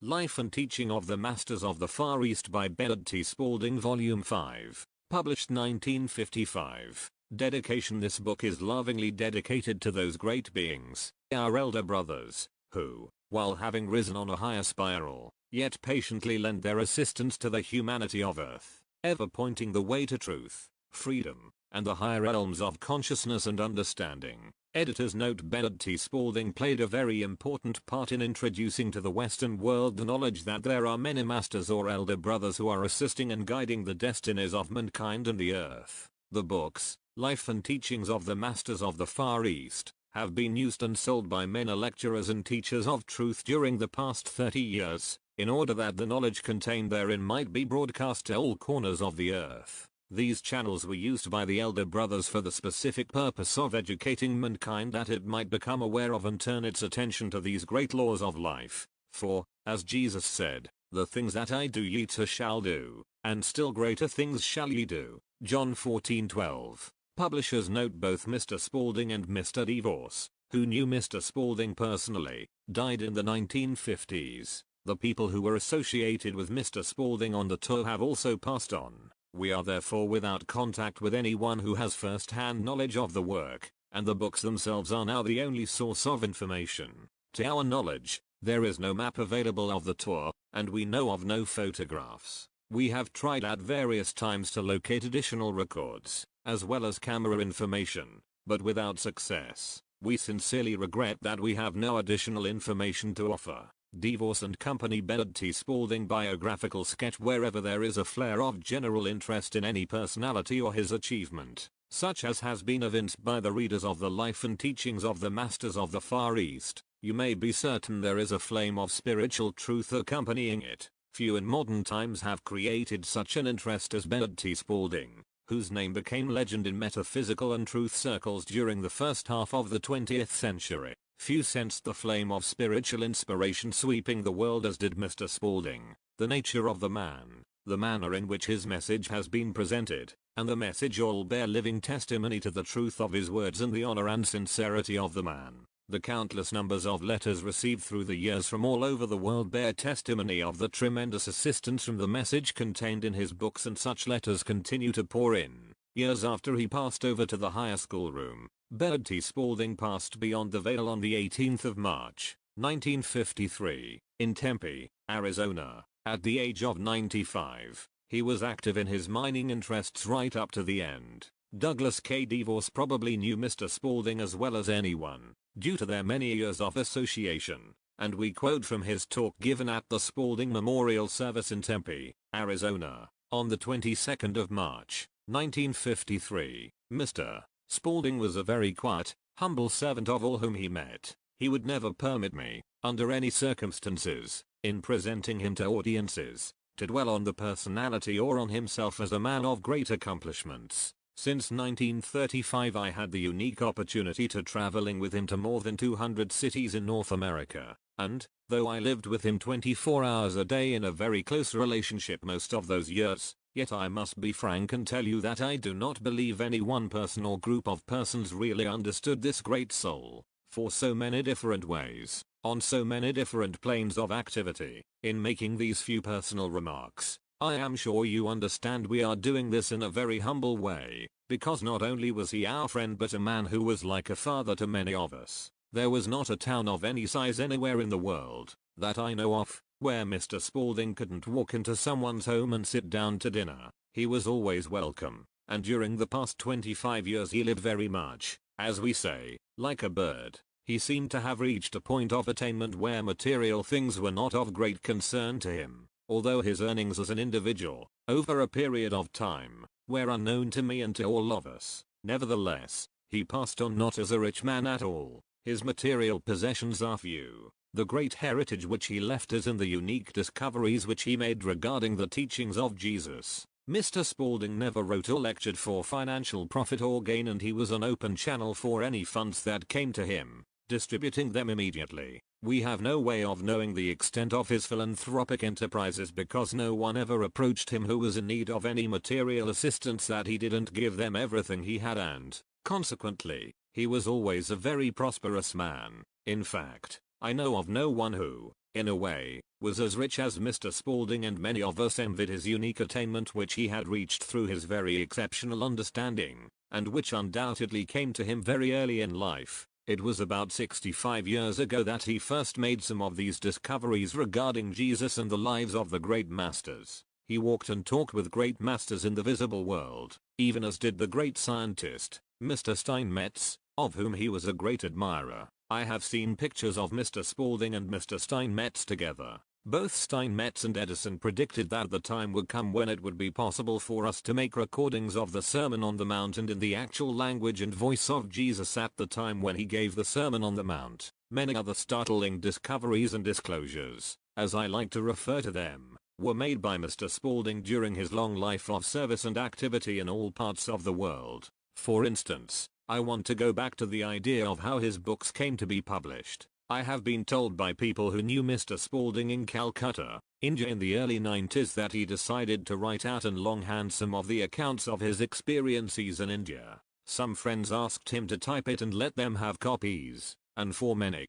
Life and Teaching of the Masters of the Far East by Bernard T. Spalding Volume 5. Published 1955. Dedication. This book is lovingly dedicated to those great beings, our elder brothers, who, while having risen on a higher spiral, yet patiently lend their assistance to the humanity of Earth, ever pointing the way to truth, freedom, and the higher realms of consciousness and understanding. Editor's note: Bernard T. Spalding played a very important part in introducing to the Western world the knowledge that there are many masters or elder brothers who are assisting and guiding the destinies of mankind and the Earth. The books, Life and Teachings of the Masters of the Far East, have been used and sold by many lecturers and teachers of truth during the past 30 years, in order that the knowledge contained therein might be broadcast to all corners of the Earth. These channels were used by the elder brothers for the specific purpose of educating mankind that it might become aware of and turn its attention to these great laws of life. For, as Jesus said, "The things that I do ye too shall do, and still greater things shall ye do." John 14:12. Publishers note: both Mr. Spalding and Mr. DeVos, who knew Mr. Spalding personally, died in the 1950s. The people who were associated with Mr. Spalding on the tour have also passed on. We are therefore without contact with anyone who has first-hand knowledge of the work, and the books themselves are now the only source of information. To our knowledge, there is no map available of the tour, and we know of no photographs. We have tried at various times to locate additional records, as well as camera information, but without success. We sincerely regret that we have no additional information to offer. DeVos and Company. Bernard T. Spalding biographical sketch. Wherever there is a flare of general interest in any personality or his achievement, such as has been evinced by the readers of the Life and Teachings of the Masters of the Far East, you may be certain there is a flame of spiritual truth accompanying it. Few in modern times have created such an interest as Bernard T. Spalding, whose name became legend in metaphysical and truth circles during the first half of the 20th century. Few sensed the flame of spiritual inspiration sweeping the world as did Mr. Spalding. The nature of the man, the manner in which his message has been presented, and the message all bear living testimony to the truth of his words and the honor and sincerity of the man. The countless numbers of letters received through the years from all over the world bear testimony of the tremendous assistance from the message contained in his books, and such letters continue to pour in. Years after he passed over to the higher schoolroom, Bernard T. Spalding passed beyond the veil on the 18th of March, 1953, in Tempe, Arizona, at the age of 95. He was active in his mining interests right up to the end. Douglas K. DeVos probably knew Mr. Spalding as well as anyone, due to their many years of association, and we quote from his talk given at the Spalding Memorial Service in Tempe, Arizona, on the 22nd of March, 1953. Mr. Spalding was a very quiet, humble servant of all whom he met. He would never permit me, under any circumstances, in presenting him to audiences, to dwell on the personality or on himself as a man of great accomplishments. Since 1935 I had the unique opportunity to traveling with him to more than 200 cities in North America, and, though I lived with him 24 hours a day in a very close relationship most of those years, yet I must be frank and tell you that I do not believe any one person or group of persons really understood this great soul, for so many different ways, on so many different planes of activity. In making these few personal remarks, I am sure you understand we are doing this in a very humble way, because not only was he our friend but a man who was like a father to many of us. There was not a town of any size anywhere in the world, that I know of, where Mr. Spalding couldn't walk into someone's home and sit down to dinner. He was always welcome, and during the past 25 years he lived very much, as we say, like a bird. He seemed to have reached a point of attainment where material things were not of great concern to him, although his earnings as an individual, over a period of time, were unknown to me and to all of us. Nevertheless, he passed on not as a rich man at all. His material possessions are few. The great heritage which he left us and the unique discoveries which he made regarding the teachings of Jesus. Mr. Spalding never wrote or lectured for financial profit or gain, and he was an open channel for any funds that came to him, distributing them immediately. We have no way of knowing the extent of his philanthropic enterprises because no one ever approached him who was in need of any material assistance that he didn't give them everything he had, and, consequently, he was always a very prosperous man. In fact, I know of no one who, in a way, was as rich as Mr. Spalding, and many of us envied his unique attainment which he had reached through his very exceptional understanding, and which undoubtedly came to him very early in life. It was about 65 years ago that he first made some of these discoveries regarding Jesus and the lives of the great masters. He walked and talked with great masters in the visible world, even as did the great scientist, Mr. Steinmetz, of whom he was a great admirer. I have seen pictures of Mr. Spalding and Mr. Steinmetz together. Both Steinmetz and Edison predicted that the time would come when it would be possible for us to make recordings of the Sermon on the Mount and in the actual language and voice of Jesus at the time when he gave the Sermon on the Mount. Many other startling discoveries and disclosures, as I like to refer to them, were made by Mr. Spalding during his long life of service and activity in all parts of the world. For instance, I want to go back to the idea of how his books came to be published. I have been told by people who knew Mr. Spalding in Calcutta, India in the early 90s that he decided to write out in longhand some of the accounts of his experiences in India. Some friends asked him to type it and let them have copies, and for many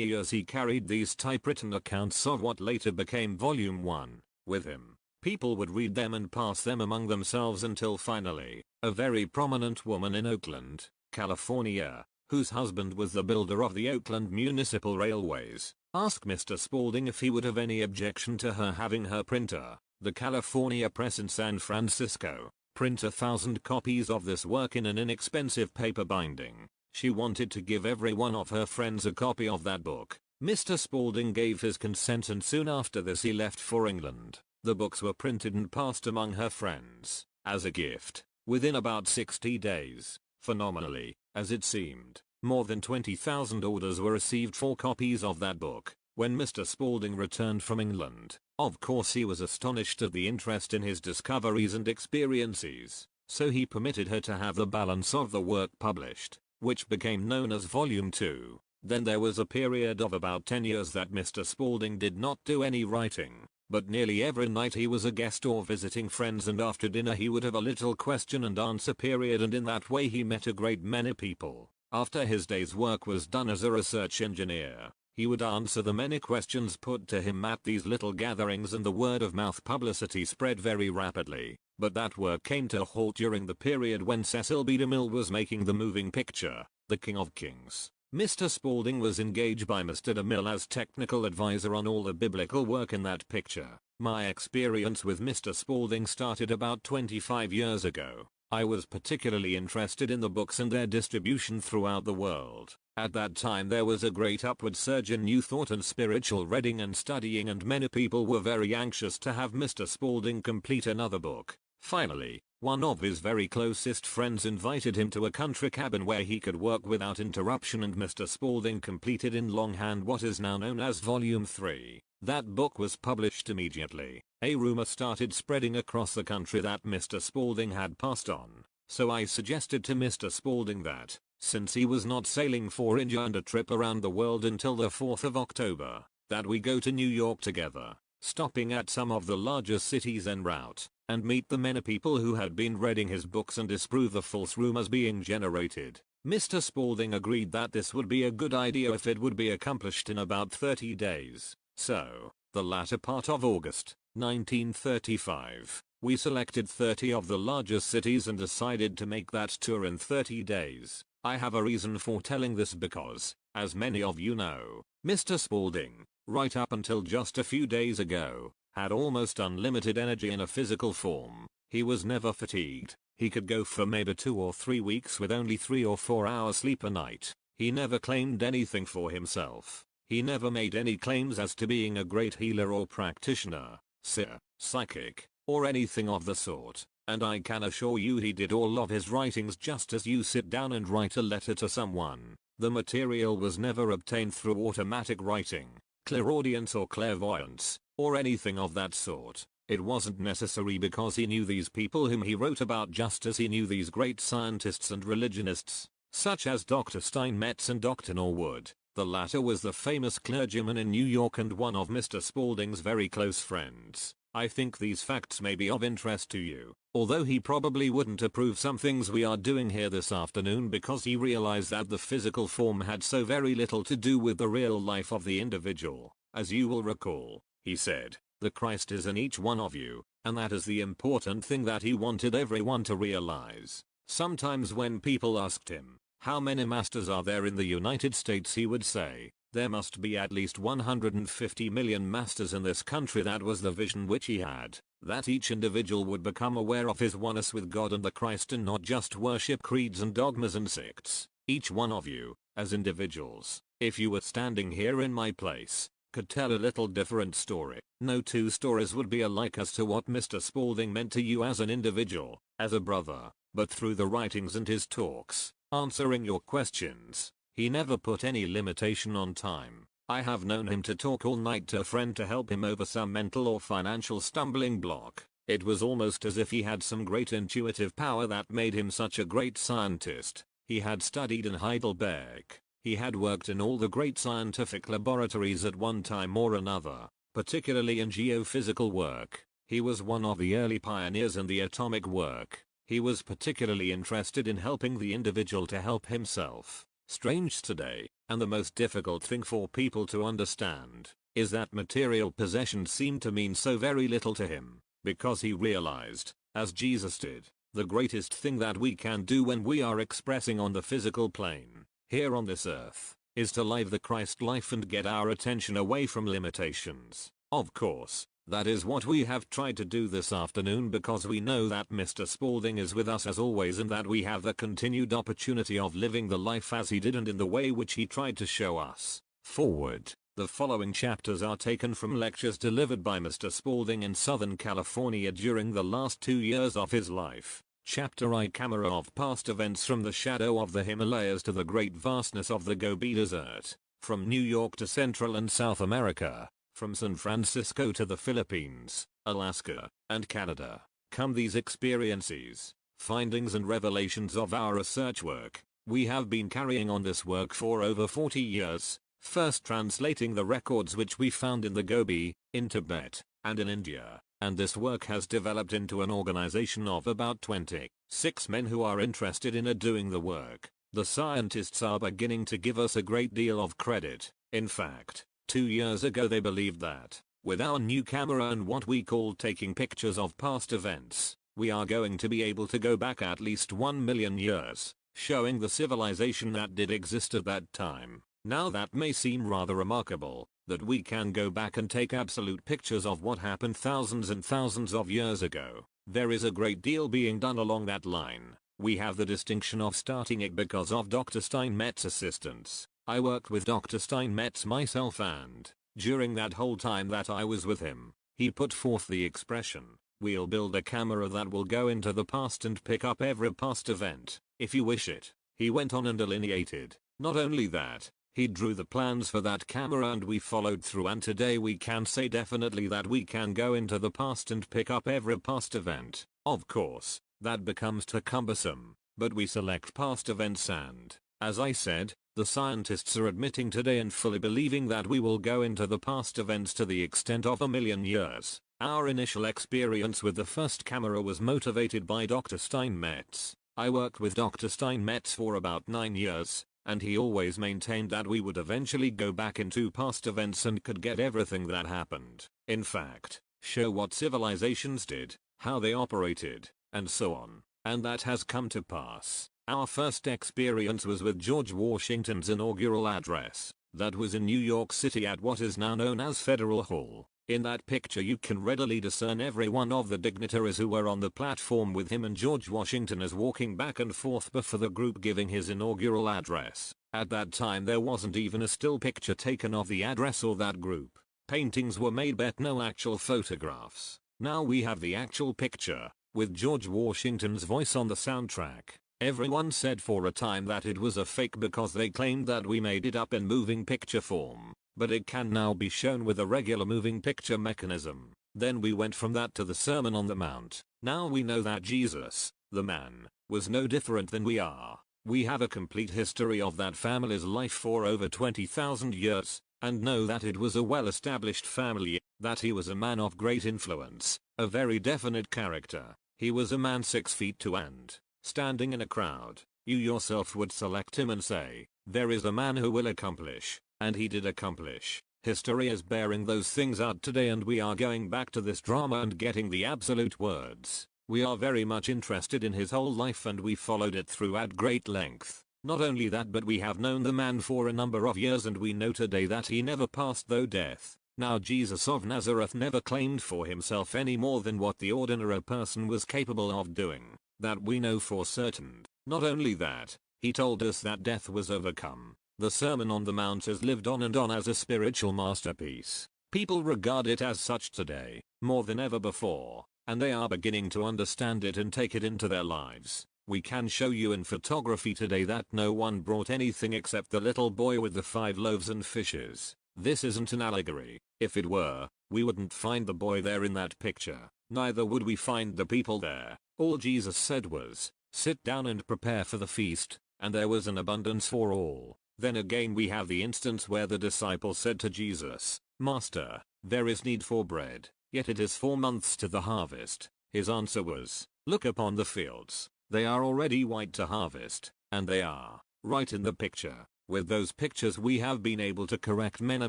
years he carried these typewritten accounts of what later became Volume 1 with him. People would read them and pass them among themselves until finally, a very prominent woman in Oakland, California, whose husband was the builder of the Oakland Municipal Railways, asked Mr. Spalding if he would have any objection to her having her printer, the California Press in San Francisco, print 1,000 copies of this work in an inexpensive paper binding. She wanted to give every one of her friends a copy of that book. Mr. Spalding gave his consent, and soon after this he left for England. The books were printed and passed among her friends, as a gift, within about 60 days. Phenomenally, as it seemed, more than 20,000 orders were received for copies of that book. When Mr. Spalding returned from England, of course he was astonished at the interest in his discoveries and experiences, so he permitted her to have the balance of the work published, which became known as Volume 2. Then there was a period of about 10 years that Mr. Spalding did not do any writing, but nearly every night he was a guest or visiting friends, and after dinner he would have a little question and answer period, and in that way he met a great many people. After his day's work was done as a research engineer, he would answer the many questions put to him at these little gatherings, and the word of mouth publicity spread very rapidly. But that work came to a halt during the period when Cecil B. DeMille was making the moving picture, The King of Kings. Mr. Spalding was engaged by Mr. DeMille as technical advisor on all the biblical work in that picture. My experience with Mr. Spalding started about 25 years ago. I was particularly interested in the books and their distribution throughout the world. At that time there was a great upward surge in new thought and spiritual reading and studying, and many people were very anxious to have Mr. Spalding complete another book. Finally, one of his very closest friends invited him to a country cabin where he could work without interruption, and Mr. Spalding completed in longhand what is now known as Volume 3. That book was published immediately. A rumor started spreading across the country that Mr. Spalding had passed on, so I suggested to Mr. Spalding that, since he was not sailing for India and a trip around the world until the 4th of October, that we go to New York together, stopping at some of the largest cities en route, and meet the many people who had been reading his books and disprove the false rumors being generated. Mr. Spalding agreed that this would be a good idea if it would be accomplished in about 30 days. So, the latter part of August, 1935, we selected 30 of the largest cities and decided to make that tour in 30 days. I have a reason for telling this because, as many of you know, Mr. Spalding, right up until just a few days ago, had almost unlimited energy in a physical form. He was never fatigued. He could go for maybe 2 or 3 weeks with only 3 or 4 hours sleep a night. He never claimed anything for himself. He never made any claims as to being a great healer or practitioner, seer, psychic, or anything of the sort. And I can assure you he did all of his writings just as you sit down and write a letter to someone. The material was never obtained through automatic writing, clairaudience or clairvoyance, or anything of that sort. It wasn't necessary because he knew these people whom he wrote about just as he knew these great scientists and religionists, such as Dr. Steinmetz and Dr. Norwood. The latter was the famous clergyman in New York and one of Mr. Spalding's very close friends. I think these facts may be of interest to you, although he probably wouldn't approve some things we are doing here this afternoon because he realized that the physical form had so very little to do with the real life of the individual. As you will recall, he said, the Christ is in each one of you, and that is the important thing that he wanted everyone to realize. Sometimes when people asked him, how many masters are there in the United States, he would say, there must be at least 150 million masters in this country. That was the vision which he had, that each individual would become aware of his oneness with God and the Christ and not just worship creeds and dogmas and sects. Each one of you, as individuals, if you were standing here in my place, could tell a little different story. No two stories would be alike as to what Mr. Spalding meant to you as an individual, as a brother, but through the writings and his talks, answering your questions, he never put any limitation on time. I have known him to talk all night to a friend to help him over some mental or financial stumbling block. It was almost as if he had some great intuitive power that made him such a great scientist. He had studied in Heidelberg. He had worked in all the great scientific laboratories at one time or another, particularly in geophysical work. He was one of the early pioneers in the atomic work. He was particularly interested in helping the individual to help himself. Strange today, and the most difficult thing for people to understand, is that material possessions seem to mean so very little to him, because he realized, as Jesus did, the greatest thing that we can do when we are expressing on the physical plane, here on this earth, is to live the Christ life and get our attention away from limitations. Of course, that is what we have tried to do this afternoon, because we know that Mr. Spalding is with us as always and that we have the continued opportunity of living the life as he did and in the way which he tried to show us. Forward. The following chapters are taken from lectures delivered by Mr. Spalding in Southern California during the last 2 years of his life. Chapter I: Camera of Past Events. From the shadow of the Himalayas to the great vastness of the Gobi Desert. From New York to Central and South America. From San Francisco to the Philippines, Alaska, and Canada, come these experiences, findings and revelations of our research work. We have been carrying on this work for over 40 years, first translating the records which we found in the Gobi, in Tibet, and in India, and this work has developed into an organization of about 26 men who are interested in doing the work. The scientists are beginning to give us a great deal of credit. In fact, 2 years ago they believed that, with our new camera and what we call taking pictures of past events, we are going to be able to go back at least 1 million years, showing the civilization that did exist at that time. Now that may seem rather remarkable, that we can go back and take absolute pictures of what happened thousands and thousands of years ago. There is a great deal being done along that line. We have the distinction of starting it because of Dr. Steinmetz's assistance. I worked with Dr. Steinmetz myself, and, during that whole time that I was with him, he put forth the expression, we'll build a camera that will go into the past and pick up every past event, if you wish it. He went on and delineated. Not only that, he drew the plans for that camera and we followed through, and today we can say definitely that we can go into the past and pick up every past event. Of course, that becomes too cumbersome, but we select past events and, as I said, the scientists are admitting today and fully believing that we will go into the past events to the extent of 1 million years. Our initial experience with the first camera was motivated by Dr. Steinmetz. I worked with Dr. Steinmetz for about 9 years, and he always maintained that we would eventually go back into past events and could get everything that happened. In fact, show what civilizations did, how they operated, and so on. And that has come to pass. Our first experience was with George Washington's inaugural address. That was in New York City at what is now known as Federal Hall. In that picture you can readily discern every one of the dignitaries who were on the platform with him, and George Washington is walking back and forth before the group giving his inaugural address. At that time there wasn't even a still picture taken of the address or that group. Paintings were made but no actual photographs. Now we have the actual picture, with George Washington's voice on the soundtrack. Everyone said for a time that it was a fake because they claimed that we made it up in moving picture form, but it can now be shown with a regular moving picture mechanism. Then we went from that to the Sermon on the Mount. Now we know that Jesus, the man, was no different than we are. We have a complete history of that family's life for over 20,000 years, and know that it was a well-established family, that he was a man of great influence, a very definite character. He was a man 6 feet 2 and, standing in a crowd, you yourself would select him and say, there is a man who will accomplish, and he did accomplish. History is bearing those things out today, and we are going back to this drama and getting the absolute words. We are very much interested in his whole life and we followed it through at great length. Not only that, but we have known the man for a number of years and we know today that he never passed through death. Now Jesus of Nazareth never claimed for himself any more than what the ordinary person was capable of doing. That we know for certain. Not only that, he told us that death was overcome. The Sermon on the Mount has lived on and on as a spiritual masterpiece. People regard it as such today, more than ever before, and they are beginning to understand it and take it into their lives. We can show you in photography today that no one brought anything except the little boy with the 5 loaves and fishes. This isn't an allegory. If it were, we wouldn't find the boy there in that picture. Neither would we find the people there. All Jesus said was, "Sit down and prepare for the feast," and there was an abundance for all. Then again we have the instance where the disciples said to Jesus, "Master, there is need for bread, yet it is 4 months to the harvest." His answer was, "Look upon the fields. They are already white to harvest," and they are, right in the picture. With those pictures we have been able to correct many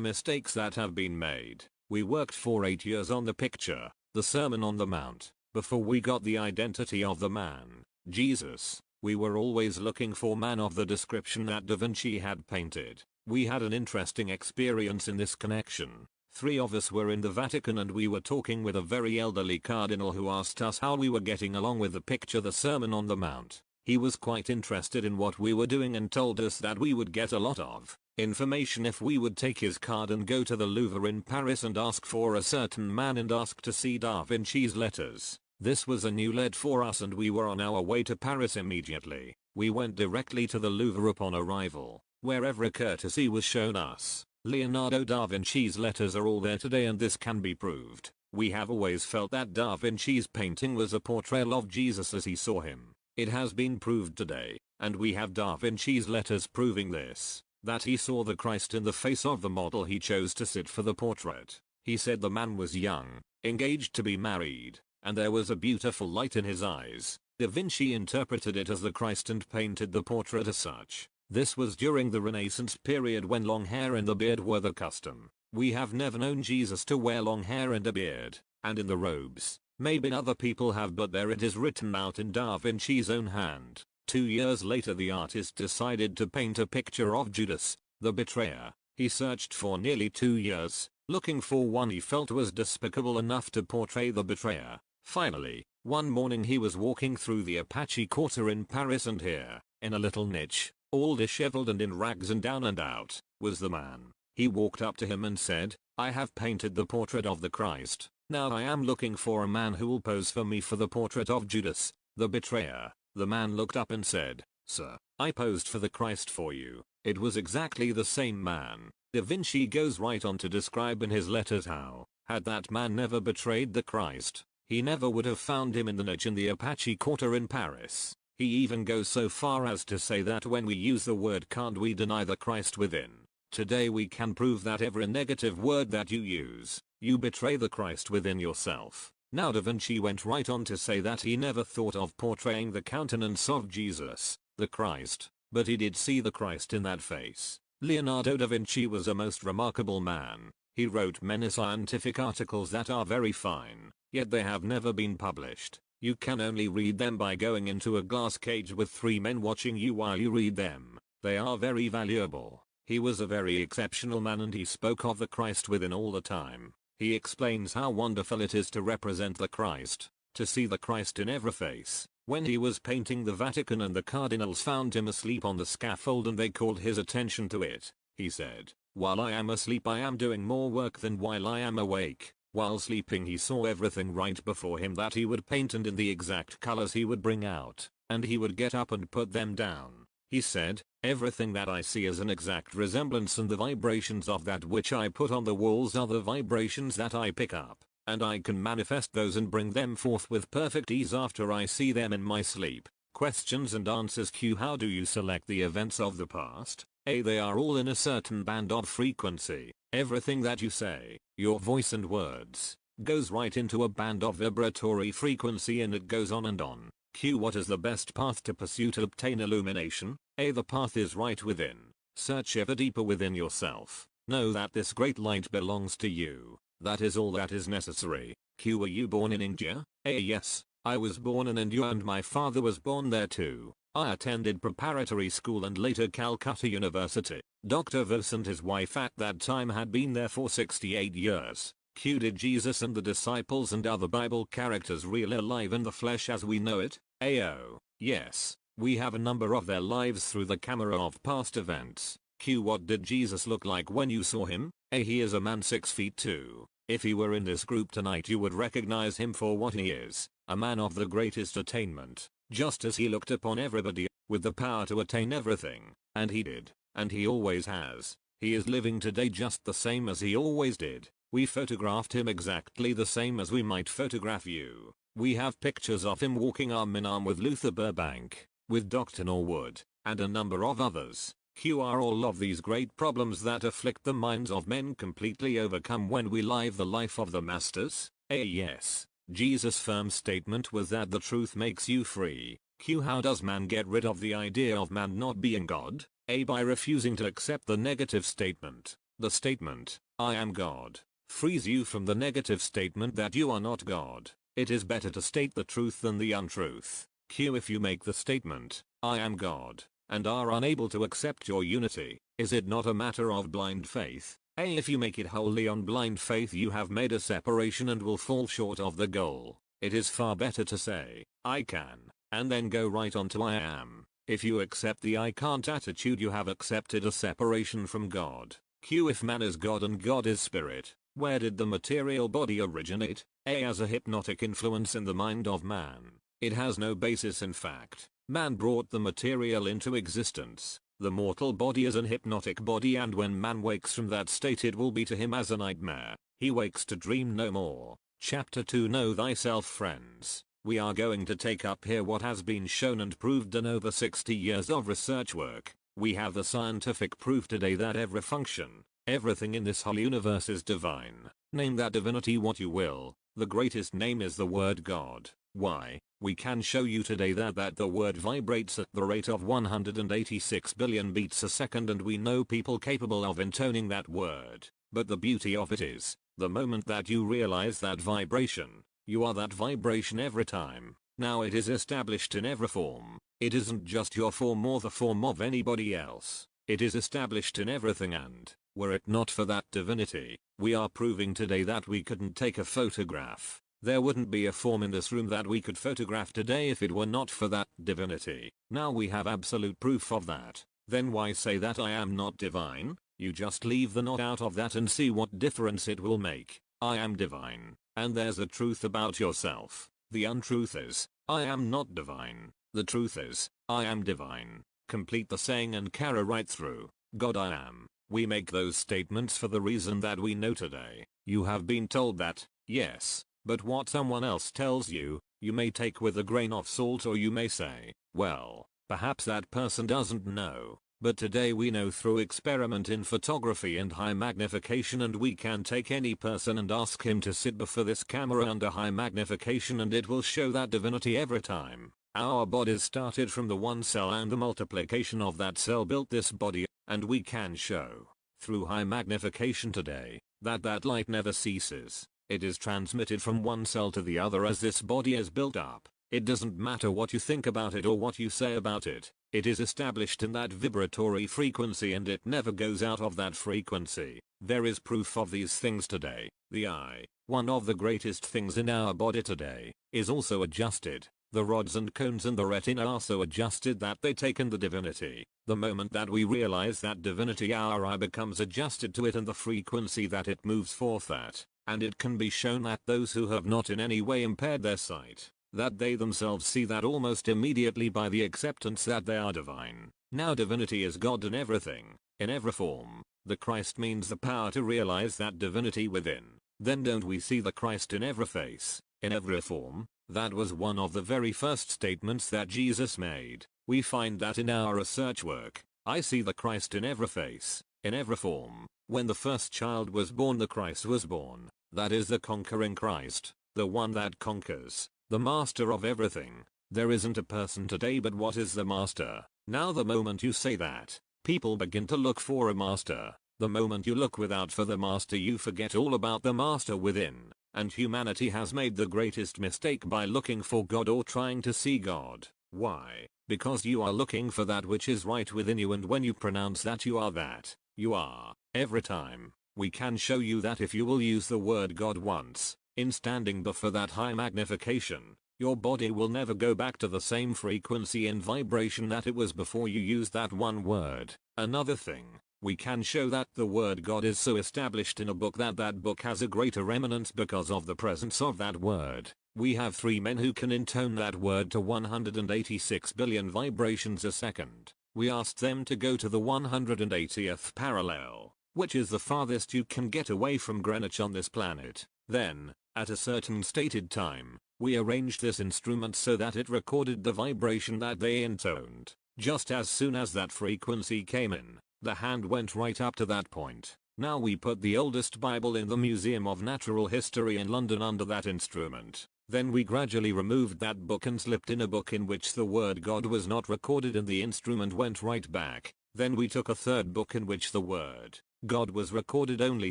mistakes that have been made. We worked for 8 years on the picture, the Sermon on the Mount, before we got the identity of the man, Jesus. We were always looking for man of the description that Da Vinci had painted. We had an interesting experience in this connection. 3 of us were in the Vatican and we were talking with a very elderly cardinal who asked us how we were getting along with the picture The Sermon on the Mount. He was quite interested in what we were doing and told us that we would get a lot of information if we would take his card and go to the Louvre in Paris and ask for a certain man and ask to see Da Vinci's letters. This was a new lead for us and we were on our way to Paris immediately. We went directly to the Louvre upon arrival, where every courtesy was shown us. Leonardo da Vinci's letters are all there today and this can be proved. We have always felt that Da Vinci's painting was a portrayal of Jesus as he saw him. It has been proved today, and we have Da Vinci's letters proving this, that he saw the Christ in the face of the model he chose to sit for the portrait. He said the man was young, engaged to be married, and there was a beautiful light in his eyes. Da Vinci interpreted it as the Christ and painted the portrait as such. This was during the Renaissance period when long hair and the beard were the custom. We have never known Jesus to wear long hair and a beard, and in the robes. Maybe other people have, but there it is written out in Da Vinci's own hand. 2 years later the artist decided to paint a picture of Judas, the betrayer. He searched for nearly 2 years, looking for one he felt was despicable enough to portray the betrayer. Finally, one morning he was walking through the Apache Quarter in Paris and here, in a little niche, all disheveled and in rags and down and out, was the man. He walked up to him and said, "I have painted the portrait of the Christ. Now I am looking for a man who will pose for me for the portrait of Judas, the betrayer." The man looked up and said, "Sir, I posed for the Christ for you." It was exactly the same man. Da Vinci goes right on to describe in his letters how, had that man never betrayed the Christ, he never would have found him in the niche in the Apache Quarter in Paris. He even goes so far as to say that when we use the word can't we deny the Christ within. Today we can prove that every negative word that you use, you betray the Christ within yourself. Now Da Vinci went right on to say that he never thought of portraying the countenance of Jesus, the Christ, but he did see the Christ in that face. Leonardo da Vinci was a most remarkable man. He wrote many scientific articles that are very fine, yet they have never been published. You can only read them by going into a glass cage with 3 men watching you while you read them. They are very valuable. He was a very exceptional man and he spoke of the Christ within all the time. He explains how wonderful it is to represent the Christ, to see the Christ in every face. When he was painting the Vatican and the cardinals found him asleep on the scaffold and they called his attention to it, he said, "While I am asleep I am doing more work than while I am awake." While sleeping he saw everything right before him that he would paint and in the exact colors he would bring out, and he would get up and put them down. He said, "Everything that I see is an exact resemblance and the vibrations of that which I put on the walls are the vibrations that I pick up, and I can manifest those and bring them forth with perfect ease after I see them in my sleep." Questions and answers Q. How do you select the events of the past? A. They are all in a certain band of frequency. Everything that you say, your voice and words, goes right into a band of vibratory frequency and it goes on and on. Q. What is the best path to pursue to obtain illumination? A. The path is right within. Search ever deeper within yourself. Know that this great light belongs to you. That is all that is necessary. Q. Were you born in India? A. Yes, I was born in India and my father was born there too. I attended preparatory school and later Calcutta University. Dr. Vos and his wife at that time had been there for 68 years. Q. Did Jesus and the disciples and other Bible characters really alive in the flesh as we know it? A.O. Yes, we have a number of their lives through the camera of past events. Q. What did Jesus look like when you saw him? A. He is a man 6 feet 2. If he were in this group tonight you would recognize him for what he is, a man of the greatest attainment, just as he looked upon everybody, with the power to attain everything, and he did, and he always has. He is living today just the same as he always did. We photographed him exactly the same as we might photograph you. We have pictures of him walking arm in arm with Luther Burbank, with Dr. Norwood, and a number of others. Q. Are all of these great problems that afflict the minds of men completely overcome when we live the life of the masters? A. Yes. Jesus' firm statement was that the truth makes you free. Q. How does man get rid of the idea of man not being God? A. By refusing to accept the negative statement. The statement, I am God, frees you from the negative statement that you are not God. It is better to state the truth than the untruth. Q. If you make the statement, I am God, and are unable to accept your unity, is it not a matter of blind faith? A. If you make it wholly on blind faith you have made a separation and will fall short of the goal. It is far better to say, I can, and then go right on to I am. If you accept the I can't attitude you have accepted a separation from God. Q. If man is God and God is spirit, where did the material body originate? A. As a hypnotic influence in the mind of man. It has no basis in fact. Man brought the material into existence. The mortal body is an hypnotic body and when man wakes from that state it will be to him as a nightmare. He wakes to dream no more. Chapter 2 Know Thyself Friends. We are going to take up here what has been shown and proved in over 60 years of research work. We have the scientific proof today that every function, everything in this whole universe is divine. Name that divinity what you will. The greatest name is the word God. Why? We can show you today that the word vibrates at the rate of 186 billion beats a second and we know people capable of intoning that word. But the beauty of it is, the moment that you realize that vibration, you are that vibration every time. Now it is established in every form. It isn't just your form or the form of anybody else. It is established in everything and, were it not for that divinity, we are proving today that we couldn't take a photograph. There wouldn't be a form in this room that we could photograph today if it were not for that divinity. Now we have absolute proof of that. Then why say that I am not divine? You just leave the not out of that and see what difference it will make. I am divine, and there's a truth about yourself. The untruth is, I am not divine. The truth is, I am divine. Complete the saying and carry right through. God I am. We make those statements for the reason that we know today. You have been told that, yes. But what someone else tells you, you may take with a grain of salt or you may say, well, perhaps that person doesn't know. But today we know through experiment in photography and high magnification and we can take any person and ask him to sit before this camera under high magnification and it will show that divinity every time. Our bodies started from the one cell and the multiplication of that cell built this body, and we can show, through high magnification today, that light never ceases. It is transmitted from one cell to the other as this body is built up. It doesn't matter what you think about it or what you say about it. It is established in that vibratory frequency and it never goes out of that frequency. There is proof of these things today. The eye, one of the greatest things in our body today, is also adjusted. The rods and cones in the retina are so adjusted that they take in the divinity. The moment that we realize that divinity our eye becomes adjusted to it and the frequency that it moves forth at. And it can be shown that those who have not in any way impaired their sight, that they themselves see that almost immediately by the acceptance that they are divine. Now divinity is God in everything, in every form. The Christ means the power to realize that divinity within. Then don't we see the Christ in every face, in every form? That was one of the very first statements that Jesus made. We find that in our research work. I see the Christ in every face, in every form. When the first child was born the Christ was born. That is the conquering Christ, the one that conquers, the master of everything. There isn't a person today but what is the master. Now the moment you say that, people begin to look for a master. The moment you look without for the master, you forget all about the master within, and humanity has made the greatest mistake by looking for God or trying to see God. Why? Because you are looking for that which is right within you, and when you pronounce that you are that, you are, every time. We can show you that if you will use the word God once, in standing before that high magnification, your body will never go back to the same frequency and vibration that it was before you used that one word. Another thing, we can show that the word God is so established in a book that that book has a greater eminence because of the presence of that word. We have 3 men who can intone that word to 186 billion vibrations a second. We asked them to go to the 180th parallel, which is the farthest you can get away from Greenwich on this planet. Then, at a certain stated time, we arranged this instrument so that it recorded the vibration that they intoned. Just as soon as that frequency came in, the hand went right up to that point. Now we put the oldest Bible in the Museum of Natural History in London under that instrument. Then we gradually removed that book and slipped in a book in which the word God was not recorded, and the instrument went right back. Then we took a third book in which the word God was recorded only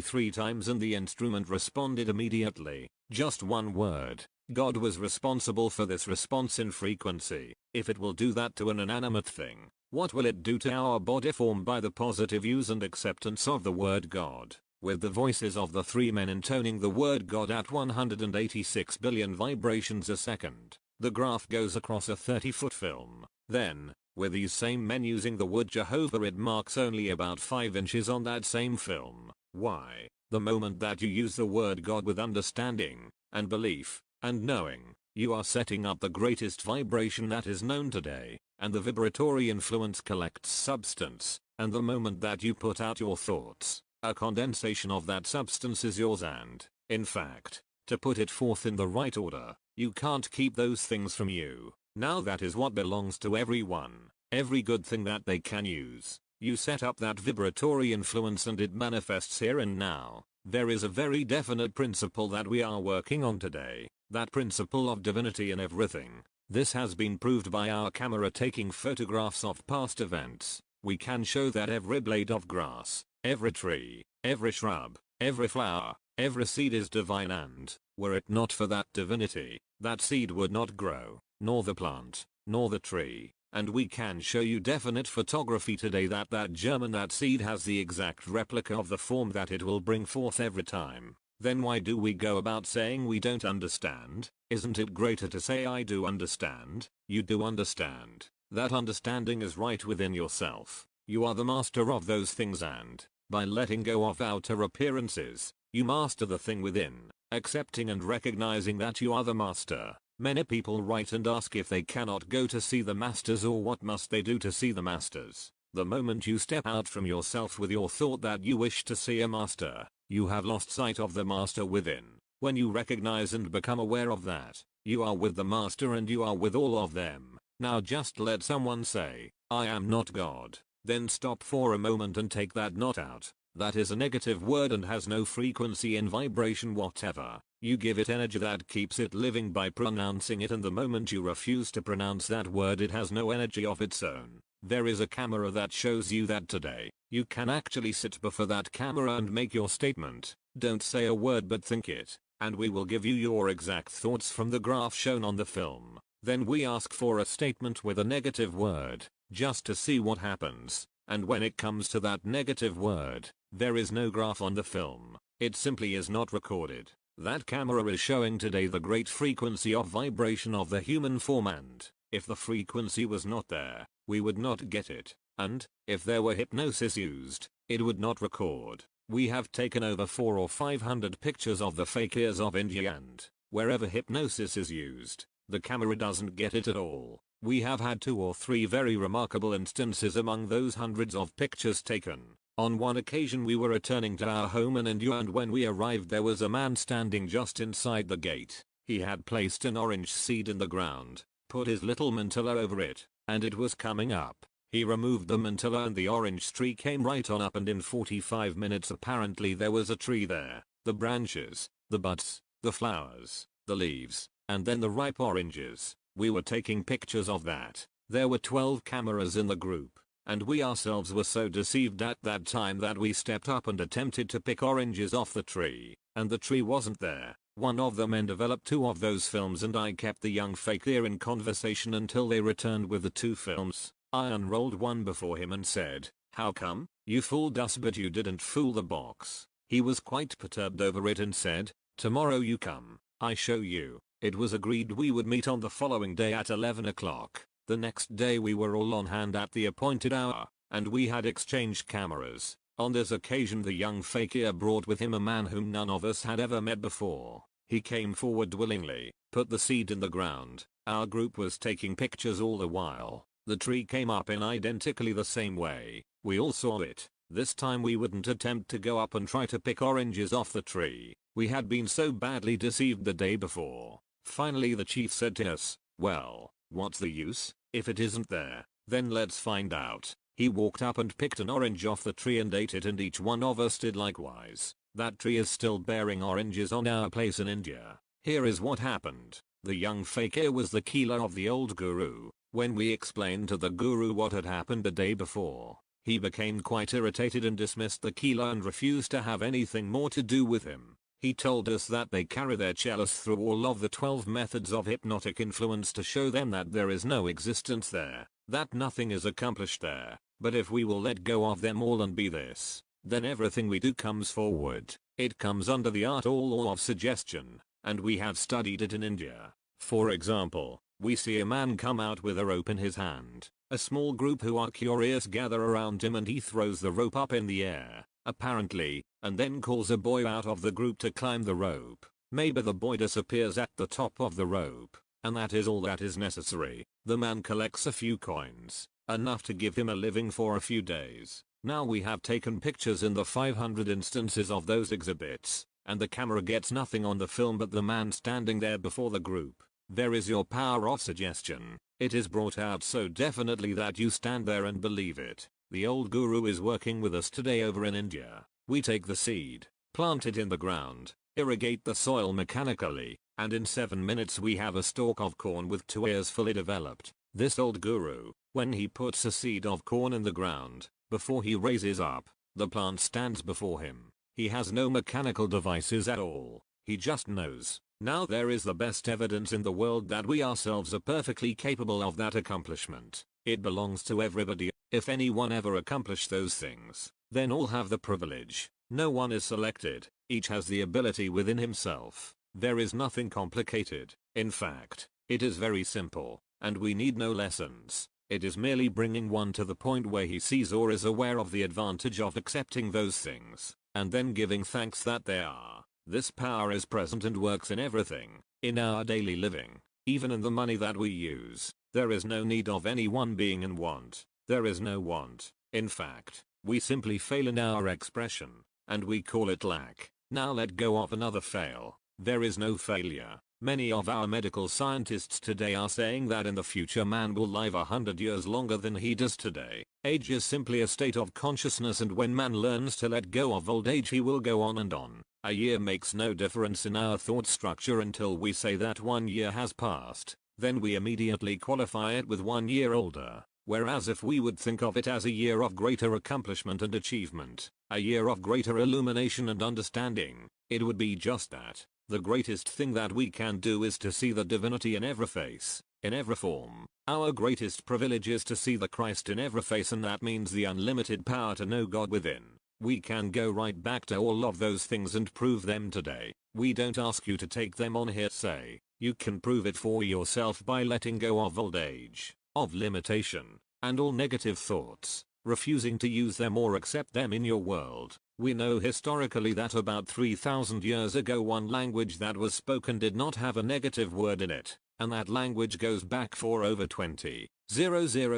3 times, and the instrument responded immediately. Just one word. God was responsible for this response in frequency. If it will do that to an inanimate thing, what will it do to our body formed by the positive use and acceptance of the word God? With the voices of the 3 men intoning the word God at 186 billion vibrations a second, the graph goes across a 30-foot film. Then, with these same men using the word Jehovah, it marks only about 5 inches on that same film. Why? The moment that you use the word God with understanding, and belief, and knowing, you are setting up the greatest vibration that is known today, and the vibratory influence collects substance, and the moment that you put out your thoughts, a condensation of that substance is yours, and, in fact, to put it forth in the right order, you can't keep those things from you. Now that is what belongs to everyone, every good thing that they can use. You set up that vibratory influence and it manifests here and now. There is a very definite principle that we are working on today, that principle of divinity in everything. This has been proved by our camera taking photographs of past events. We can show that every blade of grass, every tree, every shrub, every flower, every seed is divine, and, were it not for that divinity, that seed would not grow, nor the plant, nor the tree. And we can show you definite photography today that that germ and that seed has the exact replica of the form that it will bring forth every time. Then why do we go about saying we don't understand? Isn't it greater to say I do understand? You do understand. That understanding is right within yourself. You are the master of those things, and, by letting go of outer appearances, you master the thing within, accepting and recognizing that you are the master. Many people write and ask if they cannot go to see the masters, or what must they do to see the masters. The moment you step out from yourself with your thought that you wish to see a master, you have lost sight of the master within. When you recognize and become aware of that, you are with the master and you are with all of them. Now just let someone say, I am not God. Then stop for a moment and take that not out. That is a negative word and has no frequency in vibration whatever. You give it energy that keeps it living by pronouncing it, and the moment you refuse to pronounce that word, it has no energy of its own. There is a camera that shows you that today. You can actually sit before that camera and make your statement. Don't say a word but think it, and we will give you your exact thoughts from the graph shown on the film. Then we ask for a statement with a negative word, just to see what happens. And when it comes to that negative word, there is no graph on the film. It simply is not recorded. That camera is showing today the great frequency of vibration of the human form, and, if the frequency was not there, we would not get it. And, if there were hypnosis used, it would not record. We have taken over 400 or 500 pictures of the fakirs of India, and, wherever hypnosis is used, the camera doesn't get it at all. We have had 2 or 3 very remarkable instances among those hundreds of pictures taken. On one occasion we were returning to our home in India, and when we arrived there was a man standing just inside the gate. He had placed an orange seed in the ground, put his little mantilla over it, and it was coming up. He removed the mantilla and the orange tree came right on up, and in 45 minutes apparently there was a tree there. The branches, the buds, the flowers, the leaves, and then the ripe oranges. We were taking pictures of that. There were 12 cameras in the group, and we ourselves were so deceived at that time that we stepped up and attempted to pick oranges off the tree, and the tree wasn't there. One of the men developed 2 of those films and I kept the young fakir in conversation until they returned with the 2 films. I unrolled one before him and said, "How come? You fooled us but you didn't fool the box." He was quite perturbed over it and said, "Tomorrow you come, I show you." It was agreed we would meet on the following day at 11 o'clock. The next day we were all on hand at the appointed hour, and we had exchanged cameras. On this occasion the young fakir brought with him a man whom none of us had ever met before. He came forward willingly, put the seed in the ground. Our group was taking pictures all the while. The tree came up in identically the same way. We all saw it. This time we wouldn't attempt to go up and try to pick oranges off the tree. We had been so badly deceived the day before. Finally the chief said to us, "Well, what's the use? If it isn't there, then let's find out." He walked up and picked an orange off the tree and ate it, and each one of us did likewise. That tree is still bearing oranges on our place in India. Here is what happened. The young fakir was the Kila of the old guru. When we explained to the guru what had happened the day before, he became quite irritated and dismissed the Kila and refused to have anything more to do with him. He told us that they carry their chalice through all of the 12 methods of hypnotic influence to show them that there is no existence there, that nothing is accomplished there, but if we will let go of them all and be this, then everything we do comes forward. It comes under the art or law of suggestion, and we have studied it in India. For example, we see a man come out with a rope in his hand. A small group who are curious gather around him and he throws the rope up in the air, apparently, and then calls a boy out of the group to climb the rope. Maybe the boy disappears at the top of the rope, and that is all that is necessary. The man collects a few coins, enough to give him a living for a few days. Now we have taken pictures in the 500 instances of those exhibits, and the camera gets nothing on the film but the man standing there before the group. There is your power of suggestion. It is brought out so definitely that you stand there and believe it. The old guru is working with us today over in India. We take the seed, plant it in the ground, irrigate the soil mechanically, and in 7 minutes we have a stalk of corn with 2 ears fully developed. This old guru, when he puts a seed of corn in the ground, before he raises up, the plant stands before him. He has no mechanical devices at all. He just knows. Now there is the best evidence in the world that we ourselves are perfectly capable of that accomplishment. It belongs to everybody. If anyone ever accomplish those things, then all have the privilege. No one is selected. Each has the ability within himself. There is nothing complicated. In fact, it is very simple, and we need no lessons. It is merely bringing one to the point where he sees or is aware of the advantage of accepting those things, and then giving thanks that they are. This power is present and works in everything, in our daily living, even in the money that we use. There is no need of anyone being in want. There is no want. In fact, we simply fail in our expression, and we call it lack. Now let go of another fail. There is no failure. Many of our medical scientists today are saying that in the future man will live 100 years longer than he does today. Age is simply a state of consciousness, and when man learns to let go of old age he will go on and on. A year makes no difference in our thought structure until we say that 1 year has passed. Then we immediately qualify it with 1 year older. Whereas if we would think of it as a year of greater accomplishment and achievement, a year of greater illumination and understanding, it would be just that. The greatest thing that we can do is to see the divinity in every face, in every form. Our greatest privilege is to see the Christ in every face, and that means the unlimited power to know God within. We can go right back to all of those things and prove them today. We don't ask you to take them on hearsay. You can prove it for yourself by letting go of old age, of limitation, and all negative thoughts, refusing to use them or accept them in your world. We know historically that about 3,000 years ago one language that was spoken did not have a negative word in it, and that language goes back for over 20,000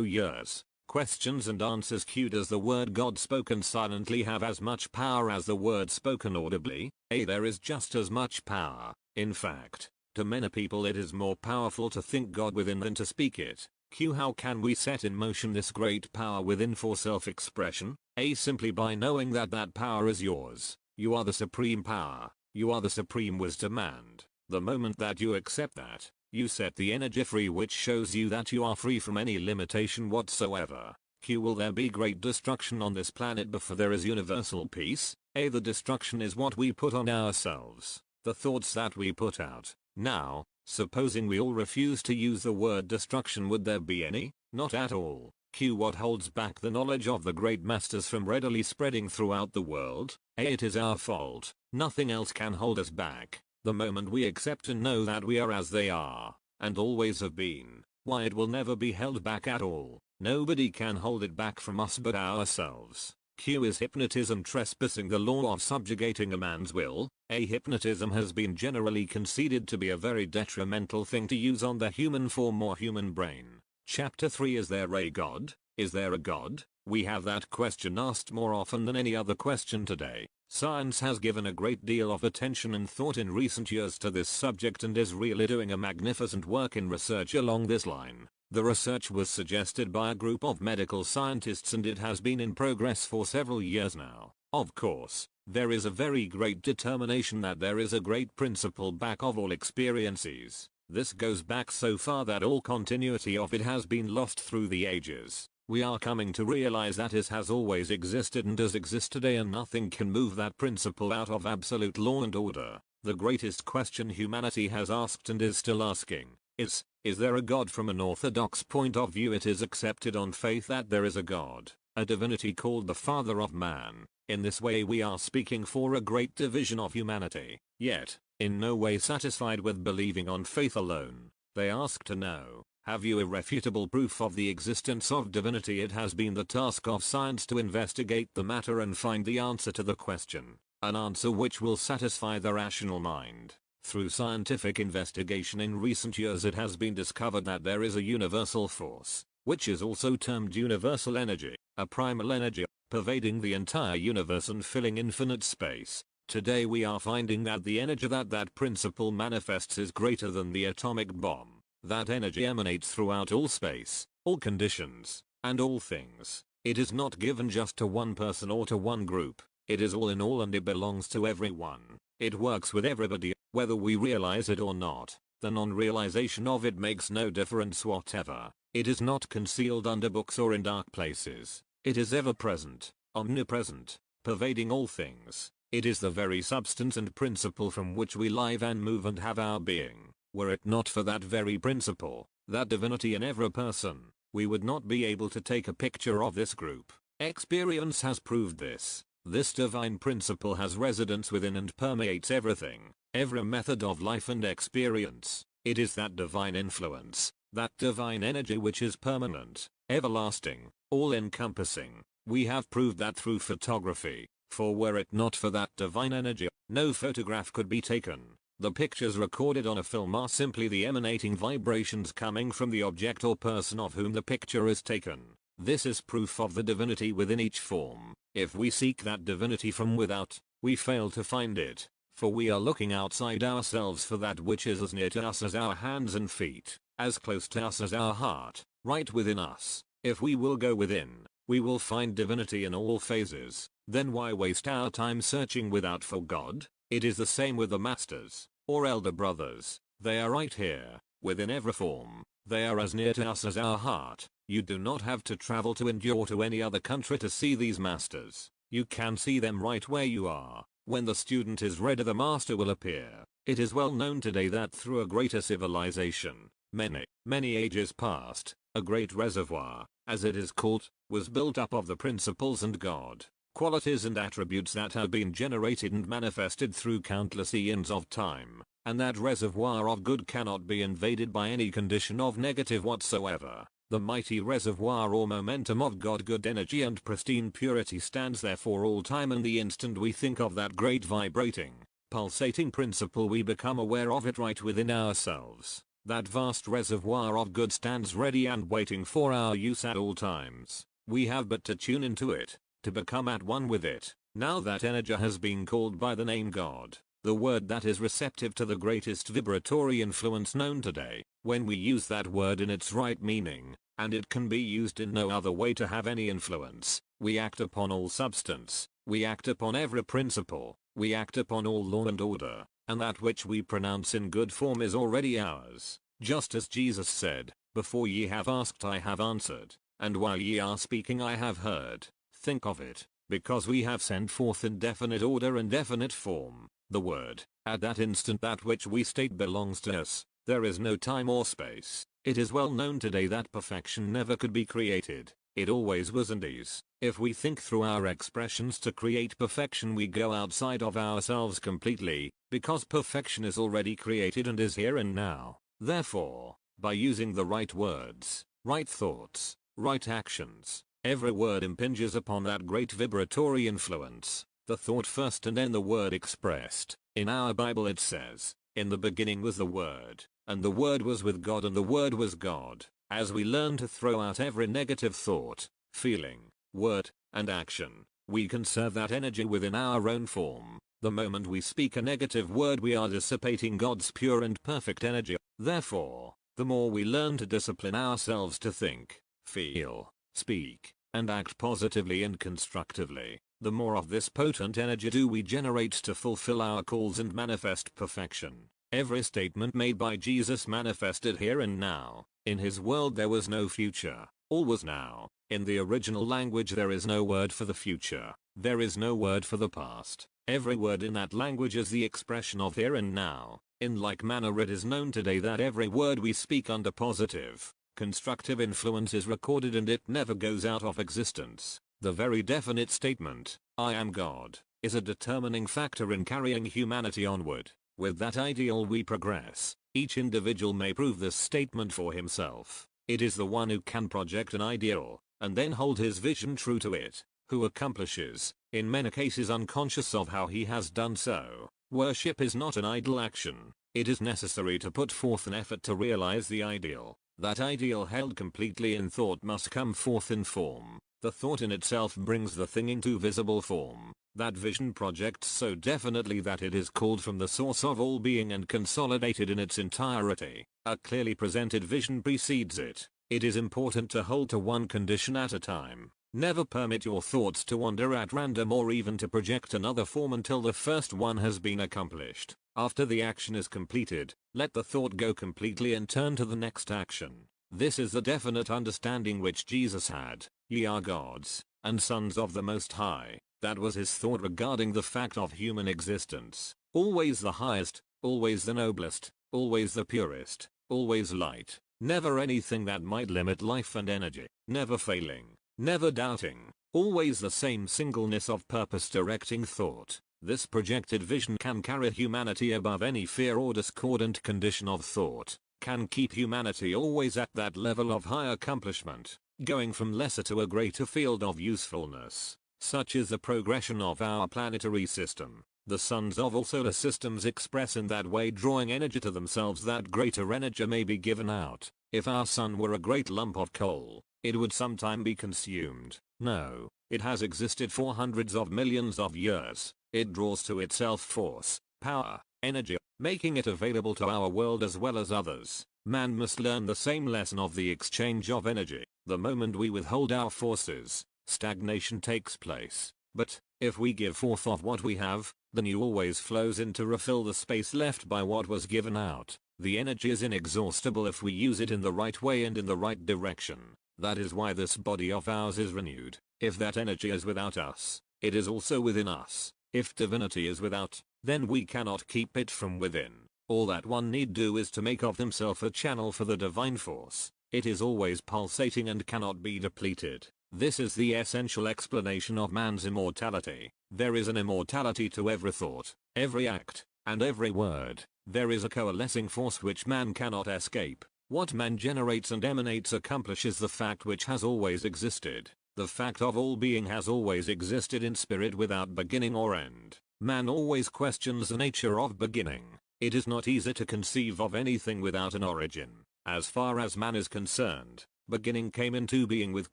years. Questions and answers queued. Does the word God spoken silently have as much power as the word spoken audibly? There is just as much power. In fact, to many people it is more powerful to think God within than to speak it. How can we set in motion this great power within for self-expression? Simply by knowing that that power is yours. You are the supreme power. You are the supreme wisdom, and the moment that you accept that, You set the energy free, which shows you that you are free from any limitation whatsoever. Q. Will there be great destruction on this planet before there is universal peace? A. The destruction is what we put on ourselves, the thoughts that we put out. Now, supposing we all refuse to use the word destruction, would there be any? Not at all. Q. What holds back the knowledge of the great masters from readily spreading throughout the world? A. It is our fault. Nothing else can hold us back. The moment we accept and know that we are as they are, and always have been, why, it will never be held back at all. Nobody can hold it back from us but ourselves. Q. Is hypnotism trespassing the law of subjugating a man's will? A. Hypnotism has been generally conceded to be a very detrimental thing to use on the human form or human brain. Chapter 3. Is there a God? Is there a God? We have that question asked more often than any other question today. Science has given a great deal of attention and thought in recent years to this subject and is really doing a magnificent work in research along this line. The research was suggested by a group of medical scientists and it has been in progress for several years now. Of course, there is a very great determination that there is a great principle back of all experiences. This goes back so far that all continuity of it has been lost through the ages. We are coming to realize that it has always existed and does exist today, and nothing can move that principle out of absolute law and order. The greatest question humanity has asked and is still asking is there a God? From an orthodox point of view, it is accepted on faith that there is a God, a divinity called the Father of man. In this way we are speaking for a great division of humanity, yet, in no way satisfied with believing on faith alone. They ask to know, have you irrefutable proof of the existence of divinity? It has been the task of science to investigate the matter and find the answer to the question, an answer which will satisfy the rational mind. Through scientific investigation in recent years, it has been discovered that there is a universal force, which is also termed universal energy, a primal energy, pervading the entire universe and filling infinite space. Today we are finding that the energy that principle manifests is greater than the atomic bomb. That energy emanates throughout all space, all conditions, and all things. It is not given just to one person or to one group. It is all in all and it belongs to everyone. It works with everybody, whether we realize it or not. The non-realization of it makes no difference whatever. It is not concealed under books or in dark places. It is ever present, omnipresent, pervading all things. It is the very substance and principle from which we live and move and have our being. Were it not for that very principle, that divinity in every person, we would not be able to take a picture of this group. Experience has proved this. This divine principle has residence within and permeates everything, every method of life and experience. It is that divine influence, that divine energy which is permanent, everlasting, all-encompassing. We have proved that through photography. For were it not for that divine energy, no photograph could be taken. The pictures recorded on a film are simply the emanating vibrations coming from the object or person of whom the picture is taken. This is proof of the divinity within each form. If we seek that divinity from without, we fail to find it, for we are looking outside ourselves for that which is as near to us as our hands and feet, as close to us as our heart, right within us. If we will go within, we will find divinity in all phases. Then why waste our time searching without for God? It is the same with the masters, or elder brothers. They are right here, within every form. They are as near to us as our heart. You do not have to travel to India or to any other country to see these masters. You can see them right where you are. When the student is ready, the master will appear. It is well known today that through a greater civilization, many ages past, a great reservoir, as it is called, was built up of the principles and God, qualities and attributes that have been generated and manifested through countless eons of time, and that reservoir of good cannot be invaded by any condition of negative whatsoever. The mighty reservoir or momentum of God good energy and pristine purity stands there for all time, and the instant we think of that great vibrating, pulsating principle we become aware of it right within ourselves. That vast reservoir of good stands ready and waiting for our use at all times. We have but to tune into it, to become at one with it. Now that energy has been called by the name God, the word that is receptive to the greatest vibratory influence known today. When we use that word in its right meaning, and it can be used in no other way to have any influence, we act upon all substance, we act upon every principle, we act upon all law and order, and that which we pronounce in good form is already ours. Just as Jesus said, before ye have asked I have answered, and while ye are speaking I have heard. Think of it, because we have sent forth in definite order and definite form, the word, at that instant that which we state belongs to us. There is no time or space. It is well known today that perfection never could be created. It always was and is. If we think through our expressions to create perfection, we go outside of ourselves completely, because perfection is already created and is here and now. Therefore, by using the right words, right thoughts, right actions, every word impinges upon that great vibratory influence, the thought first and then the word expressed. In our Bible it says, "In the beginning was the Word, and the Word was with God and the Word was God." As we learn to throw out every negative thought, feeling, word, and action, we conserve that energy within our own form. The moment we speak a negative word, we are dissipating God's pure and perfect energy. Therefore, the more we learn to discipline ourselves to think, feel, speak, and act positively and constructively, the more of this potent energy do we generate to fulfill our calls and manifest perfection. Every statement made by Jesus manifested here and now. In his world there was no future, all was now. In the original language there is no word for the future, there is no word for the past. Every word in that language is the expression of here and now. In like manner it is known today that every word we speak under positive, constructive influence is recorded and it never goes out of existence. The very definite statement, "I am God," is a determining factor in carrying humanity onward. With that ideal we progress. Each individual may prove this statement for himself. It is the one who can project an ideal, and then hold his vision true to it, who accomplishes, in many cases unconscious of how he has done so. Worship is not an idle action. It is necessary to put forth an effort to realize the ideal. That ideal held completely in thought must come forth in form. The thought in itself brings the thing into visible form. That vision projects so definitely that it is called from the source of all being and consolidated in its entirety. A clearly presented vision precedes it. It is important to hold to one condition at a time. Never permit your thoughts to wander at random or even to project another form until the first one has been accomplished. After the action is completed, let the thought go completely and turn to the next action. This is the definite understanding which Jesus had. Ye are gods, and sons of the Most High. That was his thought regarding the fact of human existence. Always the highest, always the noblest, always the purest, always light. Never anything that might limit life and energy. Never failing, never doubting. Always the same singleness of purpose directing thought. This projected vision can carry humanity above any fear or discordant condition of thought. Can keep humanity always at that level of high accomplishment, going from lesser to a greater field of usefulness. Such is the progression of our planetary system. The suns of all solar systems express in that way, drawing energy to themselves that greater energy may be given out. If our sun were a great lump of coal, it would sometime be consumed. No, it has existed for hundreds of millions of years. It draws to itself force, power, energy, making it available to our world as well as others. Man must learn the same lesson of the exchange of energy. The moment we withhold our forces, stagnation takes place. But, if we give forth of what we have, the new always flows in to refill the space left by what was given out. The energy is inexhaustible if we use it in the right way and in the right direction. That is why this body of ours is renewed. If that energy is without us, it is also within us. If divinity is without, then we cannot keep it from within. All that one need do is to make of himself a channel for the divine force. It is always pulsating and cannot be depleted. This is the essential explanation of man's immortality. There is an immortality to every thought, every act, and every word. There is a coalescing force which man cannot escape. What man generates and emanates accomplishes the fact which has always existed. The fact of all being has always existed in spirit without beginning or end. Man always questions the nature of beginning. It is not easy to conceive of anything without an origin. As far as man is concerned, beginning came into being with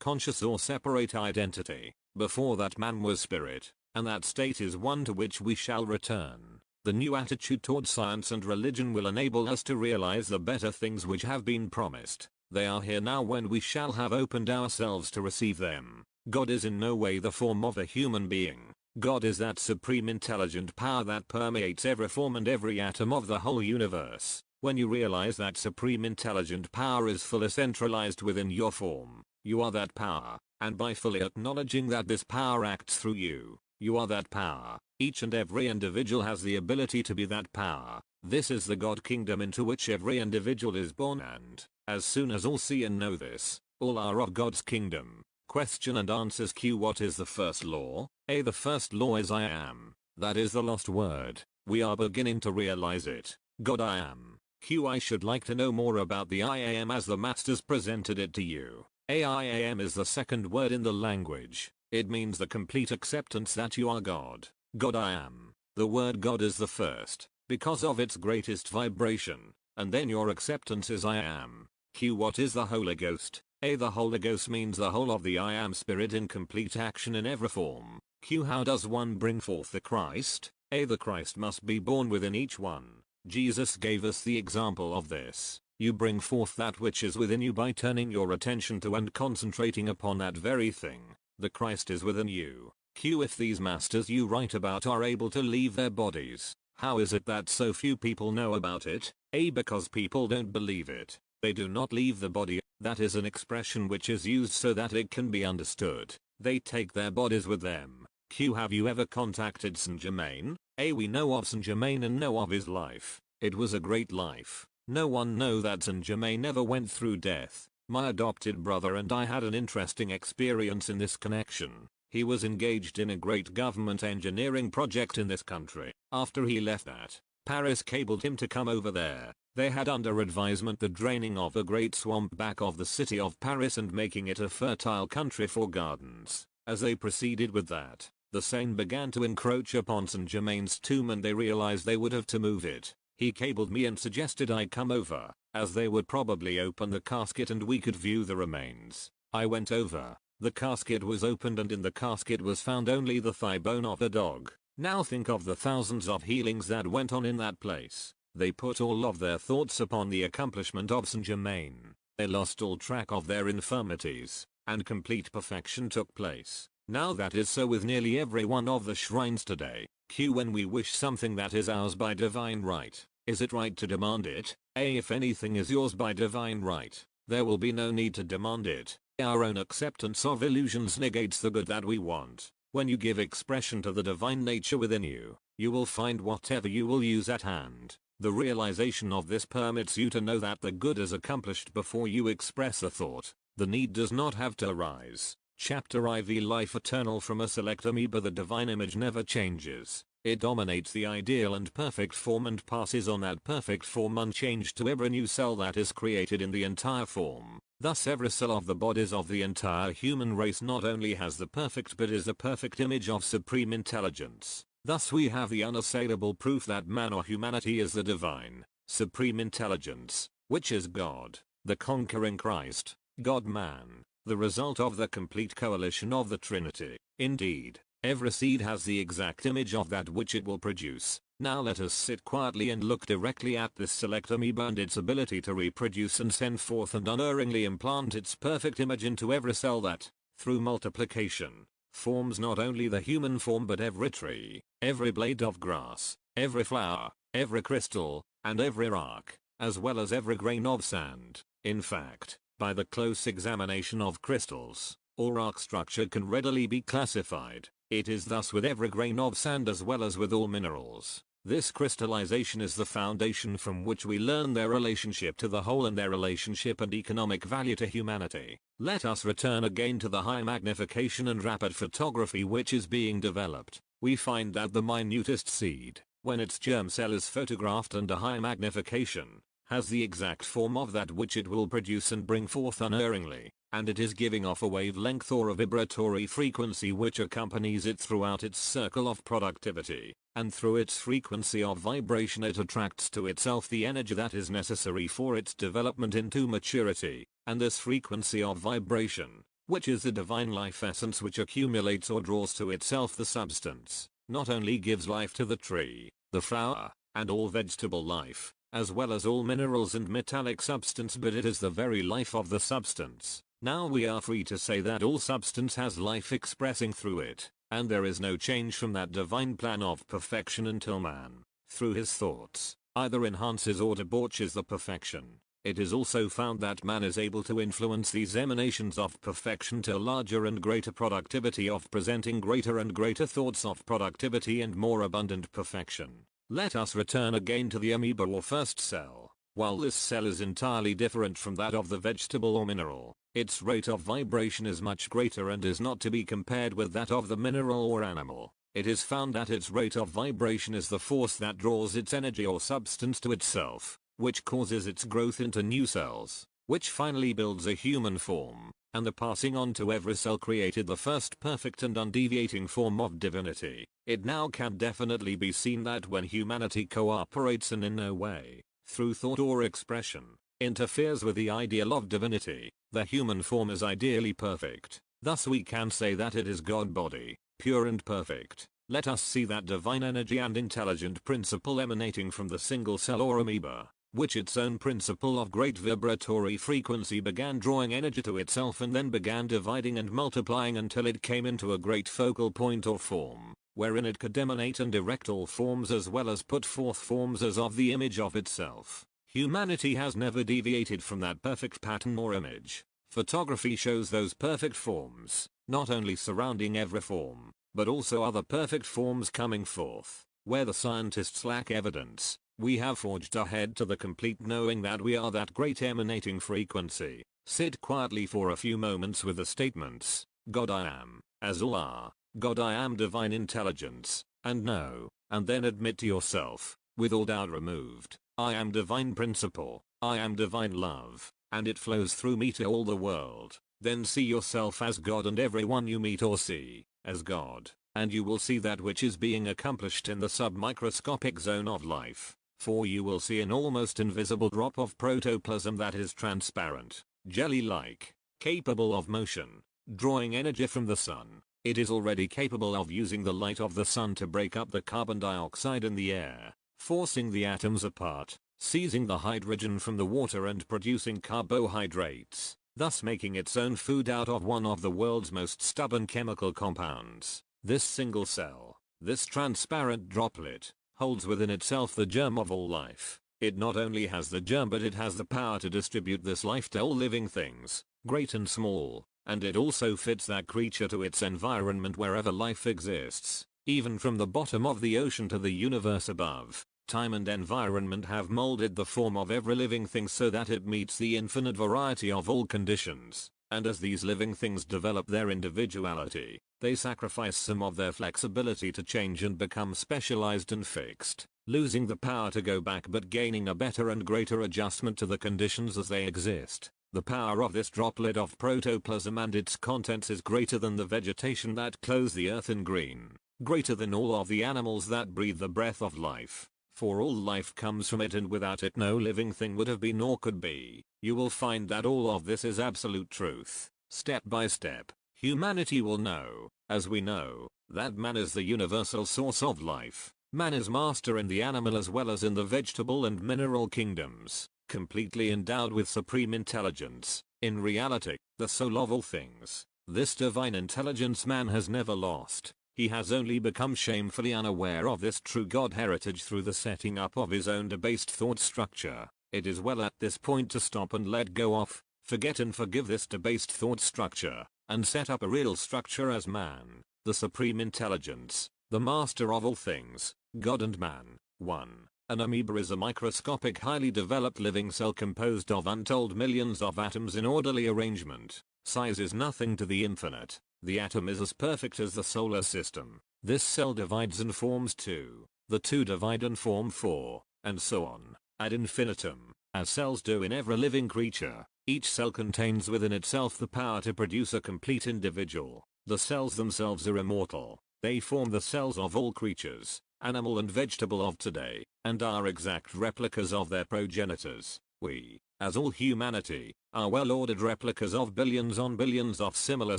conscious or separate identity. Before that man was spirit, and that state is one to which we shall return. The new attitude towards science and religion will enable us to realize the better things which have been promised. They are here now when we shall have opened ourselves to receive them. God is in no way the form of a human being. God is that supreme intelligent power that permeates every form and every atom of the whole universe. When you realize that supreme intelligent power is fully centralized within your form, you are that power, and by fully acknowledging that this power acts through you, you are that power. Each and every individual has the ability to be that power. This is the God kingdom into which every individual is born, and as soon as all see and know this, all are of God's kingdom. Question and answers Q. What is the first law? A. The first law is I am. That is the lost word. We are beginning to realize it. God I am. Q. I should like to know more about the I am as the masters presented it to you. A. I am is the second word in the language. It means the complete acceptance that you are God. God I am. The word God is the first, because of its greatest vibration, and then your acceptance is I am. Q. What is the Holy Ghost? A. The Holy Ghost means the whole of the I am spirit in complete action in every form. Q. How does one bring forth the Christ? A. The Christ must be born within each one. Jesus gave us the example of this. You bring forth that which is within you by turning your attention to and concentrating upon that very thing. The Christ is within you. Q. If these masters you write about are able to leave their bodies, how is it that so few people know about it? A. Because people don't believe it. They do not leave the body. That is an expression which is used so that it can be understood. They take their bodies with them. Q. Have you ever contacted Saint Germain? A. We know of Saint Germain and know of his life. It was a great life. No one know that Saint Germain never went through death. My adopted brother and I had an interesting experience in this connection. He was engaged in a great government engineering project in this country. After he left that, Paris cabled him to come over there. They had under advisement the draining of a great swamp back of the city of Paris and making it a fertile country for gardens. As they proceeded with that, the Seine began to encroach upon Saint Germain's tomb and they realized they would have to move it. He cabled me and suggested I come over, as they would probably open the casket and we could view the remains. I went over. The casket was opened and in the casket was found only the thigh bone of a dog. Now think of the thousands of healings that went on in that place. They put all of their thoughts upon the accomplishment of Saint Germain. They lost all track of their infirmities, and complete perfection took place. Now that is so with nearly every one of the shrines today. Q. When we wish something that is ours by divine right, is it right to demand it? A. If anything is yours by divine right, there will be no need to demand it. Our own acceptance of illusions negates the good that we want. When you give expression to the divine nature within you, you will find whatever you will use at hand. The realization of this permits you to know that the good is accomplished before you express a thought. The need does not have to arise. Chapter IV Life Eternal. From a select amoeba the divine image never changes. It dominates the ideal and perfect form and passes on that perfect form unchanged to every new cell that is created in the entire form. Thus every cell of the bodies of the entire human race not only has the perfect but is a perfect image of supreme intelligence. Thus we have the unassailable proof that man or humanity is the divine, supreme intelligence, which is God, the conquering Christ, God-man, the result of the complete coalition of the Trinity. Indeed, every seed has the exact image of that which it will produce. Now let us sit quietly and look directly at this select amoeba and its ability to reproduce and send forth and unerringly implant its perfect image into every cell that, through multiplication, forms not only the human form but every tree, every blade of grass, every flower, every crystal, and every rock, as well as every grain of sand. In fact, by the close examination of crystals, all rock structure can readily be classified. It is thus with every grain of sand as well as with all minerals. This crystallization is the foundation from which we learn their relationship to the whole and their relationship and economic value to humanity. Let us return again to the high magnification and rapid photography which is being developed. We find that the minutest seed, when its germ cell is photographed under high magnification, has the exact form of that which it will produce and bring forth unerringly, and it is giving off a wavelength or a vibratory frequency which accompanies it throughout its circle of productivity, and through its frequency of vibration it attracts to itself the energy that is necessary for its development into maturity, and this frequency of vibration, which is the divine life essence which accumulates or draws to itself the substance, not only gives life to the tree, the flower, and all vegetable life, as well as all minerals and metallic substance, but it is the very life of the substance. Now we are free to say that all substance has life expressing through it, and there is no change from that divine plan of perfection until man, through his thoughts, either enhances or debauches the perfection. It is also found that man is able to influence these emanations of perfection to larger and greater productivity of presenting greater and greater thoughts of productivity and more abundant perfection. Let us return again to the amoeba or first cell. While this cell is entirely different from that of the vegetable or mineral, its rate of vibration is much greater and is not to be compared with that of the mineral or animal. It is found that its rate of vibration is the force that draws its energy or substance to itself, which causes its growth into new cells, which finally builds a human form, and the passing on to every cell created the first perfect and undeviating form of divinity. It now can definitely be seen that when humanity cooperates and in no way, through thought or expression, interferes with the ideal of divinity, the human form is ideally perfect. Thus we can say that it is God body, pure and perfect. Let us see that divine energy and intelligent principle emanating from the single cell or amoeba, which its own principle of great vibratory frequency began drawing energy to itself and then began dividing and multiplying until it came into a great focal point or form, wherein it could emanate and erect all forms as well as put forth forms as of the image of itself. Humanity has never deviated from that perfect pattern or image. Photography shows those perfect forms, not only surrounding every form, but also other perfect forms coming forth. Where the scientists lack evidence, we have forged ahead to the complete knowing that we are that great emanating frequency. Sit quietly for a few moments with the statements, God I am, as all are, God I am divine intelligence, and know, and then admit to yourself, with all doubt removed, I am divine principle, I am divine love, and it flows through me to all the world. Then see yourself as God and everyone you meet or see as God, and you will see that which is being accomplished in the submicroscopic zone of life, for you will see an almost invisible drop of protoplasm that is transparent, jelly-like, capable of motion, drawing energy from the sun. It is already capable of using the light of the sun to break up the carbon dioxide in the air, forcing the atoms apart, seizing the hydrogen from the water and producing carbohydrates, thus making its own food out of one of the world's most stubborn chemical compounds. This single cell, this transparent droplet, holds within itself the germ of all life. It not only has the germ but it has the power to distribute this life to all living things, great and small, and it also fits that creature to its environment wherever life exists. Even from the bottom of the ocean to the universe above, time and environment have molded the form of every living thing so that it meets the infinite variety of all conditions, and as these living things develop their individuality, they sacrifice some of their flexibility to change and become specialized and fixed, losing the power to go back but gaining a better and greater adjustment to the conditions as they exist. The power of this droplet of protoplasm and its contents is greater than the vegetation that clothes the earth in green, greater than all of the animals that breathe the breath of life. For all life comes from it and without it no living thing would have been or could be. You will find that all of this is absolute truth. Step by step, humanity will know, as we know, that man is the universal source of life. Man is master in the animal as well as in the vegetable and mineral kingdoms, completely endowed with supreme intelligence. In reality, the soul of all things, this divine intelligence man has never lost. He has only become shamefully unaware of this true God heritage through the setting up of his own debased thought structure. It is well at this point to stop and let go of, forget and forgive this debased thought structure, and set up a real structure as man, the supreme intelligence, the master of all things, God and man. 1. An amoeba is a microscopic highly developed living cell composed of untold millions of atoms in orderly arrangement. Size is nothing to the infinite. The atom is as perfect as the solar system. This cell divides and forms 2. The 2 divide and form 4, and so on, ad infinitum, as cells do in every living creature. Each cell contains within itself the power to produce a complete individual. The cells themselves are immortal. They form the cells of all creatures, animal and vegetable of today, and are exact replicas of their progenitors. We, as all humanity, are well-ordered replicas of billions on billions of similar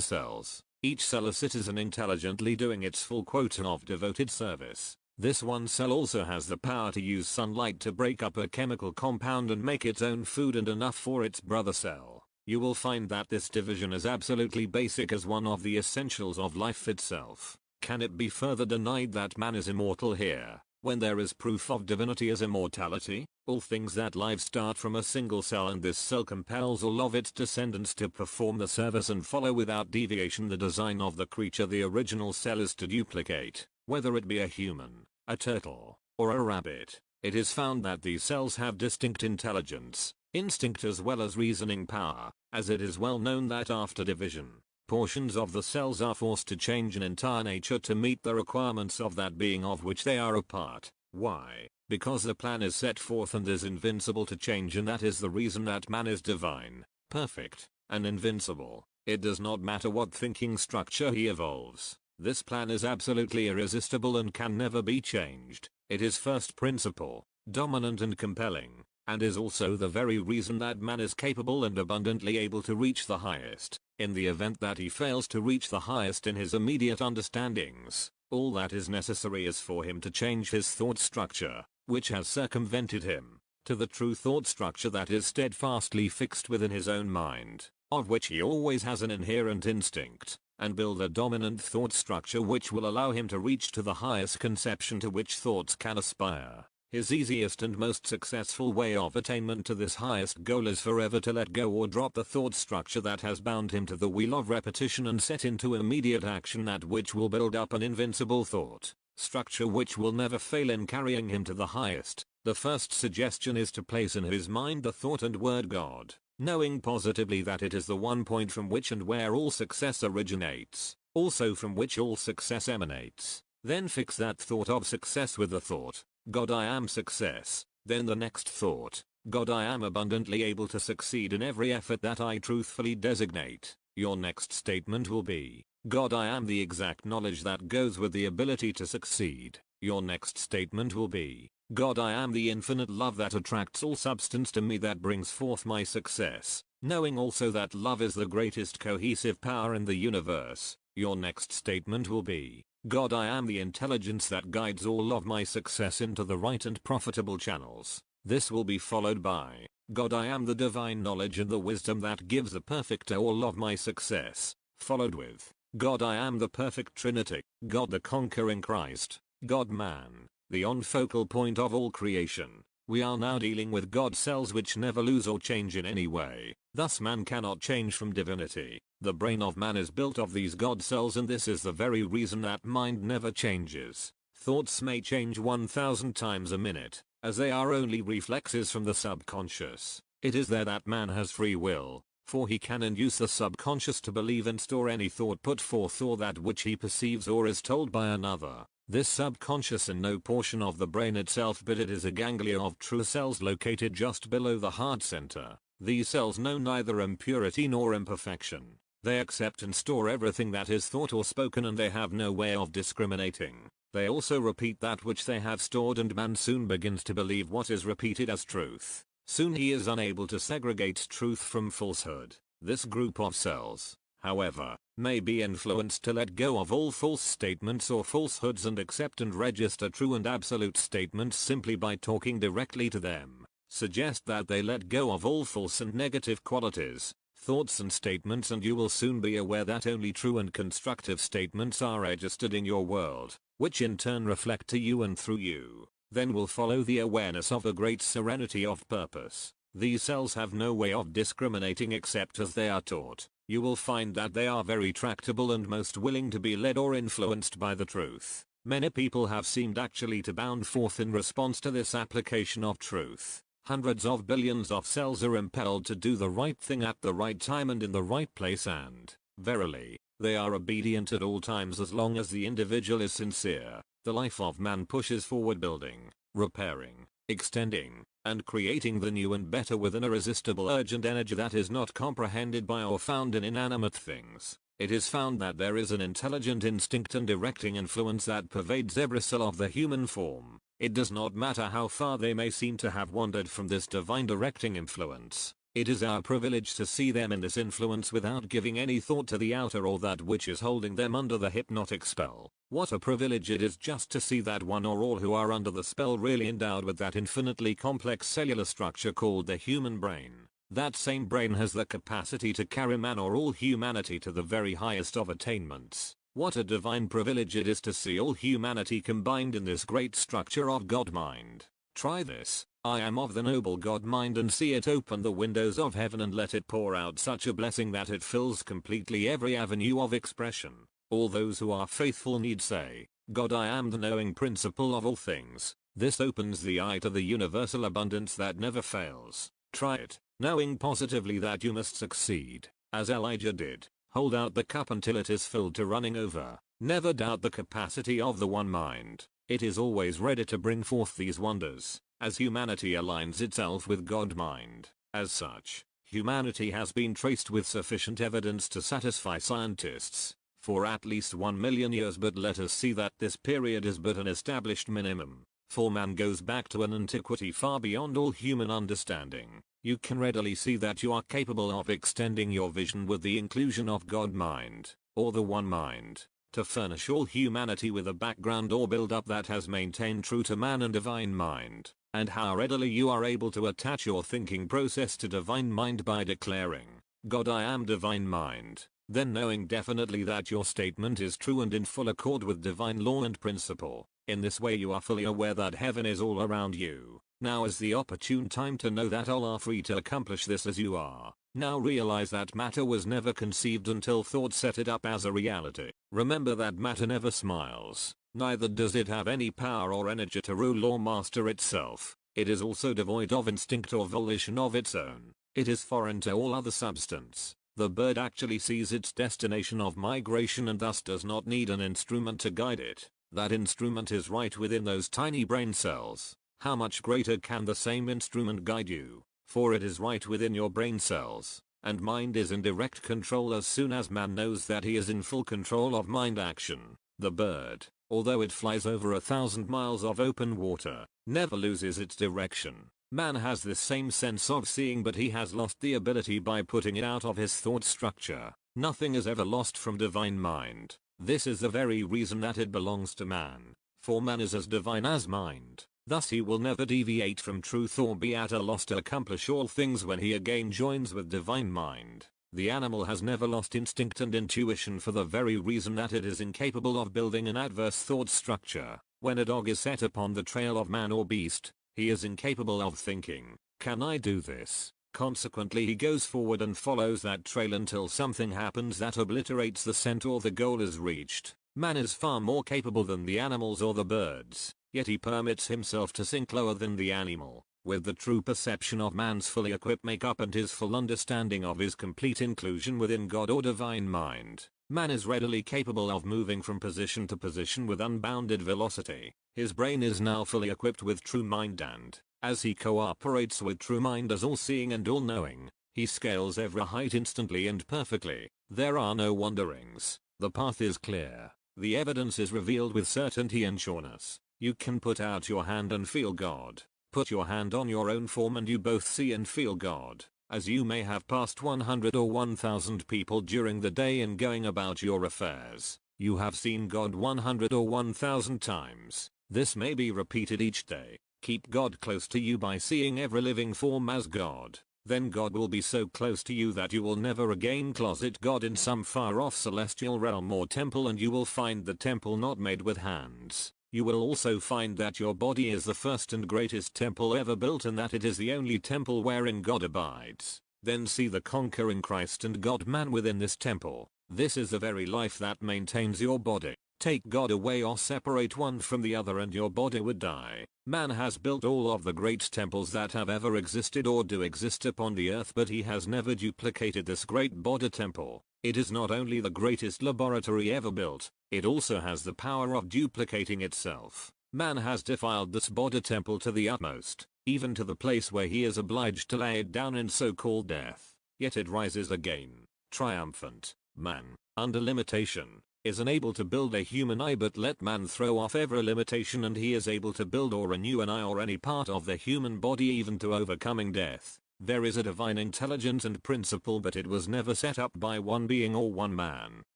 cells, each cell a citizen intelligently doing its full quota of devoted service. This one cell also has the power to use sunlight to break up a chemical compound and make its own food and enough for its brother cell. You will find that this division is absolutely basic as one of the essentials of life itself. Can it be further denied that man is immortal here? when there is proof of divinity as immortality, all things that live start from a single cell, and this cell compels all of its descendants to perform the service and follow without deviation the design of the creature the original cell is to duplicate, whether it be a human, a turtle, or a rabbit. It is found that these cells have distinct intelligence, instinct as well as reasoning power, as it is well known that after division, portions of the cells are forced to change in entire nature to meet the requirements of that being of which they are a part. Why? Because the plan is set forth and is invincible to change, and that is the reason that man is divine, perfect, and invincible. It does not matter what thinking structure he evolves. This plan is absolutely irresistible and can never be changed. It is first principle, dominant and compelling, and is also the very reason that man is capable and abundantly able to reach the highest. In the event that he fails to reach the highest in his immediate understandings, all that is necessary is for him to change his thought structure, which has circumvented him, to the true thought structure that is steadfastly fixed within his own mind, of which he always has an inherent instinct, and build a dominant thought structure which will allow him to reach to the highest conception to which thoughts can aspire. His easiest and most successful way of attainment to this highest goal is forever to let go or drop the thought structure that has bound him to the wheel of repetition and set into immediate action that which will build up an invincible thought structure which will never fail in carrying him to the highest. The first suggestion is to place in his mind the thought and word God, knowing positively that it is the one point from which and where all success originates, also from which all success emanates. Then fix that thought of success with the thought, God, I am success. Then the next thought, God, I am abundantly able to succeed in every effort that I truthfully designate. Your next statement will be, God, I am the exact knowledge that goes with the ability to succeed. Your next statement will be, God, I am the infinite love that attracts all substance to me that brings forth my success, knowing also that love is the greatest cohesive power in the universe. Your next statement will be, God, I am the intelligence that guides all of my success into the right and profitable channels. This will be followed by, God, I am the divine knowledge and the wisdom that gives the perfect to all of my success, followed with, God, I am the perfect Trinity, God the conquering Christ, God man, the on-focal point of all creation. We are now dealing with God cells which never lose or change in any way. Thus man cannot change from divinity. The brain of man is built of these God cells, and this is the very reason that mind never changes. Thoughts may change 1,000 times a minute, as they are only reflexes from the subconscious. It is there that man has free will, for he can induce the subconscious to believe and store any thought put forth or that which he perceives or is told by another. This subconscious is no portion of the brain itself, but it is a ganglia of true cells located just below the heart center. These cells know neither impurity nor imperfection. They accept and store everything that is thought or spoken, and they have no way of discriminating. They also repeat that which they have stored, and man soon begins to believe what is repeated as truth. Soon he is unable to segregate truth from falsehood. This group of cells, however, may be influenced to let go of all false statements or falsehoods and accept and register true and absolute statements simply by talking directly to them. Suggest that they let go of all false and negative qualities, thoughts and statements, and you will soon be aware that only true and constructive statements are registered in your world, which in turn reflect to you and through you. Then will follow the awareness of a great serenity of purpose. These cells have no way of discriminating except as they are taught. You will find that they are very tractable and most willing to be led or influenced by the truth. Many people have seemed actually to bound forth in response to this application of truth. Hundreds of billions of cells are impelled to do the right thing at the right time and in the right place, and, verily, they are obedient at all times as long as the individual is sincere. The life of man pushes forward, building, repairing, extending, and creating the new and better with an irresistible urge and energy that is not comprehended by or found in inanimate things. It is found that there is an intelligent instinct and directing influence that pervades every cell of the human form. It does not matter how far they may seem to have wandered from this divine directing influence. It is our privilege to see them in this influence without giving any thought to the outer or that which is holding them under the hypnotic spell. What a privilege it is just to see that one or all who are under the spell really endowed with that infinitely complex cellular structure called the human brain. That same brain has the capacity to carry man or all humanity to the very highest of attainments. What a divine privilege it is to see all humanity combined in this great structure of God mind. Try this. I am of the noble God mind, and see it open the windows of heaven and let it pour out such a blessing that it fills completely every avenue of expression. All those who are faithful need say, God, I am the knowing principle of all things. This opens the eye to the universal abundance that never fails. Try it, knowing positively that you must succeed, as Elijah did. Hold out the cup until it is filled to running over. Never doubt the capacity of the one mind. It is always ready to bring forth these wonders, as humanity aligns itself with God mind. As such, humanity has been traced with sufficient evidence to satisfy scientists for at least 1 million years, but let us see that this period is but an established minimum, for man goes back to an antiquity far beyond all human understanding. You can readily see that you are capable of extending your vision with the inclusion of God mind, or the one mind, to furnish all humanity with a background or build-up that has maintained true to man and divine mind, and how readily you are able to attach your thinking process to divine mind by declaring, God, I am divine mind, then knowing definitely that your statement is true and in full accord with divine law and principle. In this way you are fully aware that heaven is all around you. Now is the opportune time to know that all are free to accomplish this as you are. Now realize that matter was never conceived until thought set it up as a reality. Remember that matter never smiles, neither does it have any power or energy to rule or master itself. It is also devoid of instinct or volition of its own. It is foreign to all other substance. The bird actually sees its destination of migration and thus does not need an instrument to guide it. That instrument is right within those tiny brain cells. How much greater can the same instrument guide you? For it is right within your brain cells, and mind is in direct control as soon as man knows that he is in full control of mind action. The bird, although it flies over 1,000 miles of open water, never loses its direction. Man has this same sense of seeing, but he has lost the ability by putting it out of his thought structure. Nothing is ever lost from divine mind. This is the very reason that it belongs to man, for man is as divine as mind. Thus he will never deviate from truth or be at a loss to accomplish all things when he again joins with divine mind. The animal has never lost instinct and intuition for the very reason that it is incapable of building an adverse thought structure. When a dog is set upon the trail of man or beast, he is incapable of thinking, can I do this? Consequently he goes forward and follows that trail until something happens that obliterates the scent or the goal is reached. Man is far more capable than the animals or the birds, yet he permits himself to sink lower than the animal. With the true perception of man's fully equipped makeup and his full understanding of his complete inclusion within God or divine mind, man is readily capable of moving from position to position with unbounded velocity. His brain is now fully equipped with true mind, and, as he cooperates with true mind as all-seeing and all-knowing, he scales every height instantly and perfectly. There are no wanderings. The path is clear. The evidence is revealed with certainty and sureness. You can put out your hand and feel God. Put your hand on your own form and you both see and feel God. As you may have passed 100 or 1000 people during the day in going about your affairs, you have seen God 100 or 1000 times. This may be repeated each day. Keep God close to you by seeing every living form as God. Then God will be so close to you that you will never again closet God in some far-off celestial realm or temple, and you will find the temple not made with hands. You will also find that your body is the first and greatest temple ever built, and that it is the only temple wherein God abides. Then see the conquering Christ and God-man within this temple. This is the very life that maintains your body. Take God away or separate one from the other and your body would die. Man has built all of the great temples that have ever existed or do exist upon the earth, but he has never duplicated this great body temple. It is not only the greatest laboratory ever built, it also has the power of duplicating itself. Man has defiled this body temple to the utmost, even to the place where he is obliged to lay it down in so-called death. Yet it rises again, triumphant. Man, under limitation, is unable to build a human eye, but let man throw off every limitation and he is able to build or renew an eye or any part of the human body, even to overcoming death. There is a divine intelligence and principle, but it was never set up by one being or one man.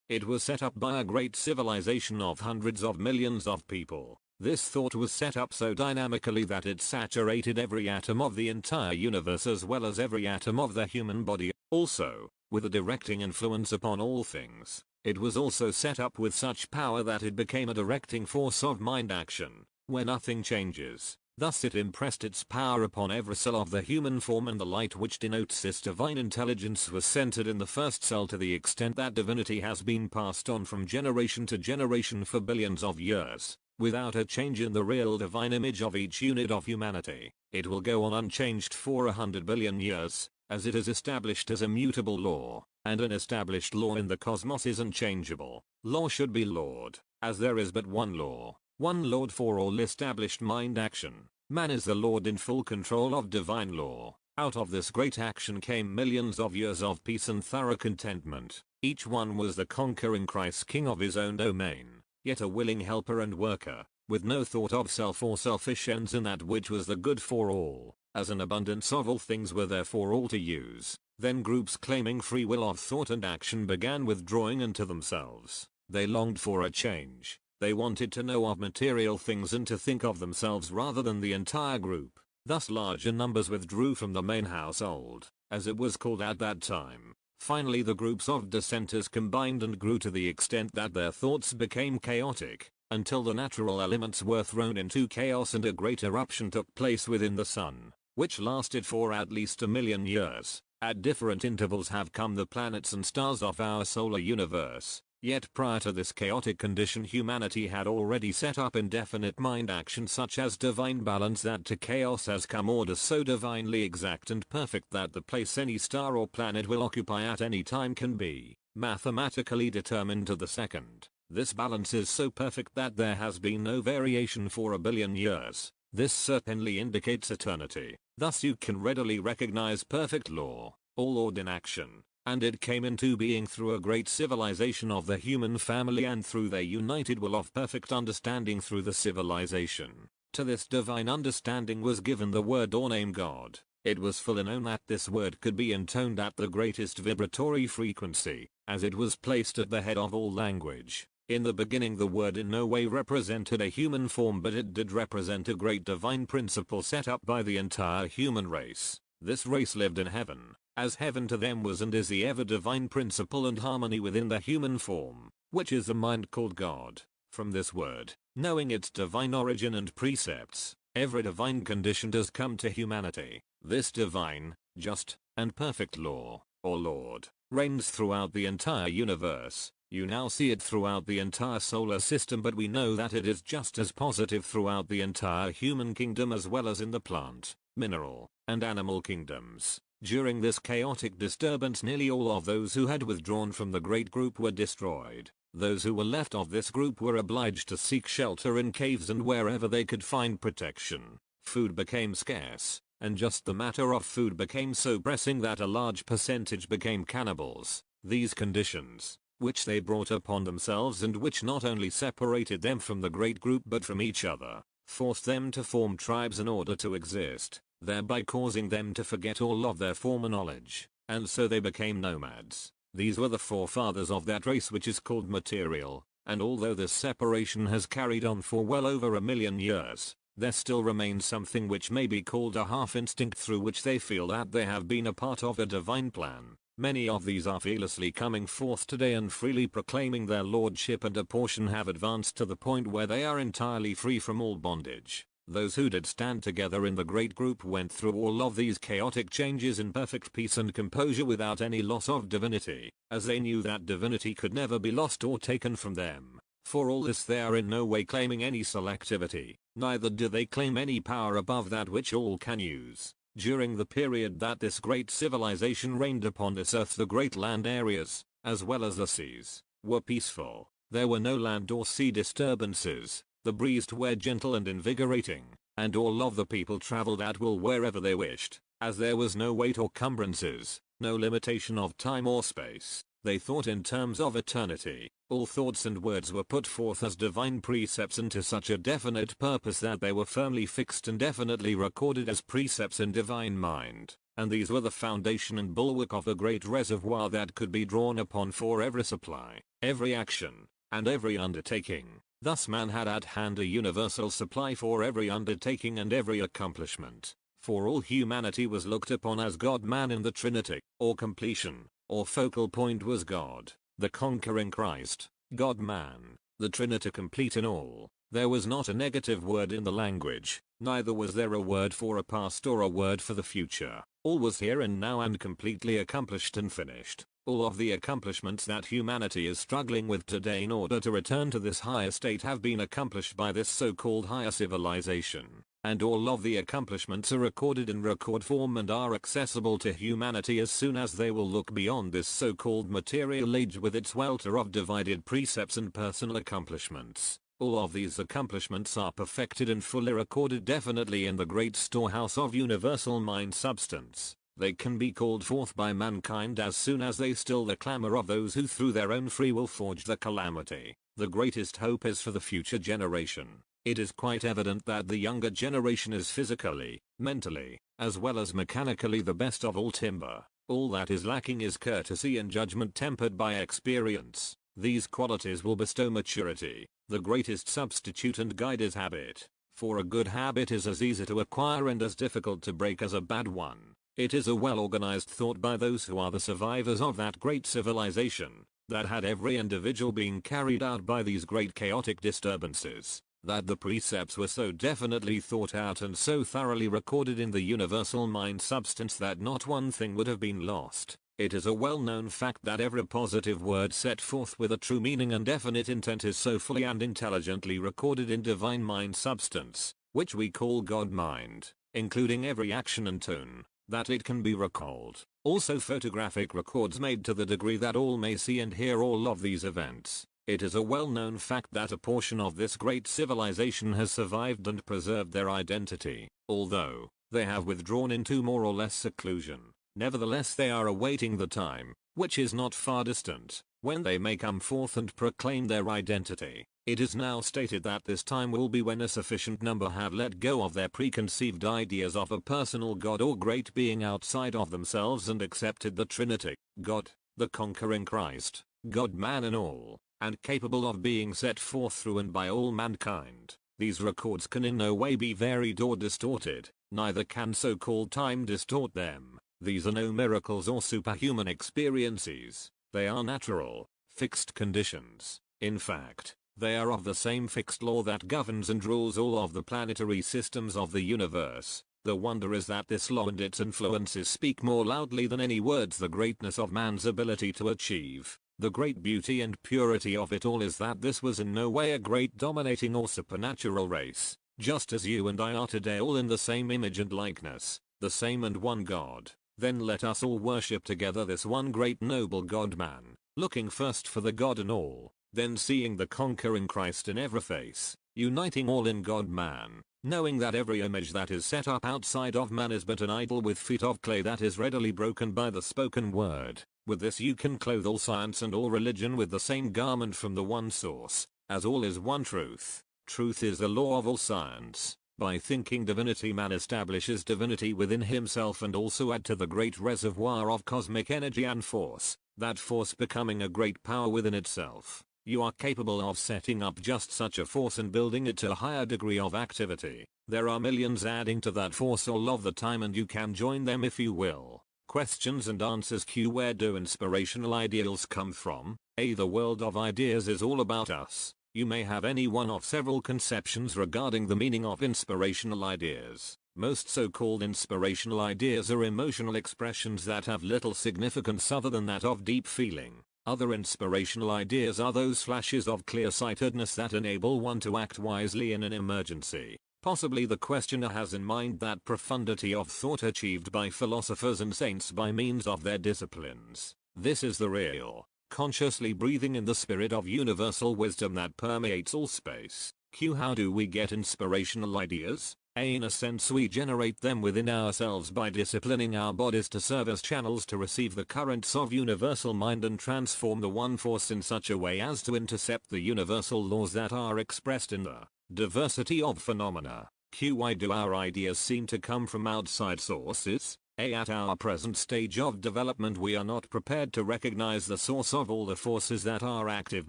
It was set up by a great civilization of hundreds of millions of people. This thought was set up so dynamically that it saturated every atom of the entire universe as well as every atom of the human body, also, with a directing influence upon all things. It was also set up with such power that it became a directing force of mind action, where nothing changes. Thus it impressed its power upon every cell of the human form, and the light which denotes this divine intelligence was centered in the first cell to the extent that divinity has been passed on from generation to generation for billions of years, without a change in the real divine image of each unit of humanity. It will go on unchanged for 100 billion years, as it is established as immutable law, and an established law in the cosmos is unchangeable. Law should be Lord, as there is but one law. One Lord for all established mind action. Man is the Lord in full control of divine law. Out of this great action came millions of years of peace and thorough contentment. Each one was the conquering Christ king of his own domain, yet a willing helper and worker, with no thought of self or selfish ends in that which was the good for all, as an abundance of all things were there for all to use. Then groups claiming free will of thought and action began withdrawing into themselves. They longed for a change. They wanted to know of material things and to think of themselves rather than the entire group. Thus larger numbers withdrew from the main household, as it was called at that time. Finally the groups of dissenters combined and grew to the extent that their thoughts became chaotic, until the natural elements were thrown into chaos and a great eruption took place within the sun, which lasted for at least 1,000,000 years. At different intervals have come the planets and stars of our solar universe. Yet prior to this chaotic condition humanity had already set up indefinite mind action such as divine balance, that to chaos has come order so divinely exact and perfect that the place any star or planet will occupy at any time can be mathematically determined to the second. This balance is so perfect that there has been no variation for 1,000,000,000 years. This certainly indicates eternity. Thus you can readily recognize perfect law, all law in action. And it came into being through a great civilization of the human family and through their united will of perfect understanding through the civilization. To this divine understanding was given the word or name God. It was fully known that this word could be intoned at the greatest vibratory frequency, as it was placed at the head of all language. In the beginning the word in no way represented a human form, but it did represent a great divine principle set up by the entire human race. This race lived in heaven, as heaven to them was and is the ever divine principle and harmony within the human form, which is the mind called God. From this word, knowing its divine origin and precepts, every divine condition does come to humanity. This divine, just, and perfect law, or Lord, reigns throughout the entire universe. You now see it throughout the entire solar system, but we know that it is just as positive throughout the entire human kingdom as well as in the plant, mineral, and animal kingdoms. During this chaotic disturbance nearly all of those who had withdrawn from the great group were destroyed. Those who were left of this group were obliged to seek shelter in caves and wherever they could find protection. Food became scarce, and just the matter of food became so pressing that a large percentage became cannibals. These conditions, which they brought upon themselves and which not only separated them from the great group but from each other, forced them to form tribes in order to exist, thereby causing them to forget all of their former knowledge, and so they became nomads. These were the forefathers of that race which is called material, and although this separation has carried on for well over 1,000,000 years, there still remains something which may be called a half instinct through which they feel that they have been a part of a divine plan. Many of these are fearlessly coming forth today and freely proclaiming their lordship, and a portion have advanced to the point where they are entirely free from all bondage. Those who did stand together in the great group went through all of these chaotic changes in perfect peace and composure without any loss of divinity, as they knew that divinity could never be lost or taken from them. For all this they are in no way claiming any selectivity, neither do they claim any power above that which all can use. During the period that this great civilization reigned upon this earth, the great land areas, as well as the seas, were peaceful. There were no land or sea disturbances. The breeze were gentle and invigorating, and all of the people traveled at will wherever they wished, as there was no weight or cumbrances, no limitation of time or space. They thought in terms of eternity. All thoughts and words were put forth as divine precepts and to such a definite purpose that they were firmly fixed and definitely recorded as precepts in divine mind, and these were the foundation and bulwark of a great reservoir that could be drawn upon for every supply, every action, and every undertaking. Thus man had at hand a universal supply for every undertaking and every accomplishment, for all humanity was looked upon as God. Man in the Trinity, or completion, or focal point was God. the conquering Christ, God-man, the Trinity complete in all. There was not a negative word in the language, neither was there a word for a past or a word for the future. All was here and now and completely accomplished and finished. All of the accomplishments that humanity is struggling with today in order to return to this higher state have been accomplished by this so-called higher civilization. And all of the accomplishments are recorded in record form and are accessible to humanity as soon as they will look beyond this so-called material age with its welter of divided precepts and personal accomplishments. All of these accomplishments are perfected and fully recorded definitely in the great storehouse of universal mind substance. They can be called forth by mankind as soon as they still the clamor of those who through their own free will forge the calamity. The greatest hope is for the future generation. It is quite evident that the younger generation is physically, mentally, as well as mechanically the best of all timber. All that is lacking is courtesy and judgment tempered by experience. These qualities will bestow maturity. The greatest substitute and guide is habit. For a good habit is as easy to acquire and as difficult to break as a bad one. It is a well-organized thought by those who are the survivors of that great civilization, that had every individual being carried out by these great chaotic disturbances, that the precepts were so definitely thought out and so thoroughly recorded in the universal mind substance that not one thing would have been lost. It is a well-known fact that every positive word set forth with a true meaning and definite intent is so fully and intelligently recorded in divine mind substance, which we call God mind, including every action and tone, that it can be recalled. Also photographic records made to the degree that all may see and hear all of these events. It is a well-known fact that a portion of this great civilization has survived and preserved their identity, although they have withdrawn into more or less seclusion. Nevertheless they are awaiting the time, which is not far distant, when they may come forth and proclaim their identity. It is now stated that this time will be when a sufficient number have let go of their preconceived ideas of a personal God or great being outside of themselves and accepted the Trinity, God, the conquering Christ, God man and all, and capable of being set forth through and by all mankind. These records can in no way be varied or distorted, neither can so-called time distort them. These are no miracles or superhuman experiences. They are natural, fixed conditions. In fact, they are of the same fixed law that governs and rules all of the planetary systems of the universe. The wonder is that this law and its influences speak more loudly than any words the greatness of man's ability to achieve. The great beauty and purity of it all is that this was in no way a great dominating or supernatural race, just as you and I are today all in the same image and likeness, the same and one God. Then let us all worship together this one great noble God-man, looking first for the God in all, then seeing the conquering Christ in every face, uniting all in God-man, knowing that every image that is set up outside of man is but an idol with feet of clay that is readily broken by the spoken word. With this you can clothe all science and all religion with the same garment from the one source, as all is one truth. Truth is the law of all science. By thinking divinity man establishes divinity within himself and also add to the great reservoir of cosmic energy and force, that force becoming a great power within itself. You are capable of setting up just such a force and building it to a higher degree of activity. There are millions adding to that force all of the time and you can join them if you will. Questions and answers Q. Where do inspirational ideals come from? A. The world of ideas is all about us. You may have any one of several conceptions regarding the meaning of inspirational ideas. Most so-called inspirational ideas are emotional expressions that have little significance other than that of deep feeling. Other inspirational ideas are those flashes of clear-sightedness that enable one to act wisely in an emergency. Possibly the questioner has in mind that profundity of thought achieved by philosophers and saints by means of their disciplines. This is the real, consciously breathing in the spirit of universal wisdom that permeates all space. Q. How do we get inspirational ideas? A. In a sense we generate them within ourselves by disciplining our bodies to serve as channels to receive the currents of universal mind and transform the one force in such a way as to intercept the universal laws that are expressed in the diversity of phenomena. Q. Why do our ideas seem to come from outside sources? A. At our present stage of development we are not prepared to recognize the source of all the forces that are active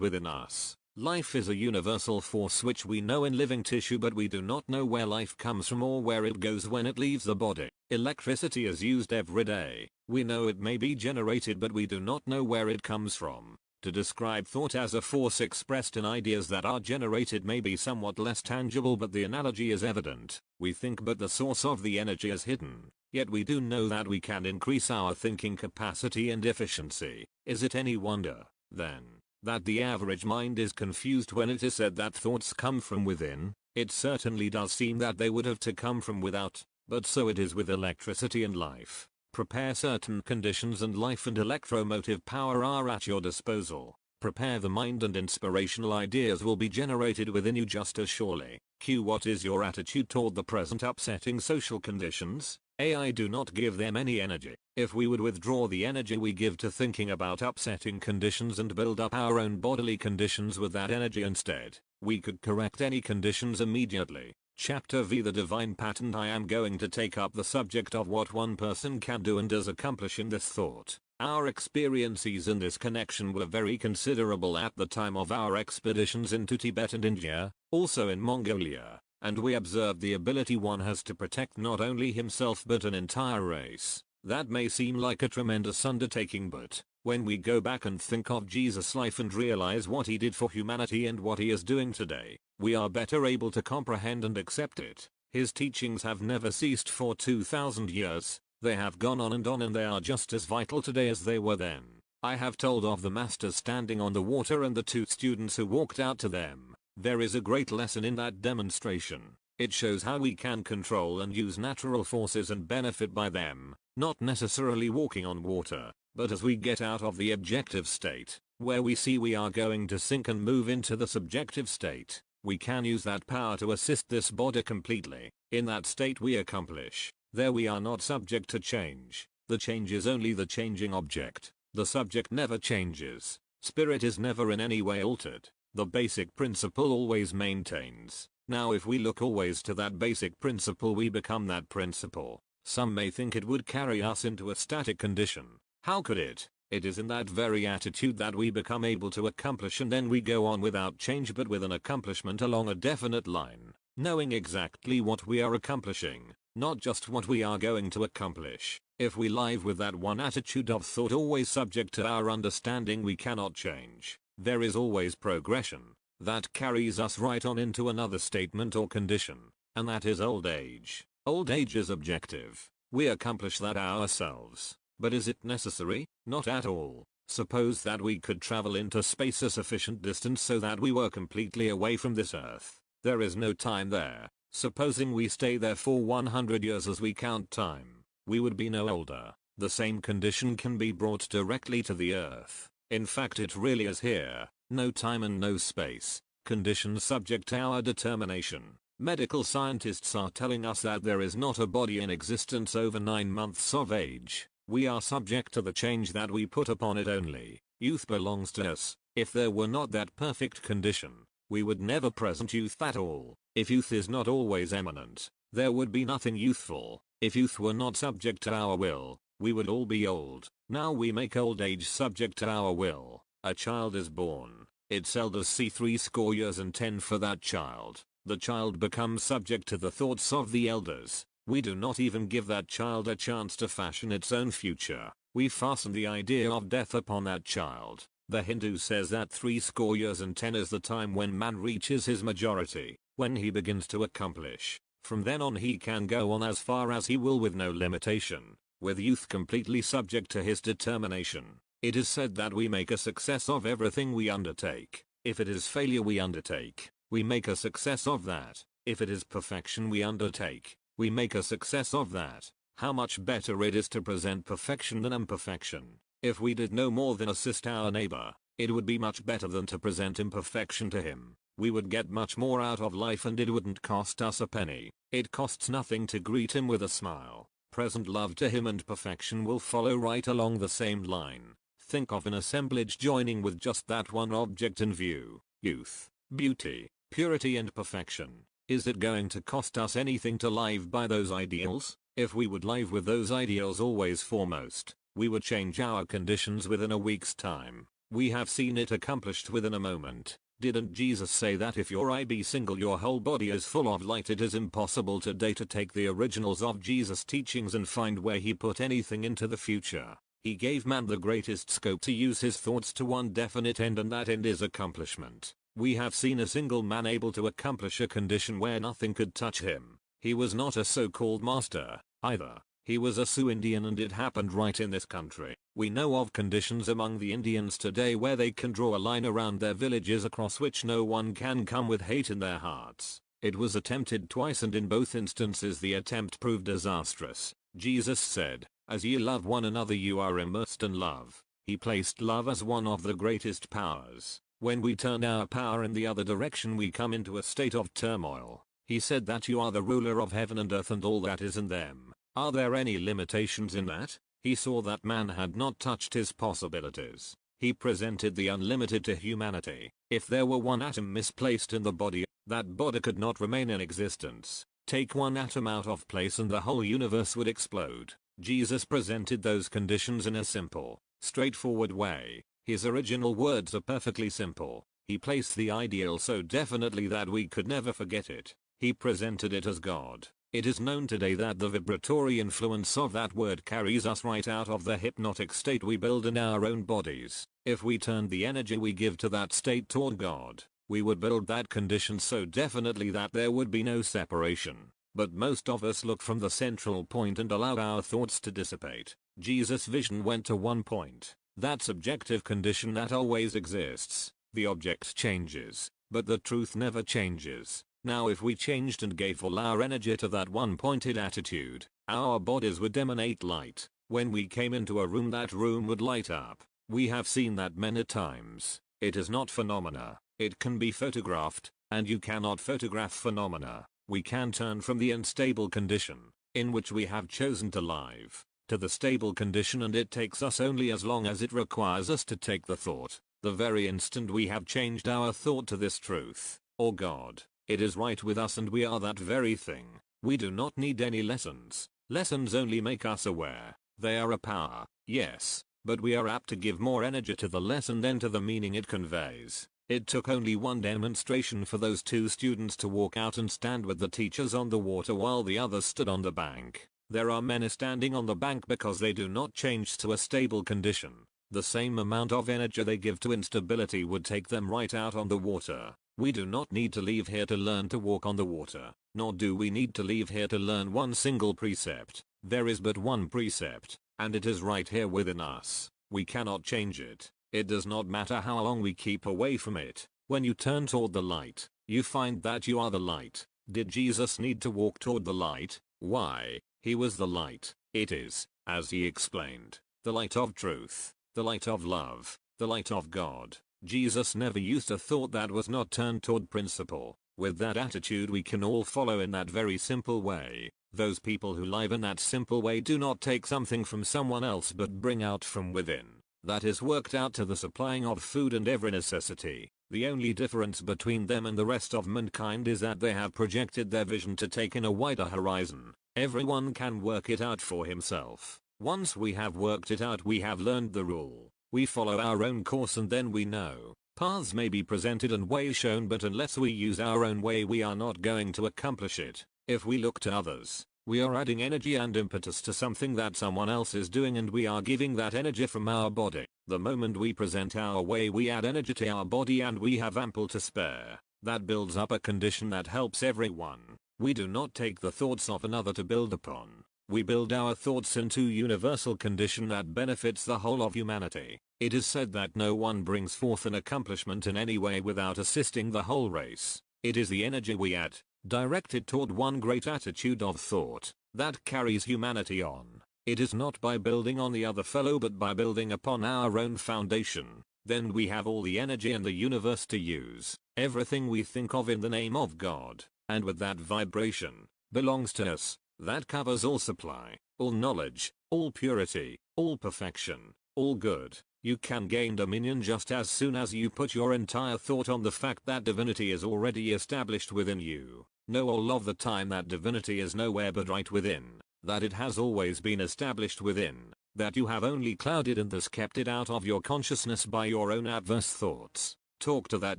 within us. Life is a universal force which we know in living tissue but we do not know where life comes from or where it goes when it leaves the body. Electricity is used every day. We know it may be generated but we do not know where it comes from. To describe thought as a force expressed in ideas that are generated may be somewhat less tangible, but the analogy is evident. We think but the source of the energy is hidden. Yet we do know that we can increase our thinking capacity and efficiency. Is it any wonder, then, that the average mind is confused when it is said that thoughts come from within? It certainly does seem that they would have to come from without, but so it is with electricity and life. Prepare certain conditions and life and electromotive power are at your disposal. Prepare the mind and inspirational ideas will be generated within you just as surely. Q. What is your attitude toward the present upsetting social conditions? I do not give them any energy. If we would withdraw the energy we give to thinking about upsetting conditions and build up our own bodily conditions with that energy instead, we could correct any conditions immediately. Chapter V. The Divine Pattern. I am going to take up the subject of what one person can do and does accomplish in this thought. Our experiences in this connection were very considerable at the time of our expeditions into Tibet and India, also in Mongolia, and we observed the ability one has to protect not only himself but an entire race. That may seem like a tremendous undertaking, but when we go back and think of Jesus' life and realize what he did for humanity and what he is doing today, we are better able to comprehend and accept it. His teachings have never ceased for 2000 years. They have gone on and they are just as vital today as they were then. I have told of the masters standing on the water and the two students who walked out to them. There is a great lesson in that demonstration. It shows how we can control and use natural forces and benefit by them, not necessarily walking on water, but as we get out of the objective state, where we see we are going to sink and move into the subjective state, we can use that power to assist this body completely. In that state we accomplish. There we are not subject to change. The change is only the changing object. The subject never changes. Spirit is never in any way altered. The basic principle always maintains. Now if we look always to that basic principle, we become that principle. Some may think it would carry us into a static condition. How could it? It is in that very attitude that we become able to accomplish, and then we go on without change but with an accomplishment along a definite line, knowing exactly what we are accomplishing, not just what we are going to accomplish. If we live with that one attitude of thought always subject to our understanding, we cannot change. There is always progression. That carries us right on into another statement or condition, and that is old age. Old age is objective. We accomplish that ourselves. But is it necessary? Not at all. Suppose that we could travel into space a sufficient distance so that we were completely away from this earth. There is no time there. Supposing we stay there for 100 years as we count time, we would be no older. The same condition can be brought directly to the earth. In fact, it really is here. No time and no space. Conditions subject to our determination. Medical scientists are telling us that there is not a body in existence over 9 months of age. We are subject to the change that we put upon it only. Youth belongs to us. If there were not that perfect condition, we would never present youth at all. If youth is not always eminent, there would be nothing youthful. If youth were not subject to our will, we would all be old. Now we make old age subject to our will. A child is born. Its elders see 60 years and 10 for that child. The child becomes subject to the thoughts of the elders. We do not even give that child a chance to fashion its own future. We fasten the idea of death upon that child. The Hindu says that 60 years and 10 is the time when man reaches his majority, when he begins to accomplish. From then on he can go on as far as he will with no limitation, with youth completely subject to his determination. It is said that we make a success of everything we undertake. If it is failure we undertake, we make a success of that. If it is perfection we undertake, we make a success of that. How much better it is to present perfection than imperfection. If we did no more than assist our neighbor, it would be much better than to present imperfection to him. We would get much more out of life and it wouldn't cost us a penny. It costs nothing to greet him with a smile. Present love to him and perfection will follow right along the same line. Think of an assemblage joining with just that one object in view. Youth, beauty, purity and perfection. Is it going to cost us anything to live by those ideals? If we would live with those ideals always foremost, we would change our conditions within a week's time. We have seen it accomplished within a moment. Didn't Jesus say that if your eye be single your whole body is full of light? It is impossible today to take the originals of Jesus' teachings and find where he put anything into the future. He gave man the greatest scope to use his thoughts to one definite end, and that end is accomplishment. We have seen a single man able to accomplish a condition where nothing could touch him. He was not a so-called master, either. He was a Sioux Indian, and it happened right in this country. We know of conditions among the Indians today where they can draw a line around their villages across which no one can come with hate in their hearts. It was attempted twice, and in both instances the attempt proved disastrous. Jesus said, "As ye love one another you are immersed in love." He placed love as one of the greatest powers. When we turn our power in the other direction we come into a state of turmoil. He said that you are the ruler of heaven and earth and all that is in them. Are there any limitations in that? He saw that man had not touched his possibilities. He presented the unlimited to humanity. If there were one atom misplaced in the body, that body could not remain in existence. Take one atom out of place and the whole universe would explode. Jesus presented those conditions in a simple, straightforward way. His original words are perfectly simple. He placed the ideal so definitely that we could never forget it. He presented it as God. It is known today that the vibratory influence of that word carries us right out of the hypnotic state we build in our own bodies. If we turned the energy we give to that state toward God, we would build that condition so definitely that there would be no separation. But most of us look from the central point and allow our thoughts to dissipate. Jesus' vision went to one point. That subjective condition that always exists. The object changes, but the truth never changes. Now if we changed and gave all our energy to that one pointed attitude, our bodies would emanate light. When we came into a room, that room would light up. We have seen that many times. It is not phenomena. It can be photographed, and you cannot photograph phenomena. We can turn from the unstable condition, in which we have chosen to live, to the stable condition, and it takes us only as long as it requires us to take the thought. The very instant we have changed our thought to this truth, or God, it is right with us and we are that very thing. We do not need any lessons. Lessons only make us aware. They are a power, yes, but we are apt to give more energy to the lesson than to the meaning it conveys. It took only one demonstration for those two students to walk out and stand with the teachers on the water while the others stood on the bank. There are many standing on the bank because they do not change to a stable condition. The same amount of energy they give to instability would take them right out on the water. We do not need to leave here to learn to walk on the water, nor do we need to leave here to learn one single precept. There is but one precept, and it is right here within us. We cannot change it. It does not matter how long we keep away from it. When you turn toward the light, you find that you are the light. Did Jesus need to walk toward the light? Why? He was the light. It is, as he explained, the light of truth, the light of love, the light of God. Jesus never used a thought that was not turned toward principle. With that attitude we can all follow in that very simple way. Those people who live in that simple way do not take something from someone else but bring out from within. That is worked out to the supplying of food and every necessity. The only difference between them and the rest of mankind is that they have projected their vision to take in a wider horizon. Everyone can work it out for himself. Once we have worked it out, we have learned the rule. We follow our own course and then we know. Paths may be presented and ways shown, but unless we use our own way we are not going to accomplish it. If we look to others, we are adding energy and impetus to something that someone else is doing, and we are giving that energy from our body. The moment we present our way we add energy to our body, and we have ample to spare. That builds up a condition that helps everyone. We do not take the thoughts of another to build upon. We build our thoughts into universal condition that benefits the whole of humanity. It is said that no one brings forth an accomplishment in any way without assisting the whole race. It is the energy we add, directed toward one great attitude of thought, that carries humanity on. It is not by building on the other fellow but by building upon our own foundation. Then we have all the energy in the universe to use. Everything we think of in the name of God, and with that vibration, belongs to us. That covers all supply, all knowledge, all purity, all perfection, all good. You can gain dominion just as soon as you put your entire thought on the fact that divinity is already established within you. Know all of the time that divinity is nowhere but right within, that it has always been established within, that you have only clouded and thus kept it out of your consciousness by your own adverse thoughts. Talk to that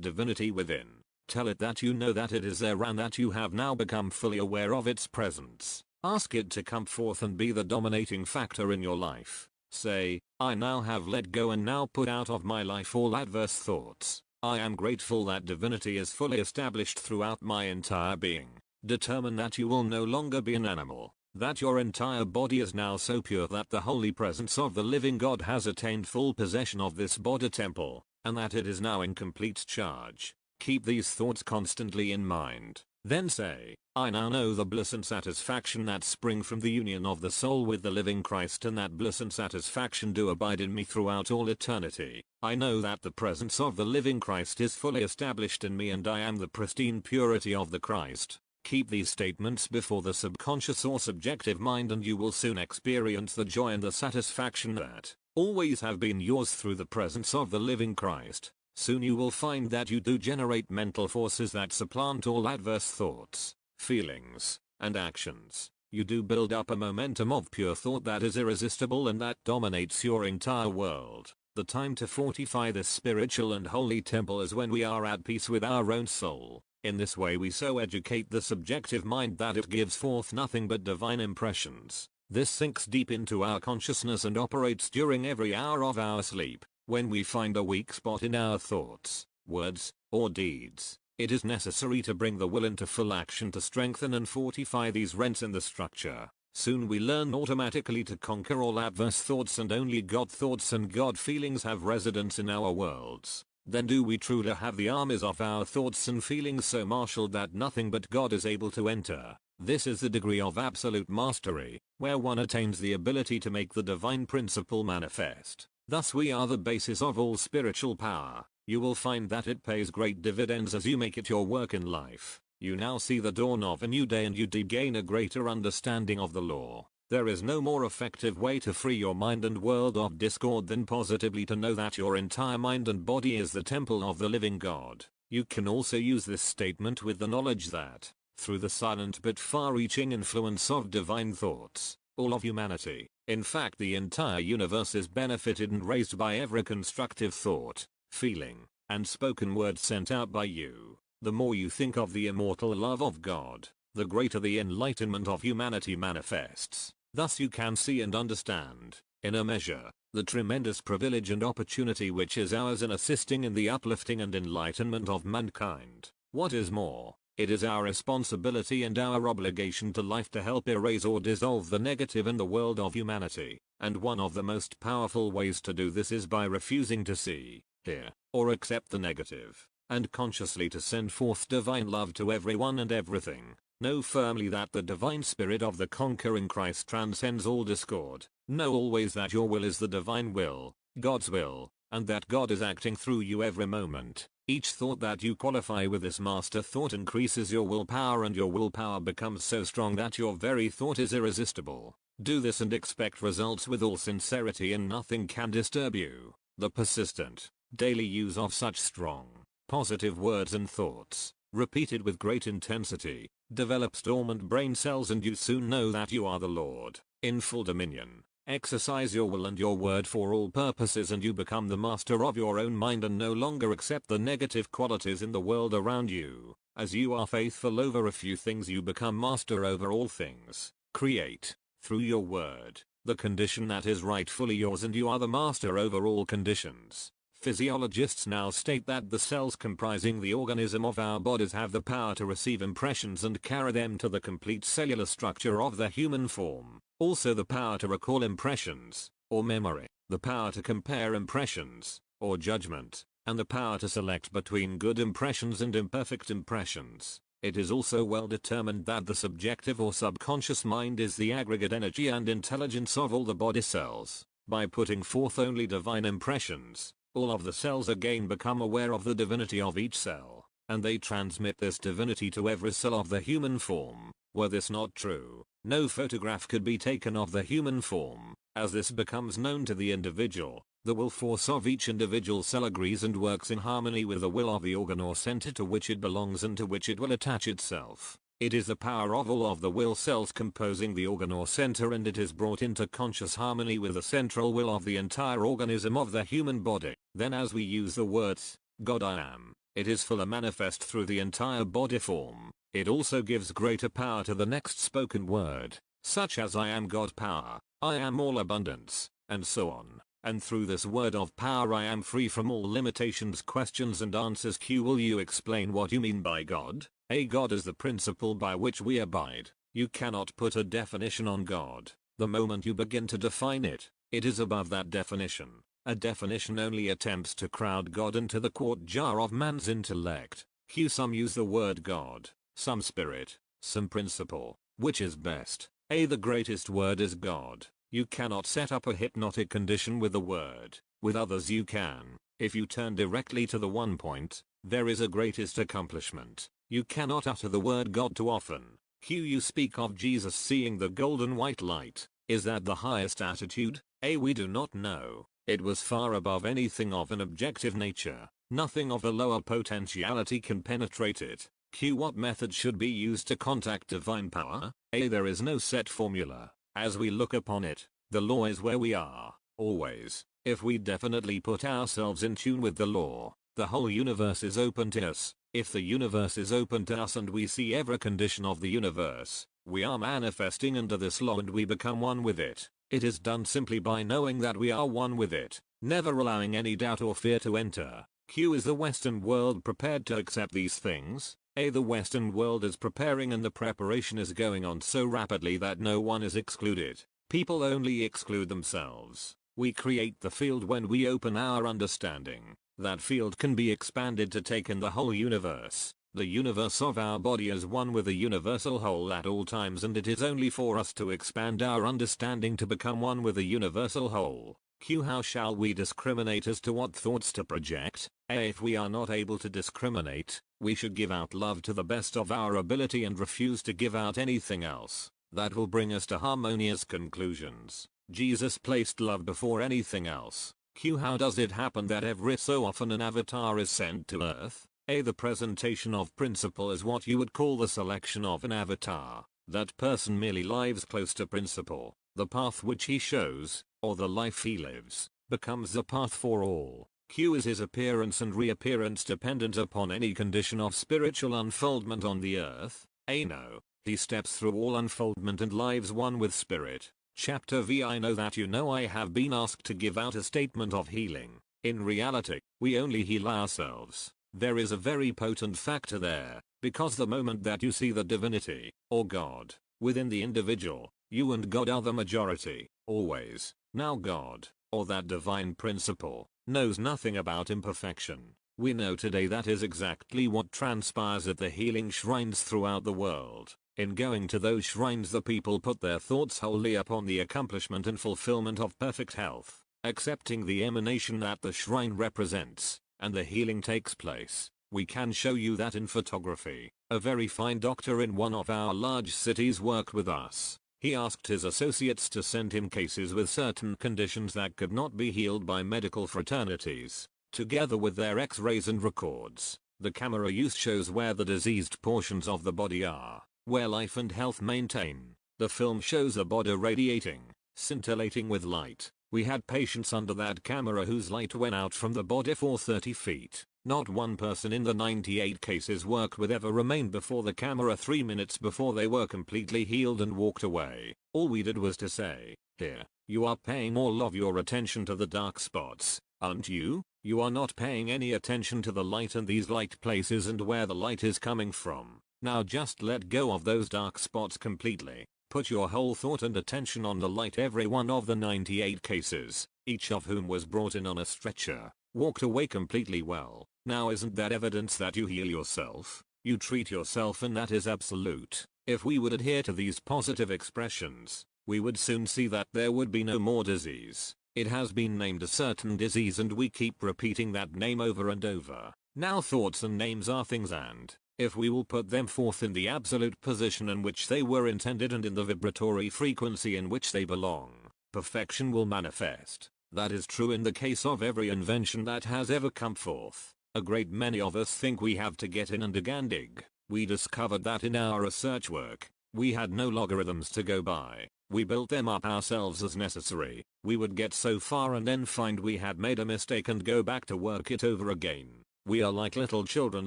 divinity within. Tell it that you know that it is there and that you have now become fully aware of its presence. Ask it to come forth and be the dominating factor in your life. Say, I now have let go and now put out of my life all adverse thoughts. I am grateful that divinity is fully established throughout my entire being. Determine that you will no longer be an animal, that your entire body is now so pure that the holy presence of the living God has attained full possession of this body temple, and that it is now in complete charge. Keep these thoughts constantly in mind. Then say, I now know the bliss and satisfaction that spring from the union of the soul with the living Christ, and that bliss and satisfaction do abide in me throughout all eternity. I know that the presence of the living Christ is fully established in me, and I am the pristine purity of the Christ. Keep these statements before the subconscious or subjective mind, and you will soon experience the joy and the satisfaction that always have been yours through the presence of the living Christ. Soon you will find that you do generate mental forces that supplant all adverse thoughts, feelings, and actions. You do build up a momentum of pure thought that is irresistible and that dominates your entire world. The time to fortify this spiritual and holy temple is when we are at peace with our own soul. In this way we so educate the subjective mind that it gives forth nothing but divine impressions. This sinks deep into our consciousness and operates during every hour of our sleep. When we find a weak spot in our thoughts, words, or deeds, it is necessary to bring the will into full action to strengthen and fortify these rents in the structure. Soon we learn automatically to conquer all adverse thoughts, and only God thoughts and God feelings have residence in our worlds. Then do we truly have the armies of our thoughts and feelings so marshaled that nothing but God is able to enter. This is the degree of absolute mastery, where one attains the ability to make the divine principle manifest. Thus we are the basis of all spiritual power. You will find that it pays great dividends as you make it your work in life. You now see the dawn of a new day, and you do gain a greater understanding of the law. There is no more effective way to free your mind and world of discord than positively to know that your entire mind and body is the temple of the living God. You can also use this statement with the knowledge that, through the silent but far-reaching influence of divine thoughts, all of humanity, in fact the entire universe, is benefited and raised by every constructive thought, feeling, and spoken word sent out by you. The more you think of the immortal love of God, the greater the enlightenment of humanity manifests. Thus you can see and understand, in a measure, the tremendous privilege and opportunity which is ours in assisting in the uplifting and enlightenment of mankind. What is more, it is our responsibility and our obligation to life to help erase or dissolve the negative in the world of humanity, and one of the most powerful ways to do this is by refusing to see, hear, or accept the negative, and consciously to send forth divine love to everyone and everything. Know firmly that the divine spirit of the conquering Christ transcends all discord. Know always that your will is the divine will, God's will, and that God is acting through you every moment. Each thought that you qualify with this master thought increases your willpower, and your willpower becomes so strong that your very thought is irresistible. Do this and expect results with all sincerity, and nothing can disturb you. The persistent, daily use of such strong, positive words and thoughts, repeated with great intensity, develops dormant brain cells, and you soon know that you are the Lord, in full dominion. Exercise your will and your word for all purposes, and you become the master of your own mind and no longer accept the negative qualities in the world around you. As you are faithful over a few things, you become master over all things. Create, through your word, the condition that is rightfully yours, and you are the master over all conditions. Physiologists now state that the cells comprising the organism of our bodies have the power to receive impressions and carry them to the complete cellular structure of the human form. Also the power to recall impressions, or memory, the power to compare impressions, or judgment, and the power to select between good impressions and imperfect impressions. It is also well determined that the subjective or subconscious mind is the aggregate energy and intelligence of all the body cells. By putting forth only divine impressions, all of the cells again become aware of the divinity of each cell, and they transmit this divinity to every cell of the human form. Were this not true, no photograph could be taken of the human form. As this becomes known to the individual, the will force of each individual cell agrees and works in harmony with the will of the organ or center to which it belongs and to which it will attach itself. It is the power of all of the will cells composing the organ or center, and it is brought into conscious harmony with the central will of the entire organism of the human body. Then as we use the words, God I am, it is fully manifest through the entire body form. It also gives greater power to the next spoken word, such as I am God power, I am all abundance, and so on. And through this word of power I am free from all limitations. Questions and answers. Q. Will you explain what you mean by God? A. God is the principle by which we abide. You cannot put a definition on God. The moment you begin to define it, it is above that definition. A definition only attempts to crowd God into the quart jar of man's intellect. Q. Some use the word God, some spirit, some principle. Which is best? A. The greatest word is God. You cannot set up a hypnotic condition with the word. With others you can. If you turn directly to the one point, there is a greatest accomplishment. You cannot utter the word God too often. Q. You speak of Jesus seeing the golden white light. Is that the highest attitude? A. We do not know. It was far above anything of an objective nature. Nothing of a lower potentiality can penetrate it. Q. What method should be used to contact divine power? A. There is no set formula. As we look upon it, the law is where we are, always. If we definitely put ourselves in tune with the law, the whole universe is open to us. If the universe is open to us and we see every condition of the universe, we are manifesting under this law and we become one with it. It is done simply by knowing that we are one with it, never allowing any doubt or fear to enter. Q. Is the Western world prepared to accept these things? A. The Western world is preparing and the preparation is going on so rapidly that no one is excluded. People only exclude themselves. We create the field when we open our understanding. That field can be expanded to take in the whole universe. The universe of our body is one with the universal whole at all times, and it is only for us to expand our understanding to become one with the universal whole. Q. How shall we discriminate as to what thoughts to project? A. If we are not able to discriminate, we should give out love to the best of our ability and refuse to give out anything else. That will bring us to harmonious conclusions. Jesus placed love before anything else. Q. How does it happen that every so often an avatar is sent to Earth? A. The presentation of principle is what you would call the selection of an avatar. That person merely lives close to principle. The path which he shows, or the life he lives, becomes the path for all. Q. Is his appearance and reappearance dependent upon any condition of spiritual unfoldment on the earth? A. No. He steps through all unfoldment and lives one with spirit. Chapter V. I know that you know I have been asked to give out a statement of healing. In reality, we only heal ourselves. There is a very potent factor there, because the moment that you see the divinity, or God, within the individual, you and God are the majority, always. Now God, or that divine principle, knows nothing about imperfection. We know today that is exactly what transpires at the healing shrines throughout the world. In going to those shrines, the people put their thoughts wholly upon the accomplishment and fulfillment of perfect health, accepting the emanation that the shrine represents, and the healing takes place. We can show you that in photography. A very fine doctor in one of our large cities worked with us. He asked his associates to send him cases with certain conditions that could not be healed by medical fraternities, together with their x-rays and records. The camera used shows where the diseased portions of the body are, where life and health maintain. The film shows a body radiating, scintillating with light. We had patients under that camera whose light went out from the body for 30 feet. Not one person in the 98 cases worked with ever remained before the camera 3 minutes before they were completely healed and walked away. All we did was to say, here, you are paying all of your attention to the dark spots, aren't you? You are not paying any attention to the light and these light places and where the light is coming from. Now just let go of those dark spots completely. Put your whole thought and attention on the light. Every one of the 98 cases, each of whom was brought in on a stretcher, walked away completely well. Now isn't that evidence that you heal yourself? You treat yourself, and that is absolute. If we would adhere to these positive expressions, we would soon see that there would be no more disease. It has been named a certain disease and we keep repeating that name over and over. Now thoughts and names are things, and if we will put them forth in the absolute position in which they were intended and in the vibratory frequency in which they belong, perfection will manifest. That is true in the case of every invention that has ever come forth. A great many of us think we have to get in and dig. We discovered that in our research work, we had no logarithms to go by. We built them up ourselves as necessary. We would get so far and then find we had made a mistake and go back to work it over again. We are like little children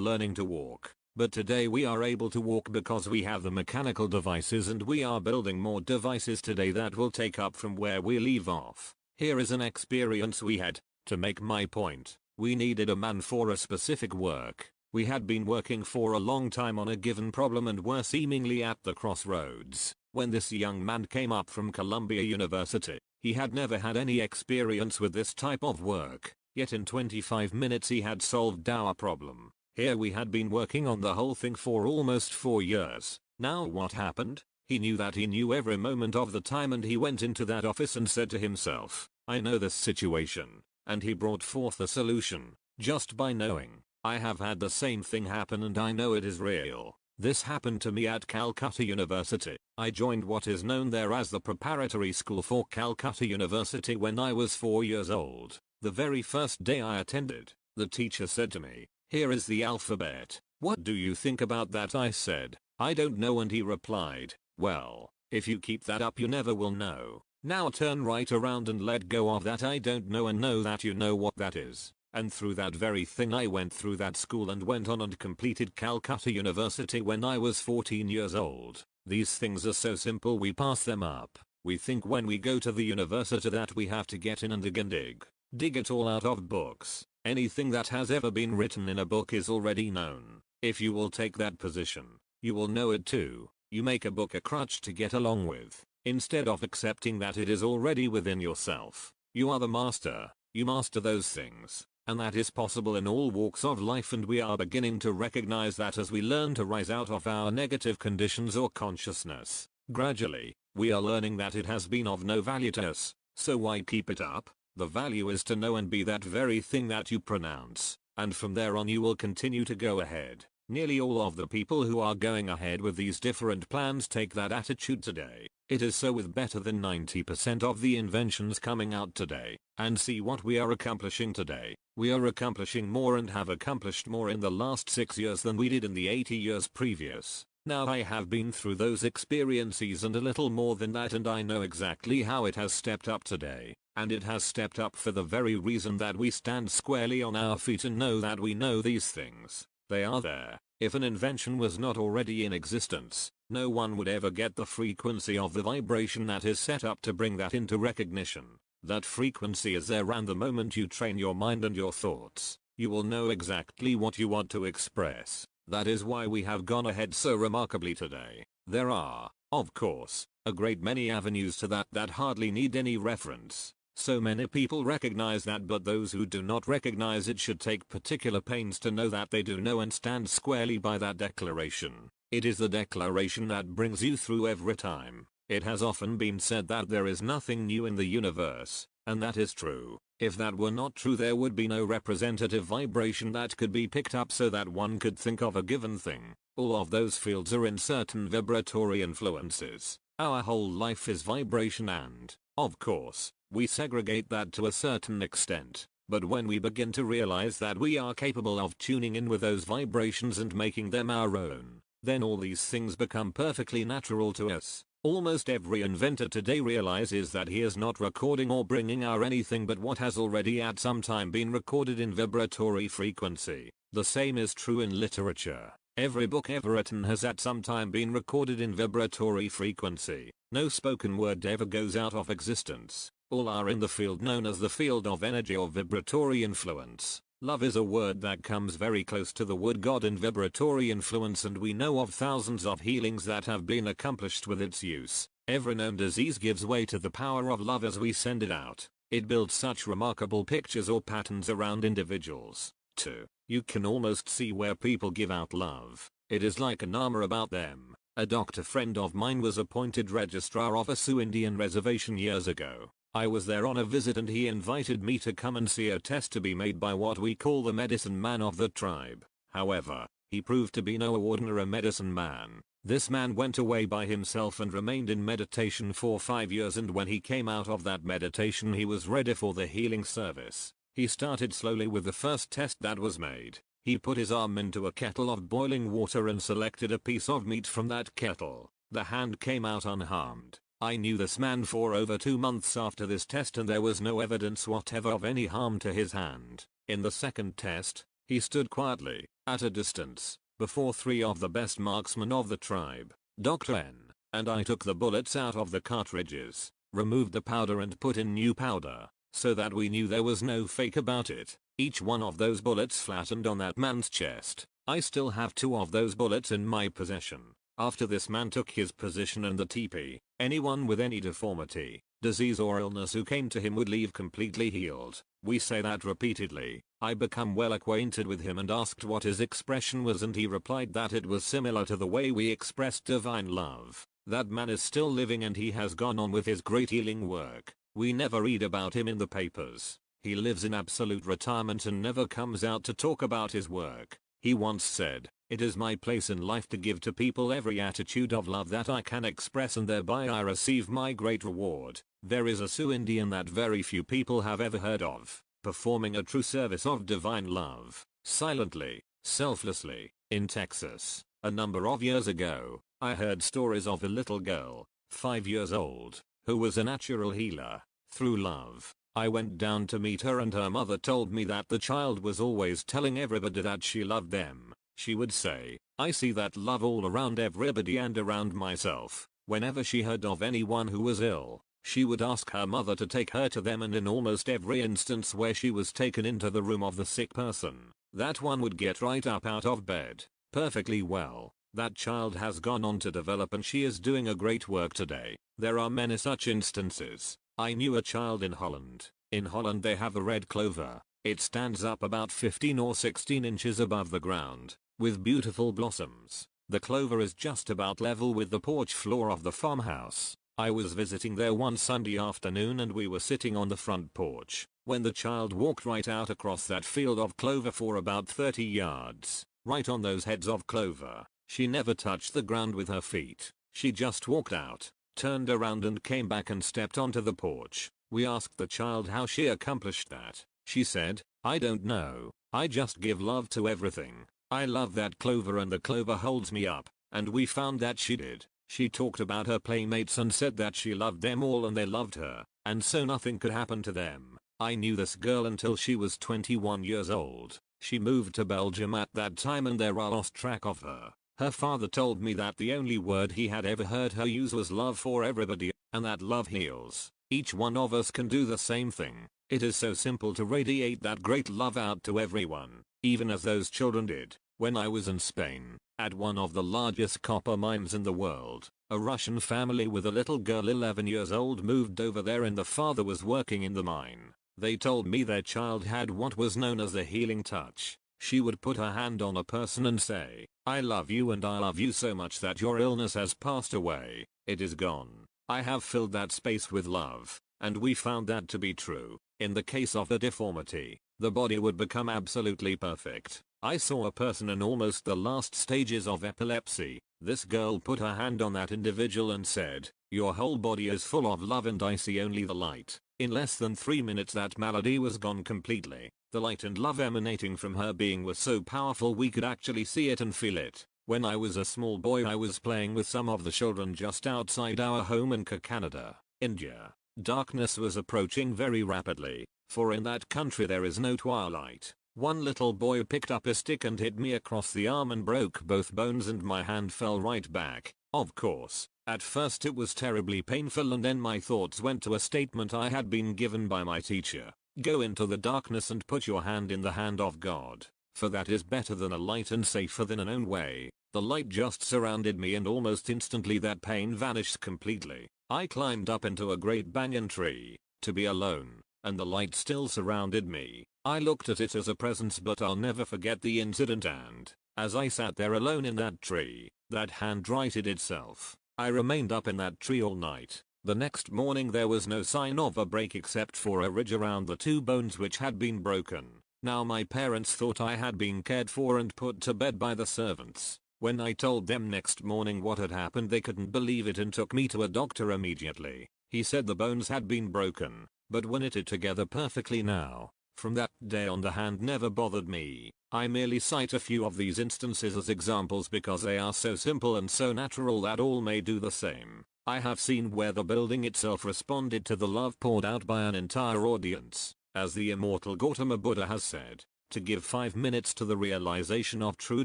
learning to walk. But today we are able to walk because we have the mechanical devices, and we are building more devices today that will take up from where we leave off. Here is an experience we had. To make my point, we needed a man for a specific work. We had been working for a long time on a given problem and were seemingly at the crossroads when this young man came up from Columbia University. He had never had any experience with this type of work, yet in 25 minutes he had solved our problem. Here we had been working on the whole thing for almost 4 years. Now what happened? He knew that he knew every moment of the time, and he went into that office and said to himself, I know this situation. And he brought forth a solution, just by knowing. I have had the same thing happen and I know it is real. This happened to me at Calcutta University. I joined what is known there as the preparatory school for Calcutta University when I was 4 years old. The very first day I attended, the teacher said to me, here is the alphabet. What do you think about that? I said, I don't know, and he replied, well, if you keep that up you never will know. Now turn right around and let go of that I don't know and know that you know what that is. And through that very thing I went through that school and went on and completed Calcutta University when I was 14 years old. These things are so simple we pass them up. We think when we go to the university that we have to get in and dig it all out of books. Anything that has ever been written in a book is already known. If you will take that position, you will know it too. You make a book a crutch to get along with, instead of accepting that it is already within yourself. You are the master. You master those things. And that is possible in all walks of life, and we are beginning to recognize that as we learn to rise out of our negative conditions or consciousness. Gradually, we are learning that it has been of no value to us, so why keep it up? The value is to know and be that very thing that you pronounce, and from there on you will continue to go ahead. Nearly all of the people who are going ahead with these different plans take that attitude today. It is so with better than 90% of the inventions coming out today. And see what we are accomplishing today. We are accomplishing more and have accomplished more in the last 6 years than we did in the 80 years previous. Now I have been through those experiences and a little more than that, and I know exactly how it has stepped up today. And it has stepped up for the very reason that we stand squarely on our feet and know that we know these things. They are there. If an invention was not already in existence, no one would ever get the frequency of the vibration that is set up to bring that into recognition. That frequency is there, and the moment you train your mind and your thoughts, you will know exactly what you want to express. That is why we have gone ahead so remarkably today. There are, of course, a great many avenues to that hardly need any reference. So many people recognize that, but those who do not recognize it should take particular pains to know that they do know and stand squarely by that declaration. It is the declaration that brings you through every time. It has often been said that there is nothing new in the universe, and that is true. If that were not true, there would be no representative vibration that could be picked up so that one could think of a given thing. All of those fields are in certain vibratory influences. Our whole life is vibration, and, of course, we segregate that to a certain extent. But when we begin to realize that we are capable of tuning in with those vibrations and making them our own, then all these things become perfectly natural to us. Almost every inventor today realizes that he is not recording or bringing out anything but what has already at some time been recorded in vibratory frequency. The same is true in literature. Every book ever written has at some time been recorded in vibratory frequency. No spoken word ever goes out of existence. All are in the field known as the field of energy or vibratory influence. Love is a word that comes very close to the word God in vibratory influence, and we know of thousands of healings that have been accomplished with its use. Every known disease gives way to the power of love as we send it out. It builds such remarkable pictures or patterns around individuals. Too, you can almost see where people give out love. It is like an armor about them. A doctor friend of mine was appointed registrar of a Sioux Indian reservation years ago. I was there on a visit and he invited me to come and see a test to be made by what we call the medicine man of the tribe. However, he proved to be no ordinary medicine man. This man went away by himself and remained in meditation for 5 years, and when he came out of that meditation he was ready for the healing service. He started slowly with the first test that was made. He put his arm into a kettle of boiling water and selected a piece of meat from that kettle. The hand came out unharmed. I knew this man for over 2 months after this test, and there was no evidence whatever of any harm to his hand. In the second test, he stood quietly, at a distance, before 3 of the best marksmen of the tribe, Dr. N, and I took the bullets out of the cartridges. removed the powder and put in new powder, so that we knew there was no fake about it. Each one of those bullets flattened on that man's chest. I still have 2 of those bullets in my possession. After this man took his position in the teepee, anyone with any deformity, disease or illness who came to him would leave completely healed. We say that repeatedly. I become well acquainted with him and asked what his expression was, and he replied that it was similar to the way we expressed divine love. That man is still living and he has gone on with his great healing work. We never read about him in the papers. He lives in absolute retirement and never comes out to talk about his work. He once said, "It is my place in life to give to people every attitude of love that I can express, and thereby I receive my great reward." There is a Sioux Indian that very few people have ever heard of, performing a true service of divine love, silently, selflessly, in Texas. A number of years ago, I heard stories of a little girl, 5 years old, who was a natural healer, through love. I went down to meet her and her mother told me that the child was always telling everybody that she loved them. She would say, "I see that love all around everybody and around myself." Whenever she heard of anyone who was ill, she would ask her mother to take her to them, and in almost every instance where she was taken into the room of the sick person, that one would get right up out of bed, perfectly well. That child has gone on to develop and she is doing a great work today. There are many such instances. I knew a child in Holland. In Holland they have a red clover. It stands up about 15 or 16 inches above the ground, with beautiful blossoms. The clover is just about level with the porch floor of the farmhouse. I was visiting there one Sunday afternoon and we were sitting on the front porch, when the child walked right out across that field of clover for about 30 yards, right on those heads of clover. She never touched the ground with her feet. She just walked out, turned around and came back and stepped onto the porch. We asked the child how she accomplished that. She said, "I don't know. I just give love to everything. I love that clover and the clover holds me up." And we found that she did. She talked about her playmates and said that she loved them all and they loved her, and so nothing could happen to them. I knew this girl until she was 21 years old. She moved to Belgium at that time and there I lost track of her. Her father told me that the only word he had ever heard her use was love for everybody, and that love heals. Each one of us can do the same thing. It is so simple to radiate that great love out to everyone, even as those children did. When I was in Spain, at one of the largest copper mines in the world, a Russian family with a little girl 11 years old moved over there and the father was working in the mine. They told me their child had what was known as a healing touch. She would put her hand on a person and say, "I love you and I love you so much that your illness has passed away. It is gone. I have filled that space with love." And we found that to be true. In the case of the deformity, the body would become absolutely perfect. I saw a person in almost the last stages of epilepsy. This girl put her hand on that individual and said, "Your whole body is full of love and I see only the light." In less than 3 minutes that malady was gone completely. The light and love emanating from her being was so powerful we could actually see it and feel it. When I was a small boy I was playing with some of the children just outside our home in Canada, India. Darkness was approaching very rapidly, for in that country there is no twilight. One little boy picked up a stick and hit me across the arm and broke both bones and my hand fell right back. Of course, at first it was terribly painful and then my thoughts went to a statement I had been given by my teacher. Go into the darkness and put your hand in the hand of God, for that is better than a light and safer than an own way. The light just surrounded me and almost instantly that pain vanished completely. I climbed up into a great banyan tree, to be alone, and the light still surrounded me. I looked at it as a presence but I'll never forget the incident and, as I sat there alone in that tree, that hand righted itself. I remained up in that tree all night. The next morning there was no sign of a break except for a ridge around the 2 bones which had been broken. Now my parents thought I had been cared for and put to bed by the servants. When I told them next morning what had happened they couldn't believe it and took me to a doctor immediately. He said the bones had been broken, but were knitted together perfectly now. From that day on the hand never bothered me. I merely cite a few of these instances as examples because they are so simple and so natural that all may do the same. I have seen where the building itself responded to the love poured out by an entire audience. As the immortal Gautama Buddha has said, to give 5 minutes to the realization of true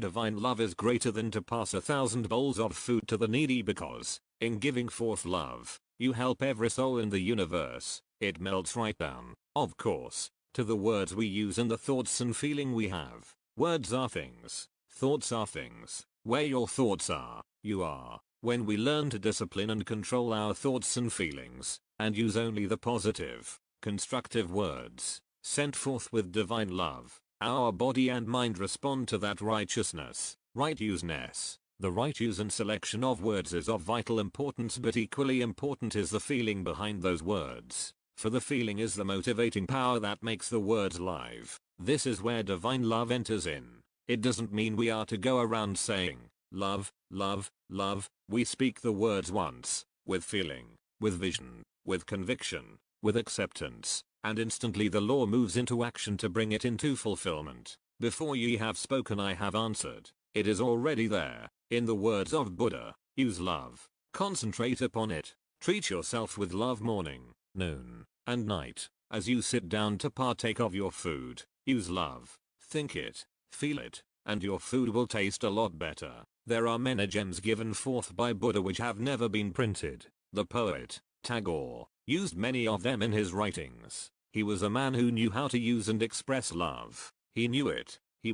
divine love is greater than to pass 1,000 bowls of food to the needy because, in giving forth love, You help every soul in the universe. It melts right down, of course, to the words we use and the thoughts and feeling we have. Words are things. Thoughts are things. Where your thoughts are, you are. When we learn to discipline and control our thoughts and feelings, and use only the positive, constructive words, sent forth with divine love, our body and mind respond to that righteousness, right useness. The right use and selection of words is of vital importance, but equally important is the feeling behind those words. For the feeling is the motivating power that makes the words live. This is where divine love enters in. It doesn't mean we are to go around saying, love, love, love. We speak the words once, with feeling, with vision, with conviction, with acceptance, and instantly the law moves into action to bring it into fulfillment. Before ye have spoken I have answered. It is already there. In the words of Buddha, use love. Concentrate upon it. Treat yourself with love morning, noon, and night. As you sit down to partake of your food, use love. Think it, feel it, and your food will taste a lot better. There are many gems given forth by Buddha which have never been printed. The poet, Tagore, used many of them in his writings. He was a man who knew how to use and express love. He knew it. He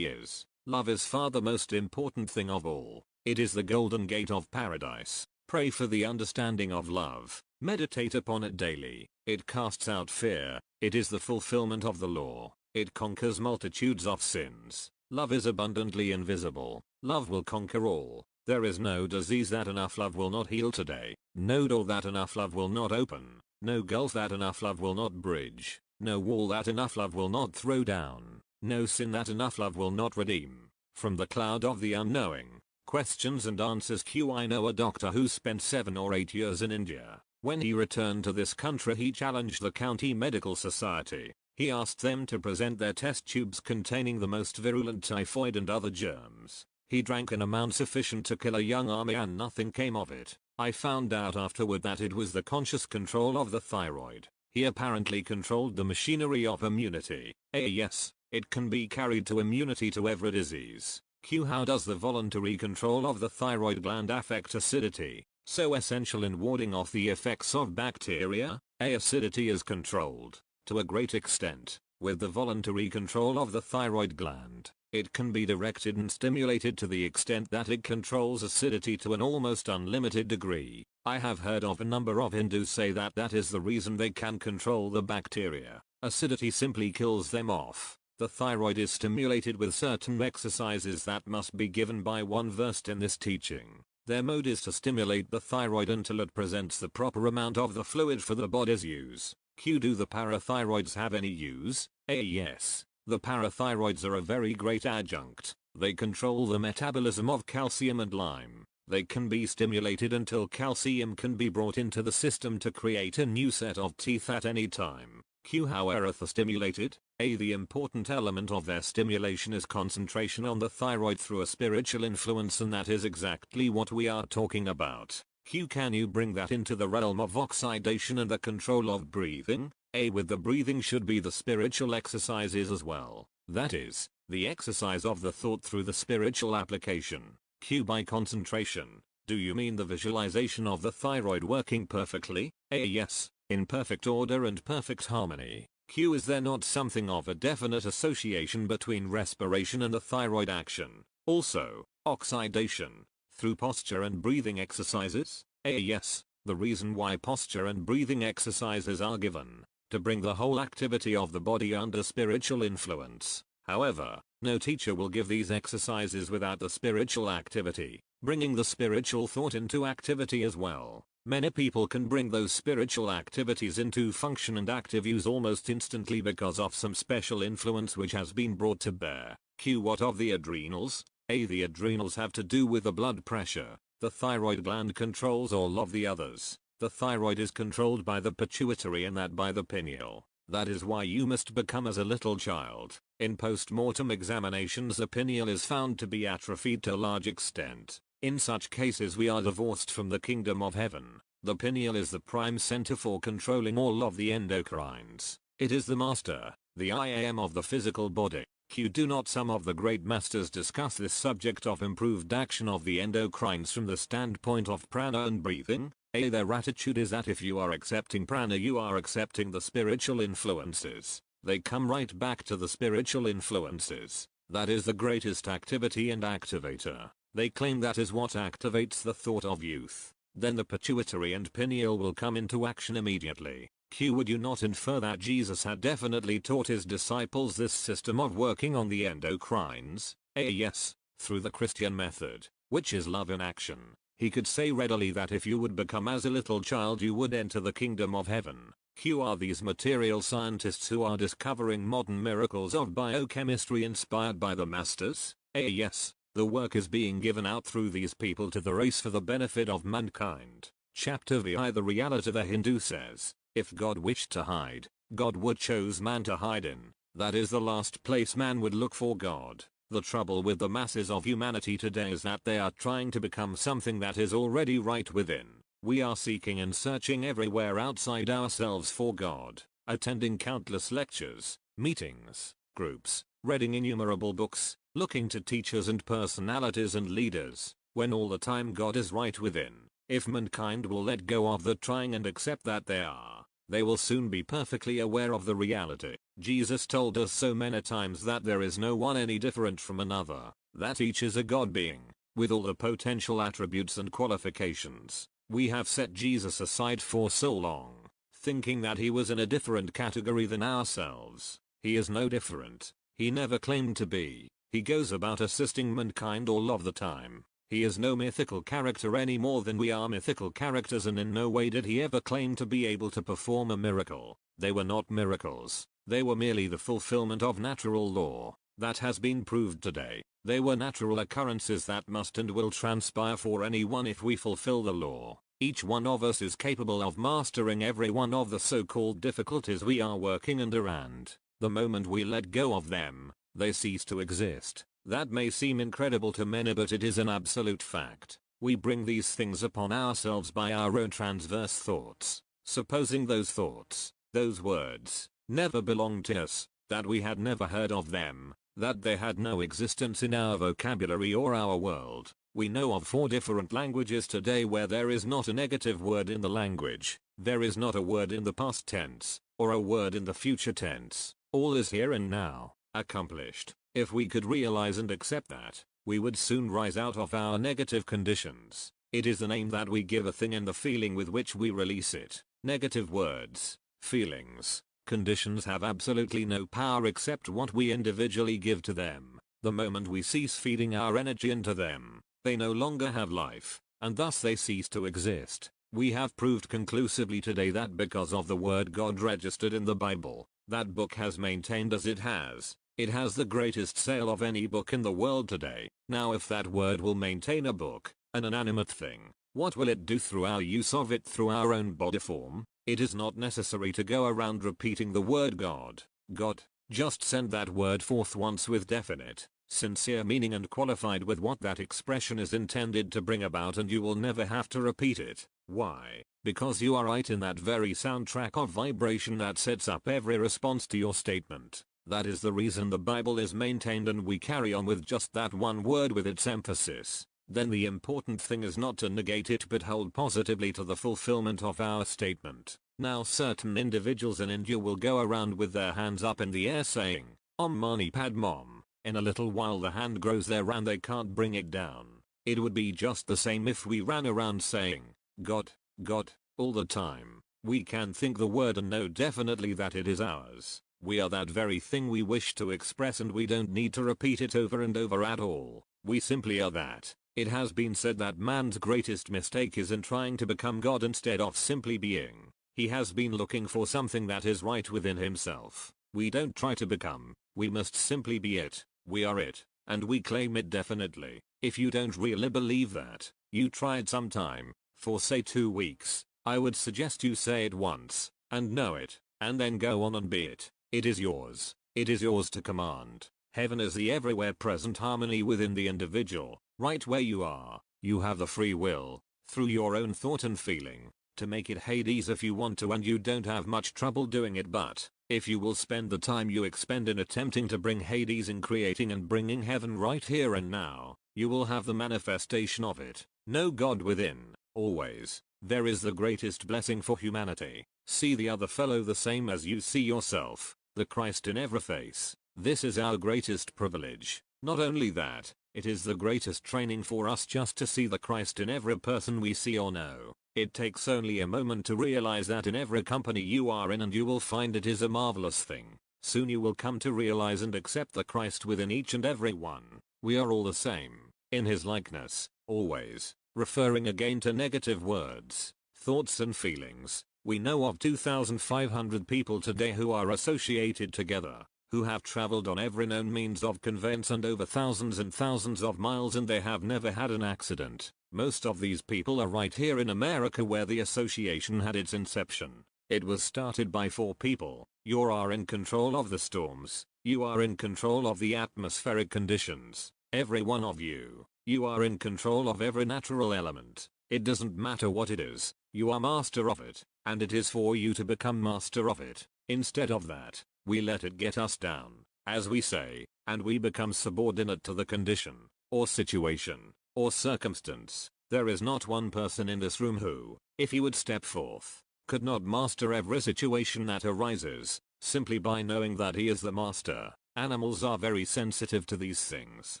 is. Love is far the most important thing of all. It is the golden gate of paradise. Pray for the understanding of love. Meditate upon it daily. It casts out fear. It is the fulfillment of the law. It conquers multitudes of sins. Love is abundantly invisible. Love will conquer all. There is no disease that enough love will not heal today. No door that enough love will not open. No gulf that enough love will not bridge. No wall that enough love will not throw down. No sin that enough love will not redeem. From the cloud of the unknowing, questions and answers. I know a doctor who spent 7 or 8 years in India. When he returned to this country he challenged the county medical society. He asked them to present their test tubes containing the most virulent typhoid and other germs. He drank an amount sufficient to kill a young army and nothing came of it. I found out afterward that it was the conscious control of the thyroid. He apparently controlled the machinery of immunity. Yes. It can be carried to immunity to every disease. How does the voluntary control of the thyroid gland affect acidity, so essential in warding off the effects of bacteria? Acidity is controlled, to a great extent, with the voluntary control of the thyroid gland. It can be directed and stimulated to the extent that it controls acidity to an almost unlimited degree. I have heard of a number of Hindus say that that is the reason they can control the bacteria. Acidity simply kills them off. The thyroid is stimulated with certain exercises that must be given by one versed in this teaching. Their mode is to stimulate the thyroid until it presents the proper amount of the fluid for the body's use. Do the parathyroids have any use? Yes. The parathyroids are a very great adjunct. They control the metabolism of calcium and lime. They can be stimulated until calcium can be brought into the system to create a new set of teeth at any time. How are they stimulated? The important element of their stimulation is concentration on the thyroid through a spiritual influence, and that is exactly what we are talking about. Can you bring that into the realm of oxidation and the control of breathing? With the breathing should be the spiritual exercises as well. That is, the exercise of the thought through the spiritual application. By concentration, do you mean the visualization of the thyroid working perfectly? Yes, in perfect order and perfect harmony. Is there not something of a definite association between respiration and the thyroid action? Also, oxidation, through posture and breathing exercises? Yes, the reason why posture and breathing exercises are given, to bring the whole activity of the body under spiritual influence. However, no teacher will give these exercises without the spiritual activity, bringing the spiritual thought into activity as well. Many people can bring those spiritual activities into function and active use almost instantly because of some special influence which has been brought to bear. What of the adrenals? The adrenals have to do with the blood pressure. The thyroid gland controls all of the others. The thyroid is controlled by the pituitary and that by the pineal. That is why you must become as a little child. In post-mortem examinations the pineal is found to be atrophied to a large extent. In such cases we are divorced from the kingdom of heaven. The pineal is the prime center for controlling all of the endocrines. It is the master, the I am of the physical body. Do not some of the great masters discuss this subject of improved action of the endocrines from the standpoint of prana and breathing? Their attitude is that if you are accepting prana, you are accepting the spiritual influences. They come right back to the spiritual influences. That is the greatest activity and activator. They claim that is what activates the thought of youth. Then the pituitary and pineal will come into action immediately. Would you not infer that Jesus had definitely taught his disciples this system of working on the endocrines? Yes, through the Christian method, which is love in action. He could say readily that if you would become as a little child you would enter the kingdom of heaven. Are these material scientists who are discovering modern miracles of biochemistry inspired by the masters? Yes, the work is being given out through these people to the race for the benefit of mankind. Chapter VI. The reality. The Hindu says, if God wished to hide, God would chose man to hide in. That is the last place man would look for God. The trouble with the masses of humanity today is that they are trying to become something that is already right within. We are seeking and searching everywhere outside ourselves for God, attending countless lectures, meetings, groups, reading innumerable books, looking to teachers and personalities and leaders, when all the time God is right within. If mankind will let go of the trying and accept that they will soon be perfectly aware of the reality. Jesus told us so many times that there is no one any different from another, that each is a God being, with all the potential attributes and qualifications. We have set Jesus aside for so long, thinking that he was in a different category than ourselves. He is no different. He never claimed to be. He goes about assisting mankind all of the time. He is no mythical character any more than we are mythical characters, and in no way did he ever claim to be able to perform a miracle. They were not miracles. They were merely the fulfillment of natural law. That has been proved today. They were natural occurrences that must and will transpire for anyone if we fulfill the law. Each one of us is capable of mastering every one of the so-called difficulties we are working under, and the moment we let go of them, they cease to exist. That may seem incredible to many, but it is an absolute fact. We bring these things upon ourselves by our own transverse thoughts. Supposing those thoughts, those words, never belonged to us, that we had never heard of them, that they had no existence in our vocabulary or our world. We know of 4 different languages today where there is not a negative word in the language. There is not a word in the past tense, or a word in the future tense. All is here and now, accomplished. If we could realize and accept that, we would soon rise out of our negative conditions. It is the name that we give a thing and the feeling with which we release it. Negative words, feelings, conditions have absolutely no power except what we individually give to them. The moment we cease feeding our energy into them, they no longer have life, and thus they cease to exist. We have proved conclusively today that because of the word God registered in the Bible, that book has maintained as it has. It has the greatest sale of any book in the world today. Now if that word will maintain a book, an inanimate thing, what will it do through our use of it through our own body form? It is not necessary to go around repeating the word God, God. Just send that word forth once with definite, sincere meaning and qualified with what that expression is intended to bring about, and you will never have to repeat it. Why? Because you are right in that very soundtrack of vibration that sets up every response to your statement. That is the reason the Bible is maintained and we carry on with just that one word with its emphasis. Then the important thing is not to negate it but hold positively to the fulfillment of our statement. Now certain individuals in India will go around with their hands up in the air saying, Om Mani Padmam. In a little while the hand grows there and they can't bring it down. It would be just the same if we ran around saying, God, God, all the time. We can think the word and know definitely that it is ours. We are that very thing we wish to express, and we don't need to repeat it over and over at all. We simply are that. It has been said that man's greatest mistake is in trying to become God instead of simply being. He has been looking for something that is right within himself. We don't try to become, we must simply be it. We are it, and we claim it definitely. If you don't really believe that, you try it sometime, for say 2 weeks. I would suggest you say it once, and know it, and then go on and be it. It is yours. It is yours to command. Heaven is the everywhere present harmony within the individual, right where you are. You have the free will, through your own thought and feeling, to make it Hades if you want to, and you don't have much trouble doing it. But if you will spend the time you expend in attempting to bring Hades in creating and bringing heaven right here and now, you will have the manifestation of it. Know God within, always. There is the greatest blessing for humanity. See the other fellow the same as you see yourself, the Christ in every face. This is our greatest privilege. Not only that, it is the greatest training for us just to see the Christ in every person we see or know. It takes only a moment to realize that in every company you are in, and you will find it is a marvelous thing. Soon you will come to realize and accept the Christ within each and every one. We are all the same, in his likeness, always. Referring again to negative words, thoughts and feelings, we know of 2,500 people today who are associated together, who have traveled on every known means of conveyance and over thousands and thousands of miles, and they have never had an accident. Most of these people are right here in America, where the association had its inception. It was started by 4 people. You are in control of the storms. You are in control of the atmospheric conditions. Every one of you. You are in control of every natural element. It doesn't matter what it is. You are master of it, and it is for you to become master of it. Instead of that, we let it get us down, as we say, and we become subordinate to the condition, or situation, or circumstance. There is not one person in this room who, if he would step forth, could not master every situation that arises, simply by knowing that he is the master. Animals are very sensitive to these things.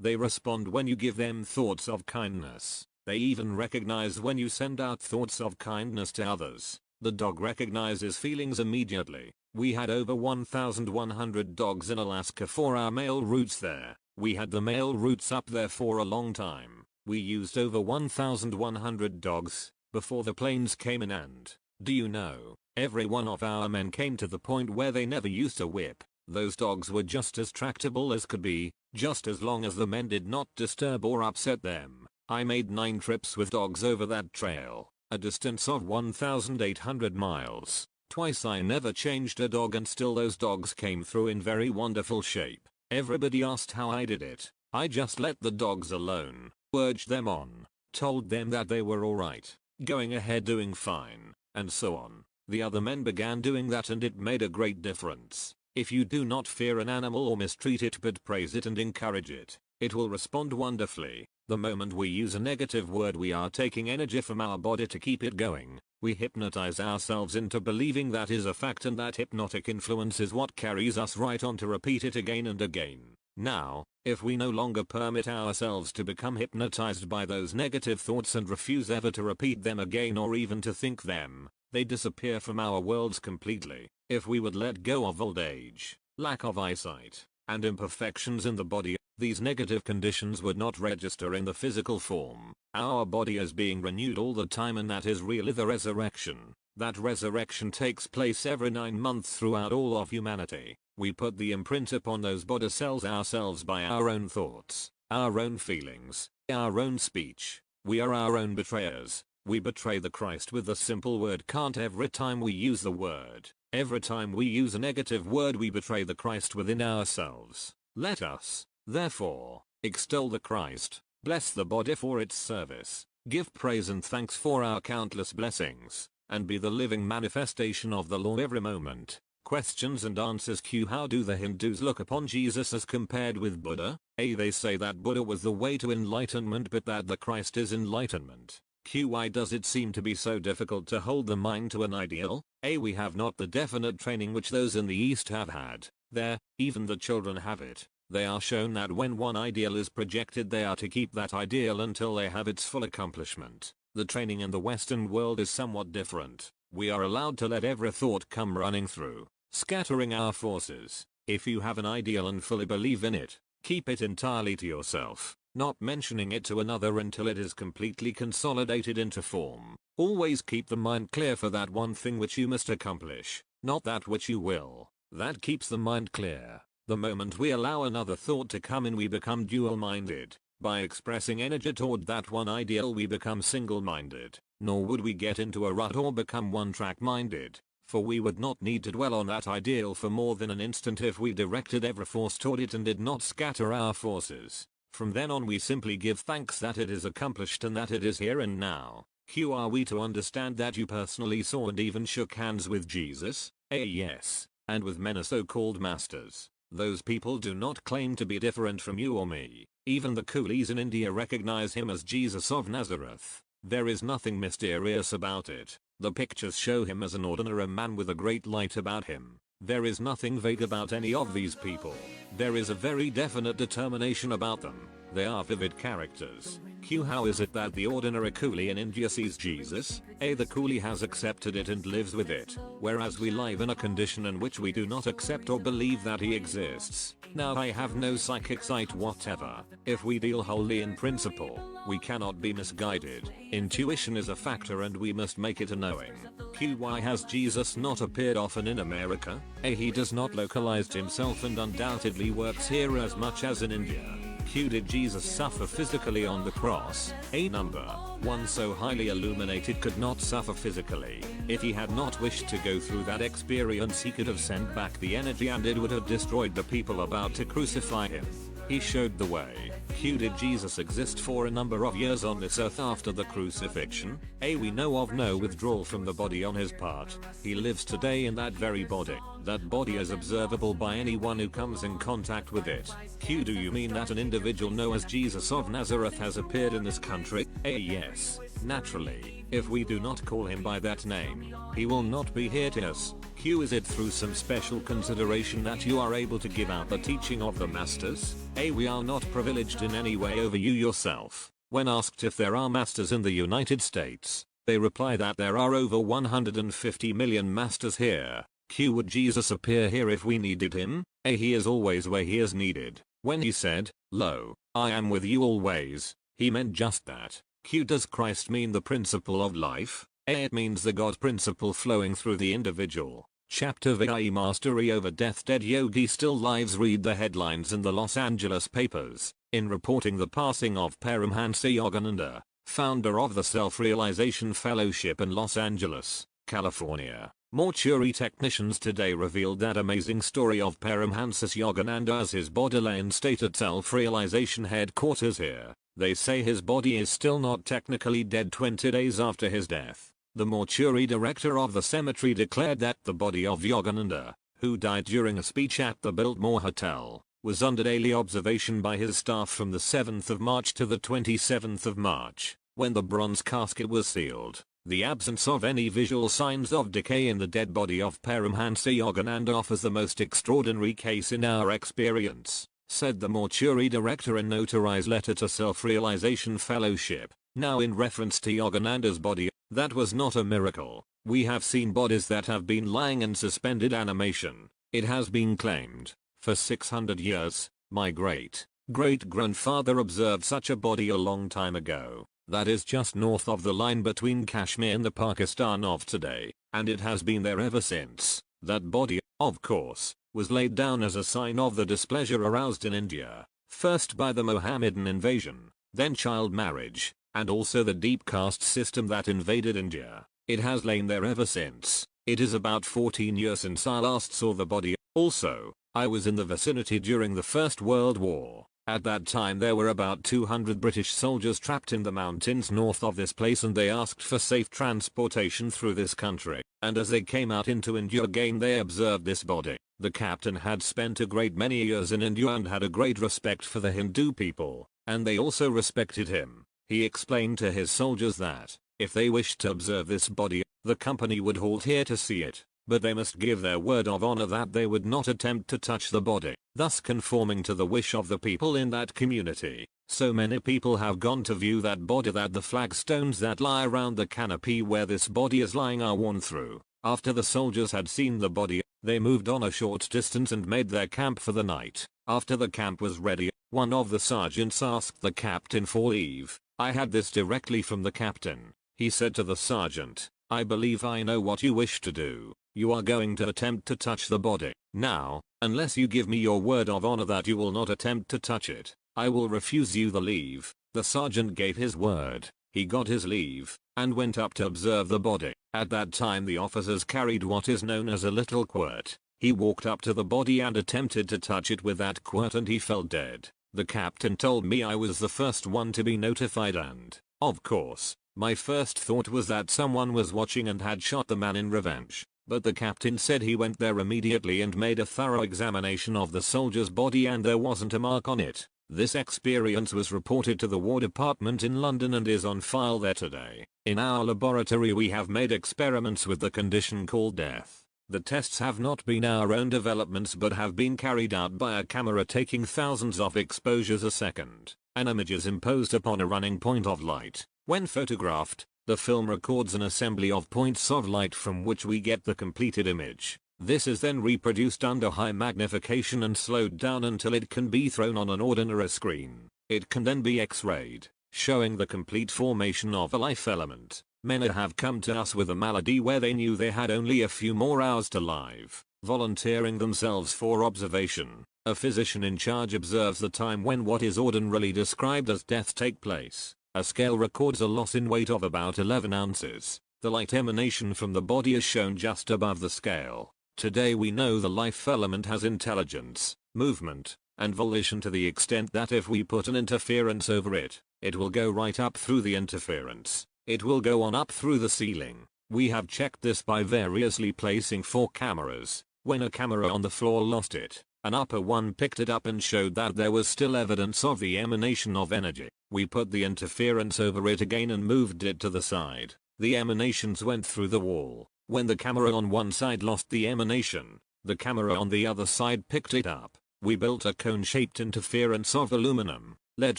They respond when you give them thoughts of kindness. They even recognize when you send out thoughts of kindness to others. The dog recognizes feelings immediately. We had over 1,100 dogs in Alaska for our mail routes there. We had the mail routes up there for a long time. We used over 1,100 dogs before the planes came in, and do you know, every one of our men came to the point where they never used a whip. Those dogs were just as tractable as could be, just as long as the men did not disturb or upset them. I made 9 trips with dogs over that trail, a distance of 1,800 miles. Twice I never changed a dog, and still those dogs came through in very wonderful shape. Everybody asked how I did it. I just let the dogs alone, urged them on, told them that they were alright, going ahead doing fine, and so on. The other men began doing that, and it made a great difference. If you do not fear an animal or mistreat it but praise it and encourage it, it will respond wonderfully. The moment we use a negative word, we are taking energy from our body to keep it going. We hypnotize ourselves into believing that is a fact, and that hypnotic influence is what carries us right on to repeat it again and again. Now, if we no longer permit ourselves to become hypnotized by those negative thoughts and refuse ever to repeat them again or even to think them, they disappear from our worlds completely. If we would let go of old age, lack of eyesight, and imperfections in the body, these negative conditions would not register in the physical form. Our body is being renewed all the time, and that is really the resurrection. That resurrection takes place every 9 months throughout all of humanity. We put the imprint upon those body cells ourselves by our own thoughts, our own feelings, our own speech. We are our own betrayers. We betray the Christ with the simple word can't. Every time we use the word, every time we use a negative word, we betray the Christ within ourselves. Let us, therefore, extol the Christ, bless the body for its service, give praise and thanks for our countless blessings, and be the living manifestation of the law every moment. Questions and answers. Q. How do the Hindus look upon Jesus as compared with Buddha? A. They say that Buddha was the way to enlightenment, but that the Christ is enlightenment. Q. Why does it seem to be so difficult to hold the mind to an ideal? A. We have not the definite training which those in the East have had. There, even the children have it. They are shown that when one ideal is projected, they are to keep that ideal until they have its full accomplishment. The training in the Western world is somewhat different. We are allowed to let every thought come running through, scattering our forces. If you have an ideal and fully believe in it, keep it entirely to yourself, not mentioning it to another until it is completely consolidated into form. Always keep the mind clear for that one thing which you must accomplish, not that which you will. That keeps the mind clear. The moment we allow another thought to come in, we become dual-minded. By expressing energy toward that one ideal, we become single-minded. Nor would we get into a rut or become one-track minded, for we would not need to dwell on that ideal for more than an instant if we directed every force toward it and did not scatter our forces. From then on, we simply give thanks that it is accomplished and that it is here and now. Q. Are we to understand that you personally saw and even shook hands with Jesus? A. Yes, and with many so-called masters. Those people do not claim to be different from you or me. Even the coolies in India recognize him as Jesus of Nazareth. There is nothing mysterious about it. The pictures show him as an ordinary man with a great light about him. There is nothing vague about any of these people. There is a very definite determination about them. They are vivid characters. Q. How is it that the ordinary coolie in India sees Jesus? A. The coolie has accepted it and lives with it, whereas we live in a condition in which we do not accept or believe that he exists. Now I have no psychic sight whatever. If we deal wholly in principle, we cannot be misguided. Intuition is a factor and we must make it a knowing. Q. Why has Jesus not appeared often in America? A. He does not localize himself and undoubtedly works here as much as in India. Q. Did Jesus suffer physically on the cross? A. Number 1. So highly illuminated could not suffer physically. If he had not wished to go through that experience, he could have sent back the energy and it would have destroyed the people about to crucify him. He showed the way. Q. Did Jesus exist for a number of years on this earth after the crucifixion? A. We know of no withdrawal from the body on his part. He lives today in that very body. That body is observable by anyone who comes in contact with it. Q. Do you mean that an individual known as Jesus of Nazareth has appeared in this country? A. Yes. Naturally, if we do not call him by that name, he will not be here to us. Q. Is it through some special consideration that you are able to give out the teaching of the masters? A. We are not privileged in any way over you yourself. When asked if there are masters in the United States, they reply that there are over 150 million masters here. Q. Would Jesus appear here if we needed him? A. He is always where he is needed. When he said, "Lo, I am with you always," he meant just that. Q. Does Christ mean the principle of life? A. It means the God principle flowing through the individual. Chapter VI. Mastery over death. Dead yogi still lives. Read the headlines in the Los Angeles papers. In reporting the passing of Paramhansa Yogananda, founder of the Self-Realization Fellowship in Los Angeles, California, mortuary technicians today revealed that amazing story of Paramhansa Yogananda as his body lay in state at Self-Realization headquarters here. They say his body is still not technically dead 20 days after his death. The mortuary director of the cemetery declared that the body of Yogananda, who died during a speech at the Biltmore Hotel, was under daily observation by his staff from the 7th of March to the 27th of March, when the bronze casket was sealed. The absence of any visual signs of decay in the dead body of Paramhansa Yogananda offers the most extraordinary case in our experience, said the mortuary director in notarized letter to Self-Realization Fellowship. Now in reference to Yogananda's body, that was not a miracle. We have seen bodies that have been lying in suspended animation. It has been claimed, for 600 years, my great-great-grandfather observed such a body a long time ago. That is just north of the line between Kashmir and the Pakistan of today, and it has been there ever since. That body, of course, was laid down as a sign of the displeasure aroused in India, first by the Mohammedan invasion, then child marriage, and also the deep caste system that invaded India. It has lain there ever since. It is about 14 years since I last saw the body. Also, I was in the vicinity during the First World War. At that time there were about 200 British soldiers trapped in the mountains north of this place and they asked for safe transportation through this country. And as they came out into India again they observed this body. The captain had spent a great many years in India and had a great respect for the Hindu people, and they also respected him. He explained to his soldiers that, if they wished to observe this body, the company would halt here to see it, but they must give their word of honor that they would not attempt to touch the body, thus conforming to the wish of the people in that community. So many people have gone to view that body that the flagstones that lie around the canopy where this body is lying are worn through. After the soldiers had seen the body, they moved on a short distance and made their camp for the night. After the camp was ready, one of the sergeants asked the captain for leave. I had this directly from the captain. He said to the sergeant, "I believe I know what you wish to do. You are going to attempt to touch the body. Now, unless you give me your word of honor that you will not attempt to touch it, I will refuse you the leave." The sergeant gave his word. He got his leave, and went up to observe the body. At that time the officers carried what is known as a little quirt. He walked up to the body and attempted to touch it with that quirt and he fell dead. The captain told me I was the first one to be notified and, of course, my first thought was that someone was watching and had shot the man in revenge. But the captain said he went there immediately and made a thorough examination of the soldier's body and there wasn't a mark on it. This experience was reported to the War Department in London and is on file there today. In our laboratory we have made experiments with the condition called death. The tests have not been our own developments but have been carried out by a camera taking thousands of exposures a second. An image is imposed upon a running point of light. When photographed, the film records an assembly of points of light from which we get the completed image. This is then reproduced under high magnification and slowed down until it can be thrown on an ordinary screen. It can then be X-rayed, showing the complete formation of a life element. Many have come to us with a malady where they knew they had only a few more hours to live, volunteering themselves for observation. A physician in charge observes the time when what is ordinarily described as death take place. A scale records a loss in weight of about 11 ounces. The light emanation from the body is shown just above the scale. Today we know the life element has intelligence, movement, and volition to the extent that if we put an interference over it, it will go right up through the interference. It will go on up through the ceiling. We have checked this by variously placing 4 cameras. When a camera on the floor lost it, an upper one picked it up and showed that there was still evidence of the emanation of energy. We put the interference over it again and moved it to the side. The emanations went through the wall. When the camera on one side lost the emanation, the camera on the other side picked it up. We built a cone-shaped interference of aluminum, lead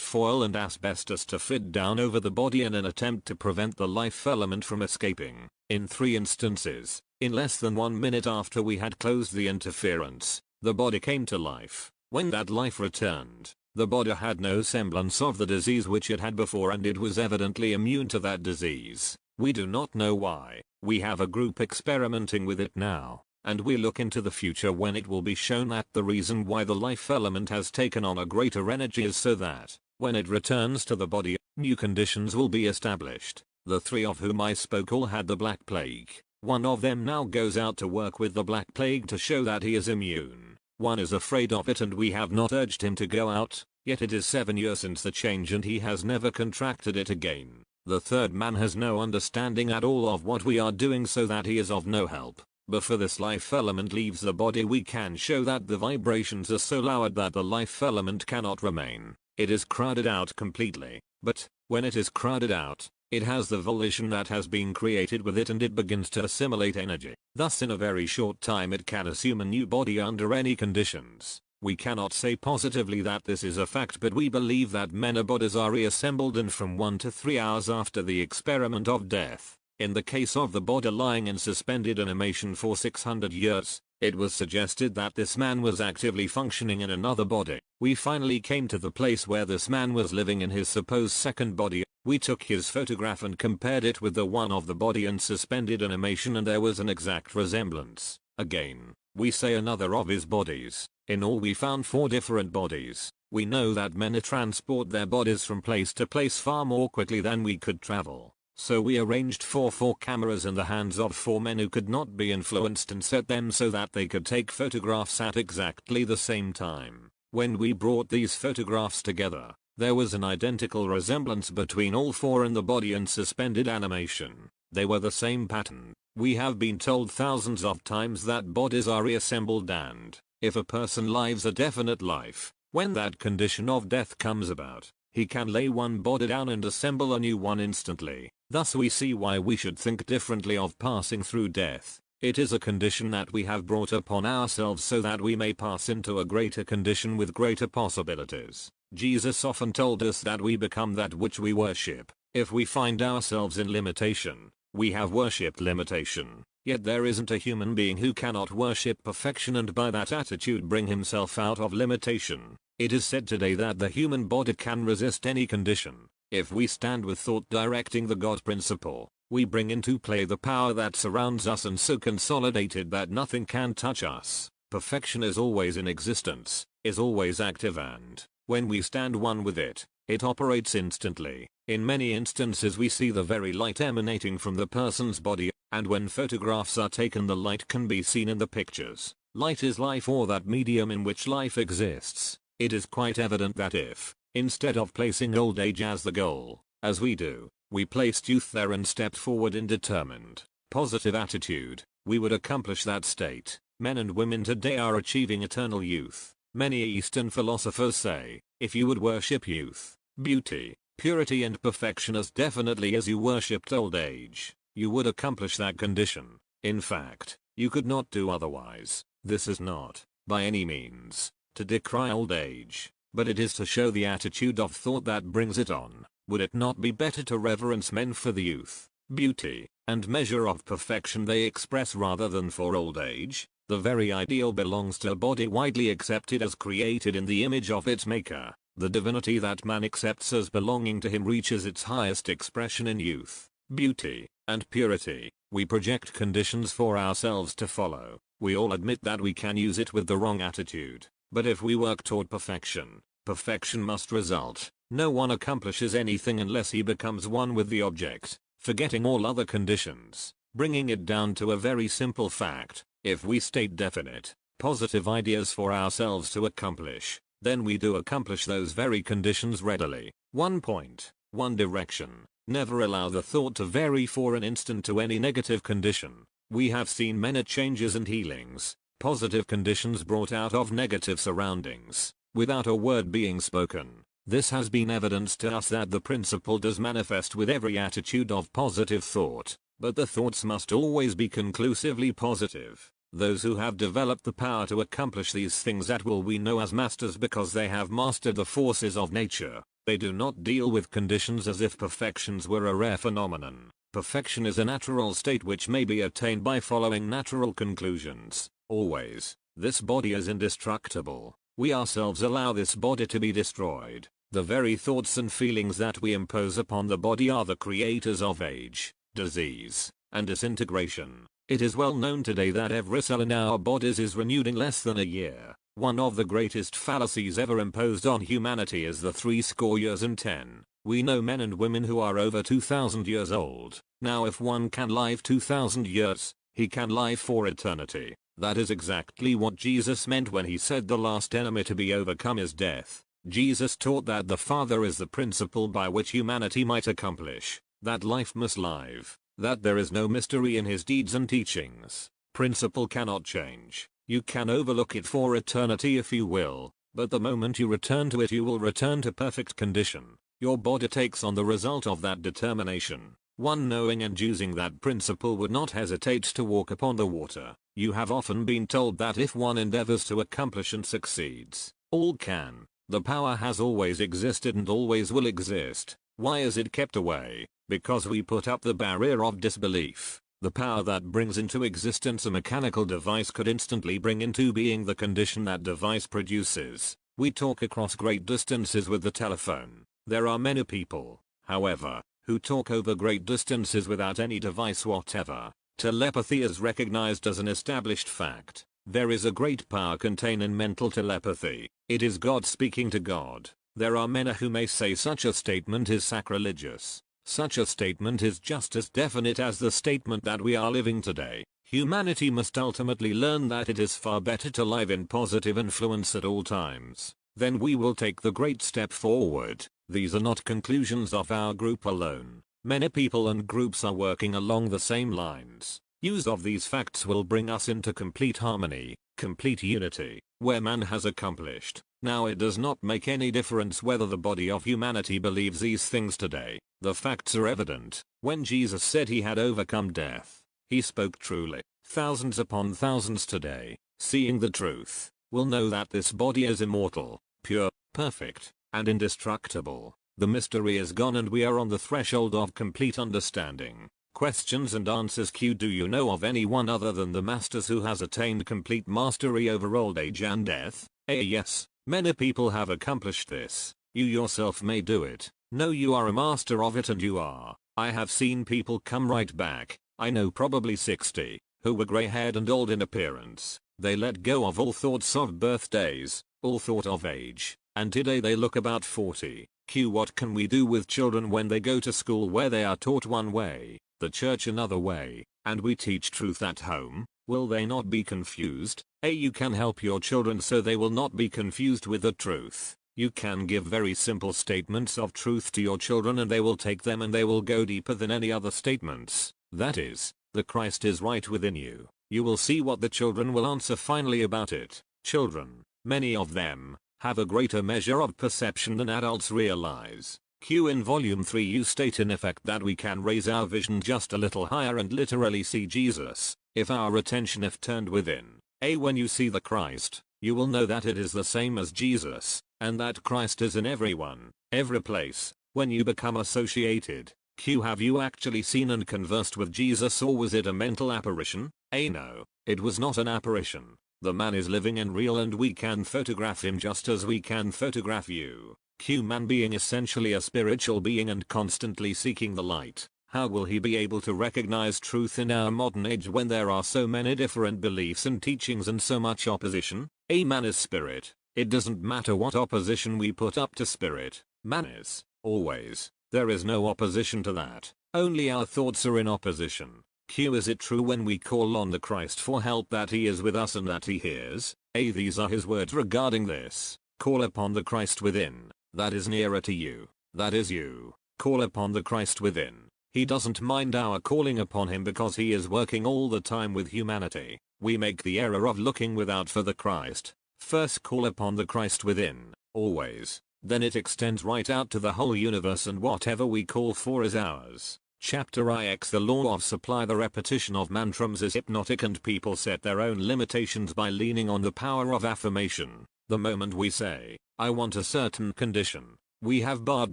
foil and asbestos to fit down over the body in an attempt to prevent the life element from escaping. In 3 instances, in less than 1 minute after we had closed the interference, the body came to life. When that life returned, the body had no semblance of the disease which it had before and it was evidently immune to that disease. We do not know why. We have a group experimenting with it now, and we look into the future when it will be shown that the reason why the life element has taken on a greater energy is so that, when it returns to the body, new conditions will be established. The 3 of whom I spoke all had the Black Plague. One of them now goes out to work with the Black Plague to show that he is immune. One is afraid of it and we have not urged him to go out, yet it is 7 years since the change and he has never contracted it again. The 3rd man has no understanding at all of what we are doing so that he is of no help. Before this life element leaves the body we can show that the vibrations are so loud that the life element cannot remain. It is crowded out completely, but, when it is crowded out, it has the volition that has been created with it and it begins to assimilate energy. Thus in a very short time it can assume a new body under any conditions. We cannot say positively that this is a fact but we believe that many bodies are reassembled in from 1 to 3 hours after the experiment of death. In the case of the body lying in suspended animation for 600 years, it was suggested that this man was actively functioning in another body. We finally came to the place where this man was living in his supposed second body. We took his photograph and compared it with the one of the body in suspended animation and there was an exact resemblance. Again, we say another of his bodies. In all we found 4 different bodies. We know that men transport their bodies from place to place far more quickly than we could travel. So we arranged 4 cameras in the hands of 4 men who could not be influenced and set them so that they could take photographs at exactly the same time. When we brought these photographs together, there was an identical resemblance between all 4 in the body and suspended animation. They were the same pattern. We have been told thousands of times that bodies are reassembled and, if a person lives a definite life, when that condition of death comes about, he can lay one body down and assemble a new one instantly. Thus we see why we should think differently of passing through death. It is a condition that we have brought upon ourselves so that we may pass into a greater condition with greater possibilities. Jesus often told us that we become that which we worship. If we find ourselves in limitation, we have worshipped limitation. Yet there isn't a human being who cannot worship perfection and by that attitude bring himself out of limitation. It is said today that the human body can resist any condition. If we stand with thought directing the God principle, we bring into play the power that surrounds us and so consolidated that nothing can touch us. Perfection is always in existence, is always active and, when we stand one with it, it operates instantly. In many instances we see the very light emanating from the person's body, and when photographs are taken the light can be seen in the pictures. Light is life or that medium in which life exists. It is quite evident that if, instead of placing old age as the goal, as we do, we placed youth there and stepped forward in determined, positive attitude, we would accomplish that state. Men and women today are achieving eternal youth. Many Eastern philosophers say, If you would worship youth, beauty, purity and perfection as definitely as you worshipped old age, you would accomplish that condition. In fact, you could not do otherwise. This is not, by any means, to decry old age, but it is to show the attitude of thought that brings it on. Would it not be better to reverence men for the youth, beauty, and measure of perfection they express rather than for old age? The very ideal belongs to a body widely accepted as created in the image of its maker. The divinity that man accepts as belonging to him reaches its highest expression in youth, beauty, and purity. We project conditions for ourselves to follow. We all admit that we can use it with the wrong attitude. But if we work toward perfection, perfection must result. No one accomplishes anything unless he becomes one with the object, forgetting all other conditions. Bringing it down to a very simple fact, if we state definite, positive ideas for ourselves to accomplish, then we do accomplish those very conditions readily. 1 point, 1 direction. Never allow the thought to vary for an instant to any negative condition. We have seen many changes and healings, positive conditions brought out of negative surroundings, without a word being spoken. This has been evidence to us that the principle does manifest with every attitude of positive thought, but the thoughts must always be conclusively positive. Those who have developed the power to accomplish these things at will we know as masters because they have mastered the forces of nature. They do not deal with conditions as if perfections were a rare phenomenon. Perfection is a natural state which may be attained by following natural conclusions. Always, this body is indestructible. We ourselves allow this body to be destroyed. The very thoughts and feelings that we impose upon the body are the creators of age, disease, and disintegration. It is well known today that every cell in our bodies is renewed in less than a year. One of the greatest fallacies ever imposed on humanity is the 70 years and 10. We know men and women who are over 2000 years old. Now if one can live 2000 years, he can live for eternity. That is exactly what Jesus meant when he said the last enemy to be overcome is death. Jesus taught that the Father is the principle by which humanity might accomplish that life must live, that there is no mystery in his deeds and teachings. Principle cannot change. You can overlook it for eternity if you will, but the moment you return to it you will return to perfect condition. Your body takes on the result of that determination. One knowing and using that principle would not hesitate to walk upon the water. You have often been told that if one endeavors to accomplish and succeeds, all can. The power has always existed and always will exist. Why is it kept away? Because we put up the barrier of disbelief. The power that brings into existence a mechanical device could instantly bring into being the condition that device produces. We talk across great distances with the telephone. There are many people, however, who talk over great distances without any device whatever. Telepathy is recognized as an established fact. There is a great power contained in mental telepathy. It is God speaking to God. There are many who may say such a statement is sacrilegious. Such a statement is just as definite as the statement that we are living today. Humanity must ultimately learn that it is far better to live in positive influence at all times. Then we will take the great step forward. These are not conclusions of our group alone. Many people and groups are working along the same lines. Use of these facts will bring us into complete harmony, complete unity, where man has accomplished. Now it does not make any difference whether the body of humanity believes these things today. The facts are evident. When Jesus said he had overcome death, he spoke truly. Thousands upon thousands today, seeing the truth, will know that this body is immortal, pure, perfect, and indestructible. The mystery is gone and we are on the threshold of complete understanding. Questions and answers. Q. Do you know of anyone other than the masters who has attained complete mastery over old age and death? A. Yes, many people have accomplished this. You yourself may do it. No, you are a master of it and you are. I have seen people come right back. I know probably 60, who were grey-haired and old in appearance. They let go of all thoughts of birthdays, all thought of age, and today they look about 40. Q. What can we do with children when they go to school where they are taught one way, the church another way, and we teach truth at home? Will they not be confused? A. You can help your children so they will not be confused with the truth. You can give very simple statements of truth to your children and they will take them and they will go deeper than any other statements. That is, the Christ is right within you. You will see what the children will answer finally about it. Children, many of them, have a greater measure of perception than adults realize. Q. In volume 3 you state in effect that we can raise our vision just a little higher and literally see Jesus, if our attention is turned within. A. When you see the Christ, you will know that it is the same as Jesus, and that Christ is in everyone, every place. When you become associated, Q. Have you actually seen and conversed with Jesus, or was it a mental apparition? A. No, it was not an apparition. The man is living and real, and we can photograph him just as we can photograph you. Q. Man being essentially a spiritual being and constantly seeking the light, how will he be able to recognize truth in our modern age when there are so many different beliefs and teachings and so much opposition? A. Man is spirit. It doesn't matter what opposition we put up to spirit. Man is, always. There is no opposition to that. Only our thoughts are in opposition. Q. Is it true when we call on the Christ for help that he is with us and that he hears? A. These are his words regarding this. Call upon the Christ within. That is nearer to you. That is you. Call upon the Christ within. He doesn't mind our calling upon him because he is working all the time with humanity. We make the error of looking without for the Christ. First call upon the Christ within, always. Then it extends right out to the whole universe, and whatever we call for is ours. Chapter IX. The law of supply. The repetition of mantras is hypnotic, and people set their own limitations by leaning on the power of affirmation. The moment we say, I want a certain condition, we have barred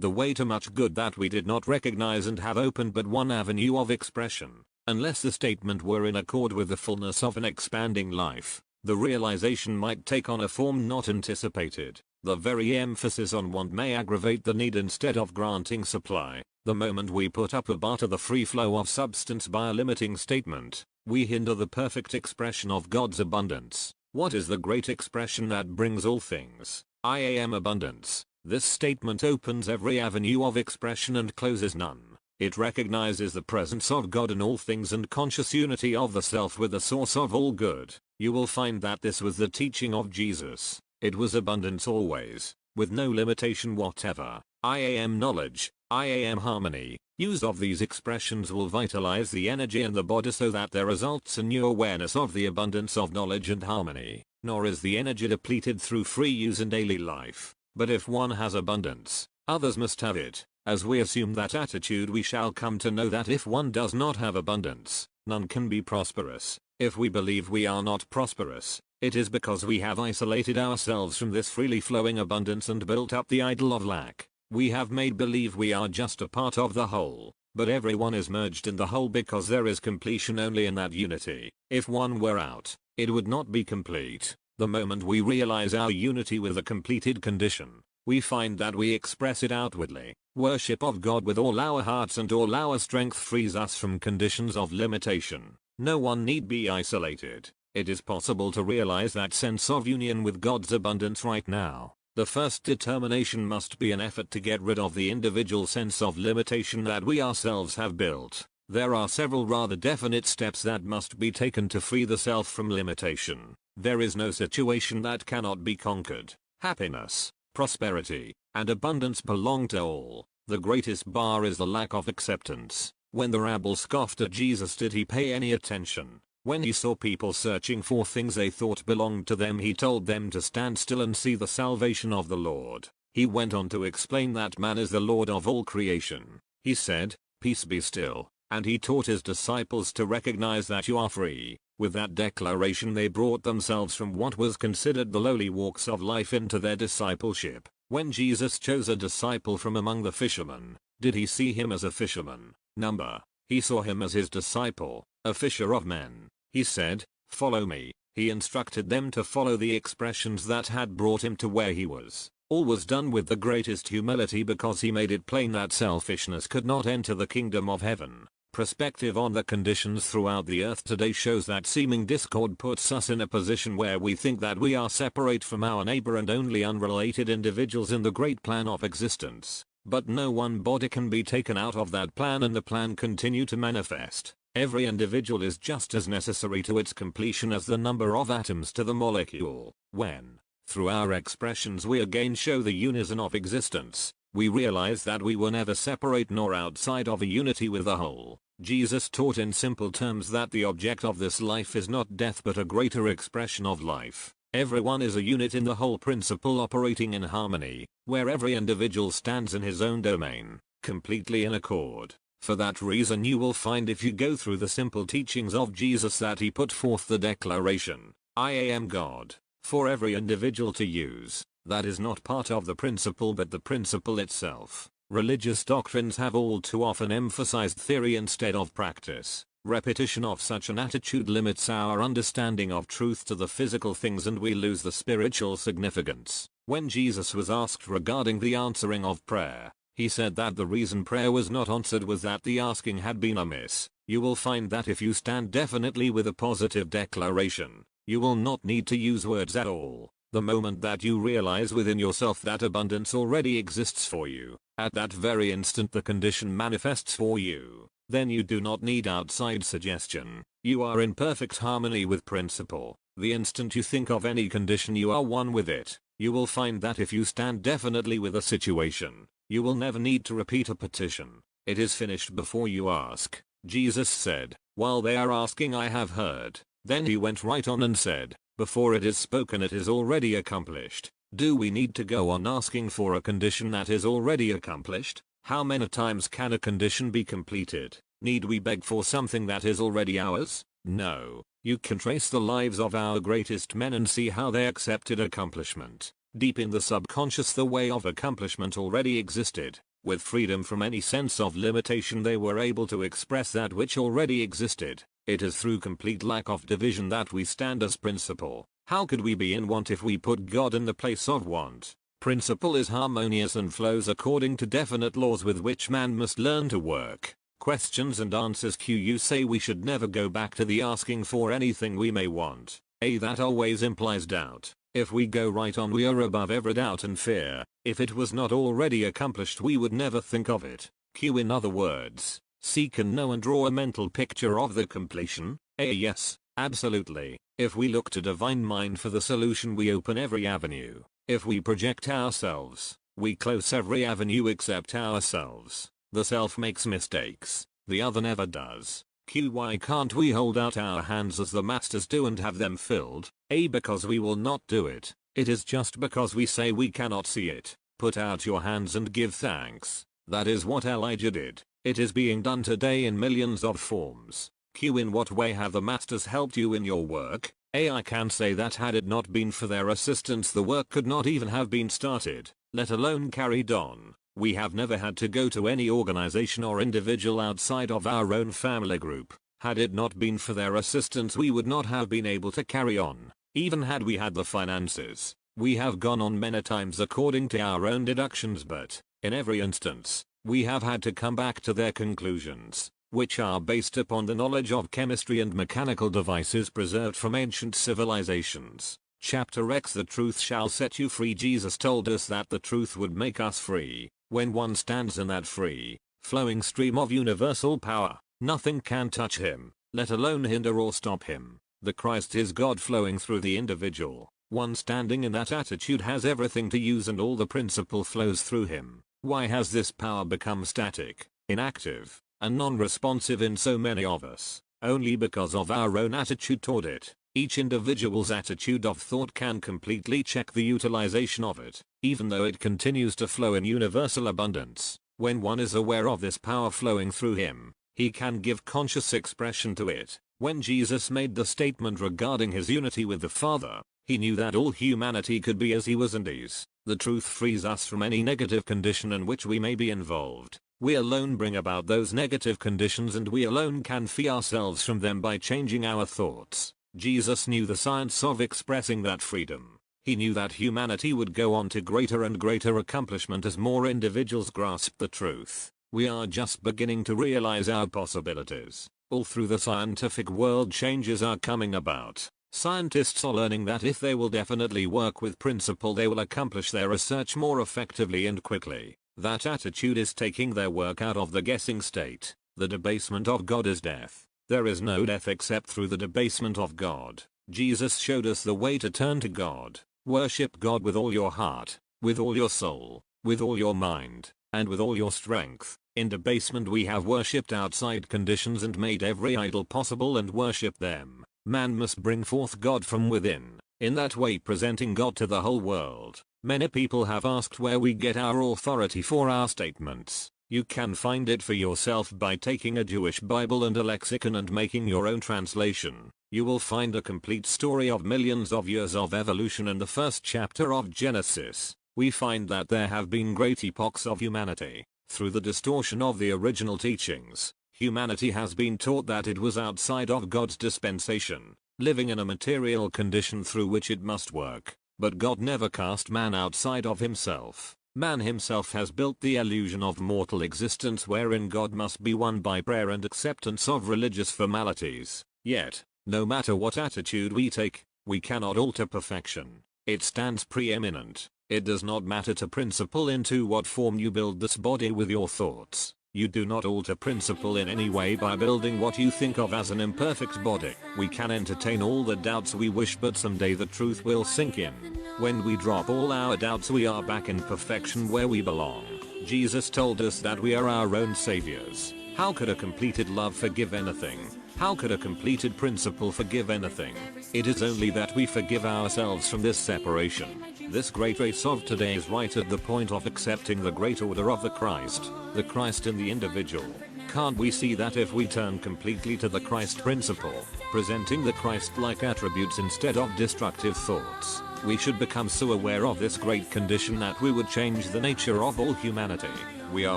the way to much good that we did not recognize and have opened but one avenue of expression. Unless the statement were in accord with the fullness of an expanding life, the realization might take on a form not anticipated. The very emphasis on want may aggravate the need instead of granting supply. The moment we put up a bar to the free flow of substance by a limiting statement, we hinder the perfect expression of God's abundance. What is the great expression that brings all things? I am abundance. This statement opens every avenue of expression and closes none. It recognizes the presence of God in all things and conscious unity of the self with the source of all good. You will find that this was the teaching of Jesus. It was abundance always, with no limitation whatever. I am knowledge. I am harmony. Use of these expressions will vitalize the energy in the body so that there results a new awareness of the abundance of knowledge and harmony. Nor is the energy depleted through free use in daily life. But if one has abundance, others must have it. As we assume that attitude, we shall come to know that if one does not have abundance, none can be prosperous. If we believe we are not prosperous, it is because we have isolated ourselves from this freely flowing abundance and built up the idol of lack. We have made believe we are just a part of the whole, but everyone is merged in the whole because there is completion only in that unity. If one were out, it would not be complete. The moment we realize our unity with a completed condition, we find that we express it outwardly. Worship of God with all our hearts and all our strength frees us from conditions of limitation. No one need be isolated. It is possible to realize that sense of union with God's abundance right now. The first determination must be an effort to get rid of the individual sense of limitation that we ourselves have built. There are several rather definite steps that must be taken to free the self from limitation. There is no situation that cannot be conquered. Happiness, prosperity, and abundance belong to all. The greatest bar is the lack of acceptance. When the rabble scoffed at Jesus, did he pay any attention? When he saw people searching for things they thought belonged to them, he told them to stand still and see the salvation of the Lord. He went on to explain that man is the Lord of all creation. He said, "Peace be still," and he taught his disciples to recognize that you are free. With that declaration they brought themselves from what was considered the lowly walks of life into their discipleship. When Jesus chose a disciple from among the fishermen, did he see him as a fisherman? Number. He saw him as his disciple, a fisher of men. He said, "Follow me." He instructed them to follow the expressions that had brought him to where he was. All was done with the greatest humility because he made it plain that selfishness could not enter the kingdom of heaven. Perspective on the conditions throughout the earth today shows that seeming discord puts us in a position where we think that we are separate from our neighbor and only unrelated individuals in the great plan of existence. But no one body can be taken out of that plan and the plan continue to manifest. Every individual is just as necessary to its completion as the number of atoms to the molecule. When, through our expressions, we again show the unison of existence, we realize that we were never separate nor outside of a unity with the whole. Jesus taught in simple terms that the object of this life is not death but a greater expression of life. Everyone is a unit in the whole principle, operating in harmony, where every individual stands in his own domain, completely in accord. For that reason you will find, if you go through the simple teachings of Jesus, that he put forth the declaration, I am God, for every individual to use. That is not part of the principle but the principle itself. Religious doctrines have all too often emphasized theory instead of practice. Repetition of such an attitude limits our understanding of truth to the physical things, and we lose the spiritual significance. When Jesus was asked regarding the answering of prayer, he said that the reason prayer was not answered was that the asking had been amiss. You will find that if you stand definitely with a positive declaration, you will not need to use words at all. The moment that you realize within yourself that abundance already exists for you, at that very instant the condition manifests for you. Then you do not need outside suggestion. You are in perfect harmony with principle. The instant you think of any condition, you are one with it. You will find that if you stand definitely with a situation, you will never need to repeat a petition. It is finished before you ask. Jesus said, while they are asking, I have heard. Then he went right on and said, before it is spoken it is already accomplished. Do we need to go on asking for a condition that is already accomplished? How many times can a condition be completed? Need we beg for something that is already ours? No. You can trace the lives of our greatest men and see how they accepted accomplishment. Deep in the subconscious the way of accomplishment already existed. With freedom from any sense of limitation they were able to express that which already existed. It is through complete lack of division that we stand as principle. How could we be in want if we put God in the place of want? Principle is harmonious and flows according to definite laws with which man must learn to work. Questions and answers. You say we should never go back to the asking for anything we may want. That always implies doubt. If we go right on, we are above every doubt and fear. If it was not already accomplished, we would never think of it. In other words, seek and know and draw a mental picture of the completion. Yes, absolutely. If we look to divine mind for the solution, we open every avenue. If we project ourselves, we close every avenue except ourselves. The self makes mistakes, the other never does. Why can't we hold out our hands as the masters do and have them filled? Because we will not do it. It is just because we say we cannot see it. Put out your hands and give thanks. That is what Elijah did. It is being done today in millions of forms. In what way have the masters helped you in your work? I can say that had it not been for their assistance, the work could not even have been started, let alone carried on. We have never had to go to any organization or individual outside of our own family group. Had it not been for their assistance, we would not have been able to carry on. Even had we had the finances, we have gone on many times according to our own deductions, but, in every instance, we have had to come back to their conclusions, which are based upon the knowledge of chemistry and mechanical devices preserved from ancient civilizations. Chapter X. The truth shall set you free. Jesus told us that the truth would make us free. When one stands in that free, flowing stream of universal power, nothing can touch him, let alone hinder or stop him. The Christ is God flowing through the individual. One standing in that attitude has everything to use and all the principle flows through him. Why has this power become static, inactive, and non-responsive in so many of us? Only because of our own attitude toward it. Each individual's attitude of thought can completely check the utilization of it, even though it continues to flow in universal abundance. When one is aware of this power flowing through him, he can give conscious expression to it. When Jesus made the statement regarding his unity with the Father, he knew that all humanity could be as he was and is. The truth frees us from any negative condition in which we may be involved. We alone bring about those negative conditions, and we alone can free ourselves from them by changing our thoughts. Jesus knew the science of expressing that freedom. He knew that humanity would go on to greater and greater accomplishment as more individuals grasped the truth. We are just beginning to realize our possibilities. All through the scientific world, changes are coming about. Scientists are learning that if they will definitely work with principle, they will accomplish their research more effectively and quickly. That attitude is taking their work out of the guessing state. The debasement of God is death. There is no death except through the debasement of God. Jesus showed us the way to turn to God. Worship God with all your heart, with all your soul, with all your mind, and with all your strength. In debasement we have worshipped outside conditions and made every idol possible and worshipped them. Man must bring forth God from within. in that way presenting God to the whole world. Many people have asked where we get our authority for our statements. You can find it for yourself by taking a Jewish Bible and a lexicon and making your own translation. You will find a complete story of millions of years of evolution in the first chapter of Genesis. We find that there have been great epochs of humanity. Through the distortion of the original teachings, humanity has been taught that it was outside of God's dispensation, living in a material condition through which it must work. But God never cast man outside of himself. Man himself has built the illusion of mortal existence wherein God must be won by prayer and acceptance of religious formalities. Yet, no matter what attitude we take, we cannot alter perfection. It stands preeminent. It does not matter to principle into what form you build this body with your thoughts. You do not alter principle in any way by building what you think of as an imperfect body. We can entertain all the doubts we wish, but someday the truth will sink in. When we drop all our doubts, we are back in perfection where we belong. Jesus told us that we are our own saviors. How could a completed love forgive anything? How could a completed principle forgive anything? It is only that we forgive ourselves from this separation. This great race of today is right at the point of accepting the great order of the Christ in the individual. Can't we see that if we turn completely to the Christ principle, presenting the Christ-like attributes instead of destructive thoughts, we should become so aware of this great condition that we would change the nature of all humanity. We are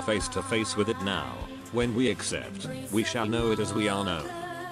face to face with it now. When we accept, we shall know it as we are known.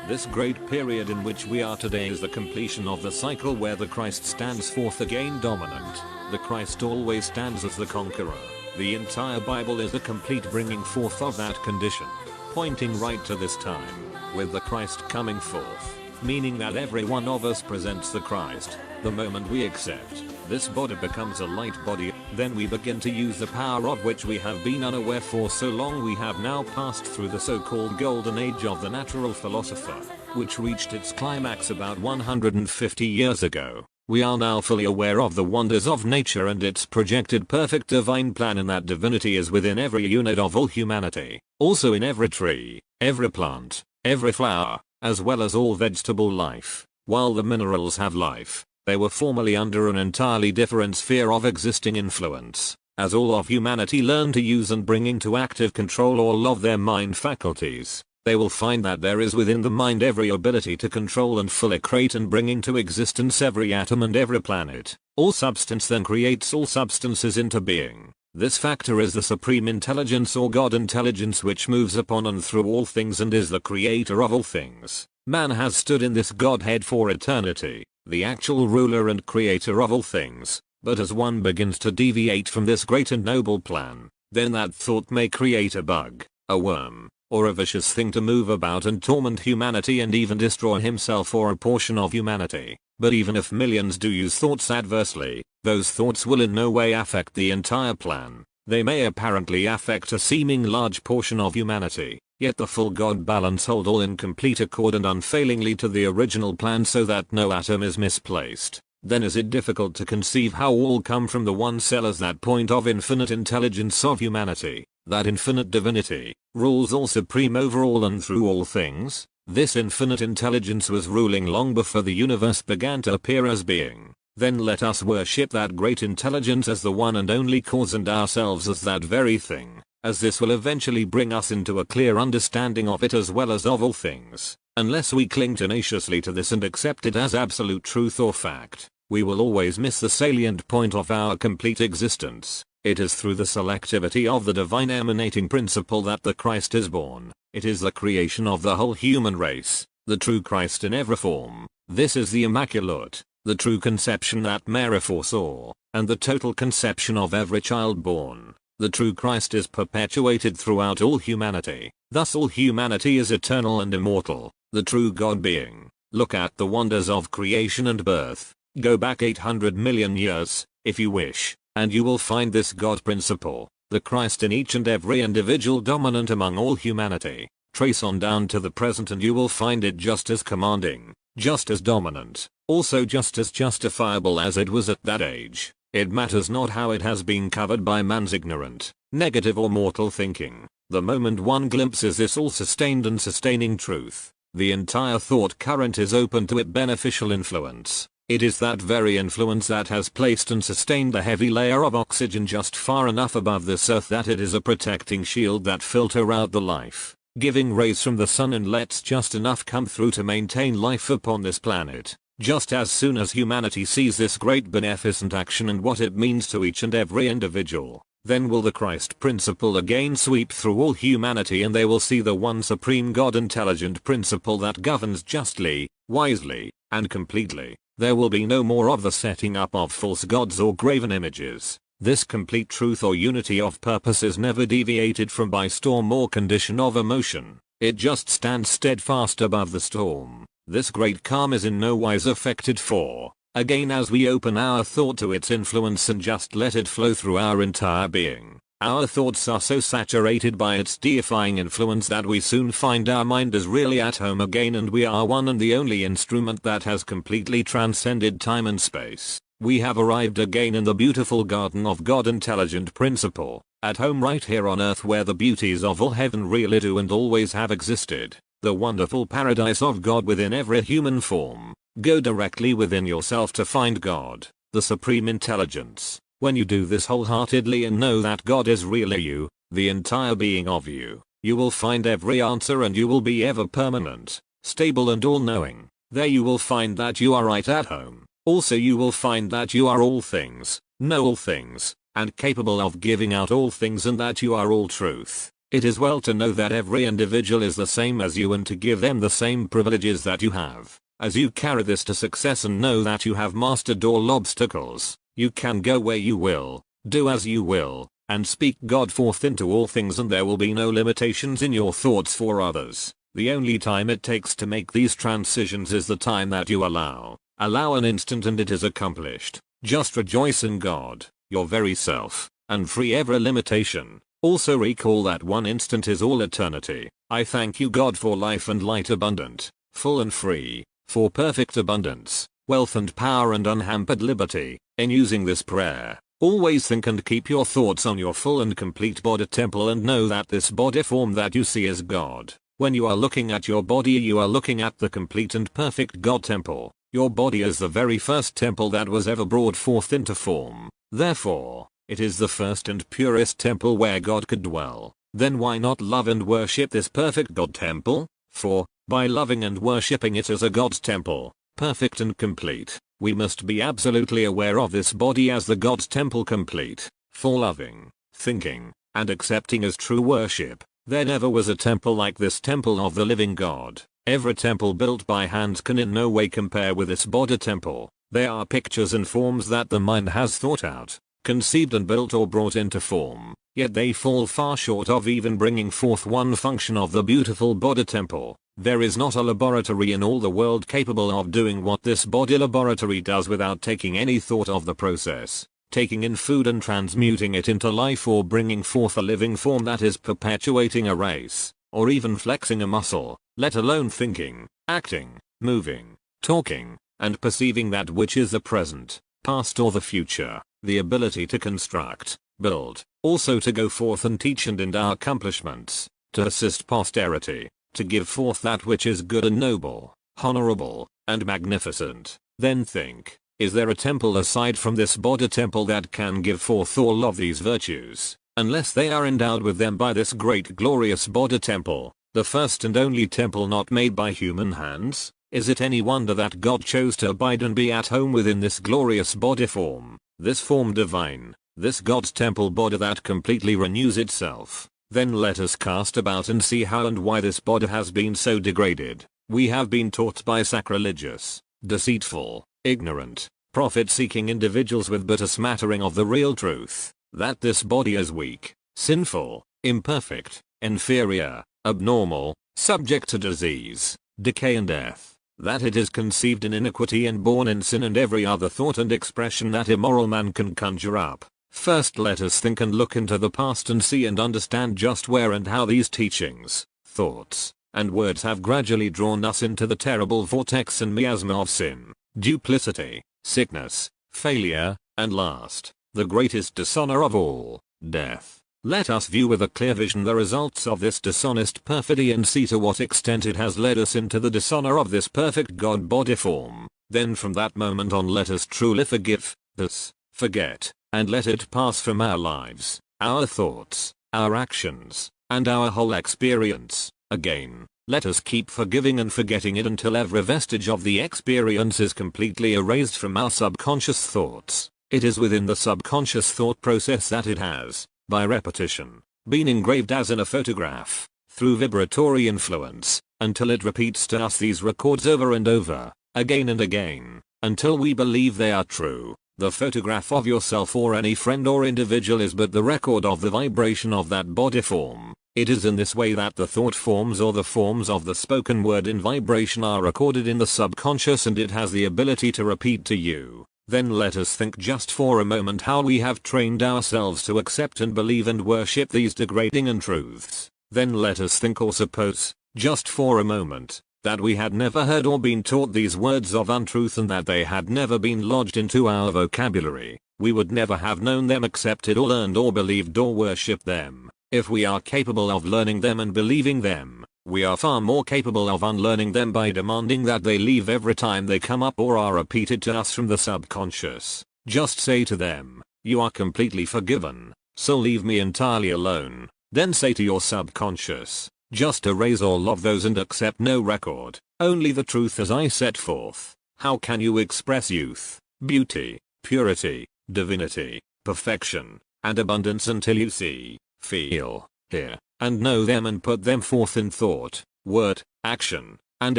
This great period in which we are today is the completion of the cycle where the Christ stands forth again dominant. The Christ always stands as the conqueror. The entire Bible is the complete bringing forth of that condition, pointing right to this time, with the Christ coming forth, meaning that every one of us presents the Christ. The moment we accept, this body becomes a light body, then we begin to use the power of which we have been unaware for so long. We have now passed through the so-called golden age of the natural philosopher, which reached its climax about 150 years ago. We are now fully aware of the wonders of nature and its projected perfect divine plan, and that divinity is within every unit of all humanity, also in every tree, every plant, every flower, as well as all vegetable life. While the minerals have life, they were formerly under an entirely different sphere of existing influence. As all of humanity learn to use and bring into active control all of their mind faculties, they will find that there is within the mind every ability to control and fully create and bring into existence every atom and every planet. All substance then creates all substances into being. This factor is the supreme intelligence or God intelligence, which moves upon and through all things and is the creator of all things. Man has stood in this Godhead for eternity, the actual ruler and creator of all things. But as one begins to deviate from this great and noble plan, then that thought may create a bug, a worm, or a vicious thing to move about and torment humanity and even destroy himself or a portion of humanity. But even if millions do use thoughts adversely, those thoughts will in no way affect the entire plan. They may apparently affect a seeming large portion of humanity, yet the full God balance hold all in complete accord and unfailingly to the original plan, so that no atom is misplaced. Then is it difficult to conceive how all come from the one cell as that point of infinite intelligence of humanity, that infinite divinity, rules all supreme over all and through all things? This infinite intelligence was ruling long before the universe began to appear as being. Then let us worship that great intelligence as the one and only cause, and ourselves as that very thing, as this will eventually bring us into a clear understanding of it as well as of all things. Unless we cling tenaciously to this and accept it as absolute truth or fact, we will always miss the salient point of our complete existence. It is through the selectivity of the divine emanating principle that the Christ is born. It is the creation of the whole human race, the true Christ in every form. This is the Immaculate, the true conception that Mary foresaw, and the total conception of every child born. The true Christ is perpetuated throughout all humanity. Thus all humanity is eternal and immortal, the true God being. Look at the wonders of creation and birth. Go back 800 million years, if you wish, and you will find this God principle, the Christ in each and every individual, dominant among all humanity. Trace on down to the present and you will find it just as commanding, just as dominant, also just as justifiable as it was at that age. It matters not how it has been covered by man's ignorant, negative or mortal thinking. The moment one glimpses this all-sustained and sustaining truth, the entire thought current is open to its beneficial influence. It is that very influence that has placed and sustained the heavy layer of oxygen just far enough above this earth that it is a protecting shield that filter out the life giving rays from the sun and lets just enough come through to maintain life upon this planet. Just as soon as humanity sees this great beneficent action and what it means to each and every individual, then will the Christ principle again sweep through all humanity, and they will see the one supreme God intelligent principle that governs justly, wisely, and completely. There will be no more of the setting up of false gods or graven images. This complete truth or unity of purpose is never deviated from by storm or condition of emotion. It just stands steadfast above the storm. This great calm is in no wise affected, for, again, as we open our thought to its influence and just let it flow through our entire being, our thoughts are so saturated by its deifying influence that we soon find our mind is really at home again, and we are one and the only instrument that has completely transcended time and space. We have arrived again in the beautiful garden of God intelligent principle, at home right here on earth where the beauties of all heaven really do and always have existed. The wonderful paradise of God within every human form. Go directly within yourself to find God, the supreme intelligence. When you do this wholeheartedly and know that God is really you, the entire being of you, you will find every answer and you will be ever permanent, stable and all-knowing. There you will find that you are right at home. Also you will find that you are all things, know all things, and capable of giving out all things, and that you are all truth. It is well to know that every individual is the same as you and to give them the same privileges that you have. As you carry this to success and know that you have mastered all obstacles, you can go where you will, do as you will, and speak God forth into all things, and there will be no limitations in your thoughts for others. The only time it takes to make these transitions is the time that you allow. Allow an instant and it is accomplished. Just rejoice in God, your very self, and free every limitation. Also recall that one instant is all eternity. I thank you God for life and light abundant, full and free, for perfect abundance, wealth and power and unhampered liberty. In using this prayer, always think and keep your thoughts on your full and complete body temple, and know that this body form that you see is God. When you are looking at your body, you are looking at the complete and perfect God temple. Your body is the very first temple that was ever brought forth into form. Therefore, it is the first and purest temple where God could dwell. Then why not love and worship this perfect God temple? For, by loving and worshipping it as a God's temple, perfect and complete, we must be absolutely aware of this body as the God's temple complete, for loving, thinking, and accepting as true worship. There never was a temple like this temple of the living God. Every temple built by hands can in no way compare with this body temple. They are pictures and forms that the mind has thought out, conceived and built or brought into form, yet they fall far short of even bringing forth one function of the beautiful body temple. There is not a laboratory in all the world capable of doing what this body laboratory does without taking any thought of the process, taking in food and transmuting it into life, or bringing forth a living form that is perpetuating a race, or even flexing a muscle, let alone thinking, acting, moving, talking, and perceiving that which is the present, past or the future, the ability to construct, build, also to go forth and teach and endow accomplishments, to assist posterity, to give forth that which is good and noble, honorable, and magnificent. Then think, is there a temple aside from this body temple that can give forth all of these virtues, unless they are endowed with them by this great glorious body temple, the first and only temple not made by human hands? Is it any wonder that God chose to abide and be at home within this glorious body form, this form divine, this God's temple body that completely renews itself? Then let us cast about and see how and why this body has been so degraded. We have been taught by sacrilegious, deceitful, ignorant, profit-seeking individuals with but a smattering of the real truth, that this body is weak, sinful, imperfect, inferior, abnormal, subject to disease, decay and death, that it is conceived in iniquity and born in sin and every other thought and expression that immoral man can conjure up. First let us think and look into the past and see and understand just where and how these teachings, thoughts, and words have gradually drawn us into the terrible vortex and miasma of sin, duplicity, sickness, failure, and last, the greatest dishonor of all, death. Let us view with a clear vision the results of this dishonest perfidy and see to what extent it has led us into the dishonor of this perfect God body form. Then from that moment on let us truly forgive, this, forget, and let it pass from our lives, our thoughts, our actions, and our whole experience. Again, let us keep forgiving and forgetting it until every vestige of the experience is completely erased from our subconscious thoughts. It is within the subconscious thought process that it has, by repetition, been engraved as in a photograph, through vibratory influence, until it repeats to us these records over and over, again and again, until we believe they are true. The photograph of yourself or any friend or individual is but the record of the vibration of that body form. It is in this way that the thought forms or the forms of the spoken word in vibration are recorded in the subconscious, and it has the ability to repeat to you. Then let us think just for a moment how we have trained ourselves to accept and believe and worship these degrading untruths. Then let us think or suppose, just for a moment, that we had never heard or been taught these words of untruth and that they had never been lodged into our vocabulary. We would never have known them, accepted or learned or believed or worshipped them. If we are capable of learning them and believing them, we are far more capable of unlearning them by demanding that they leave every time they come up or are repeated to us from the subconscious. Just say to them, "You are completely forgiven, so leave me entirely alone." Then say to your subconscious, "Just erase all of those and accept no record, only the truth as I set forth." How can you express youth, beauty, purity, divinity, perfection, and abundance until you see, feel, hear, and know them and put them forth in thought, word, action, and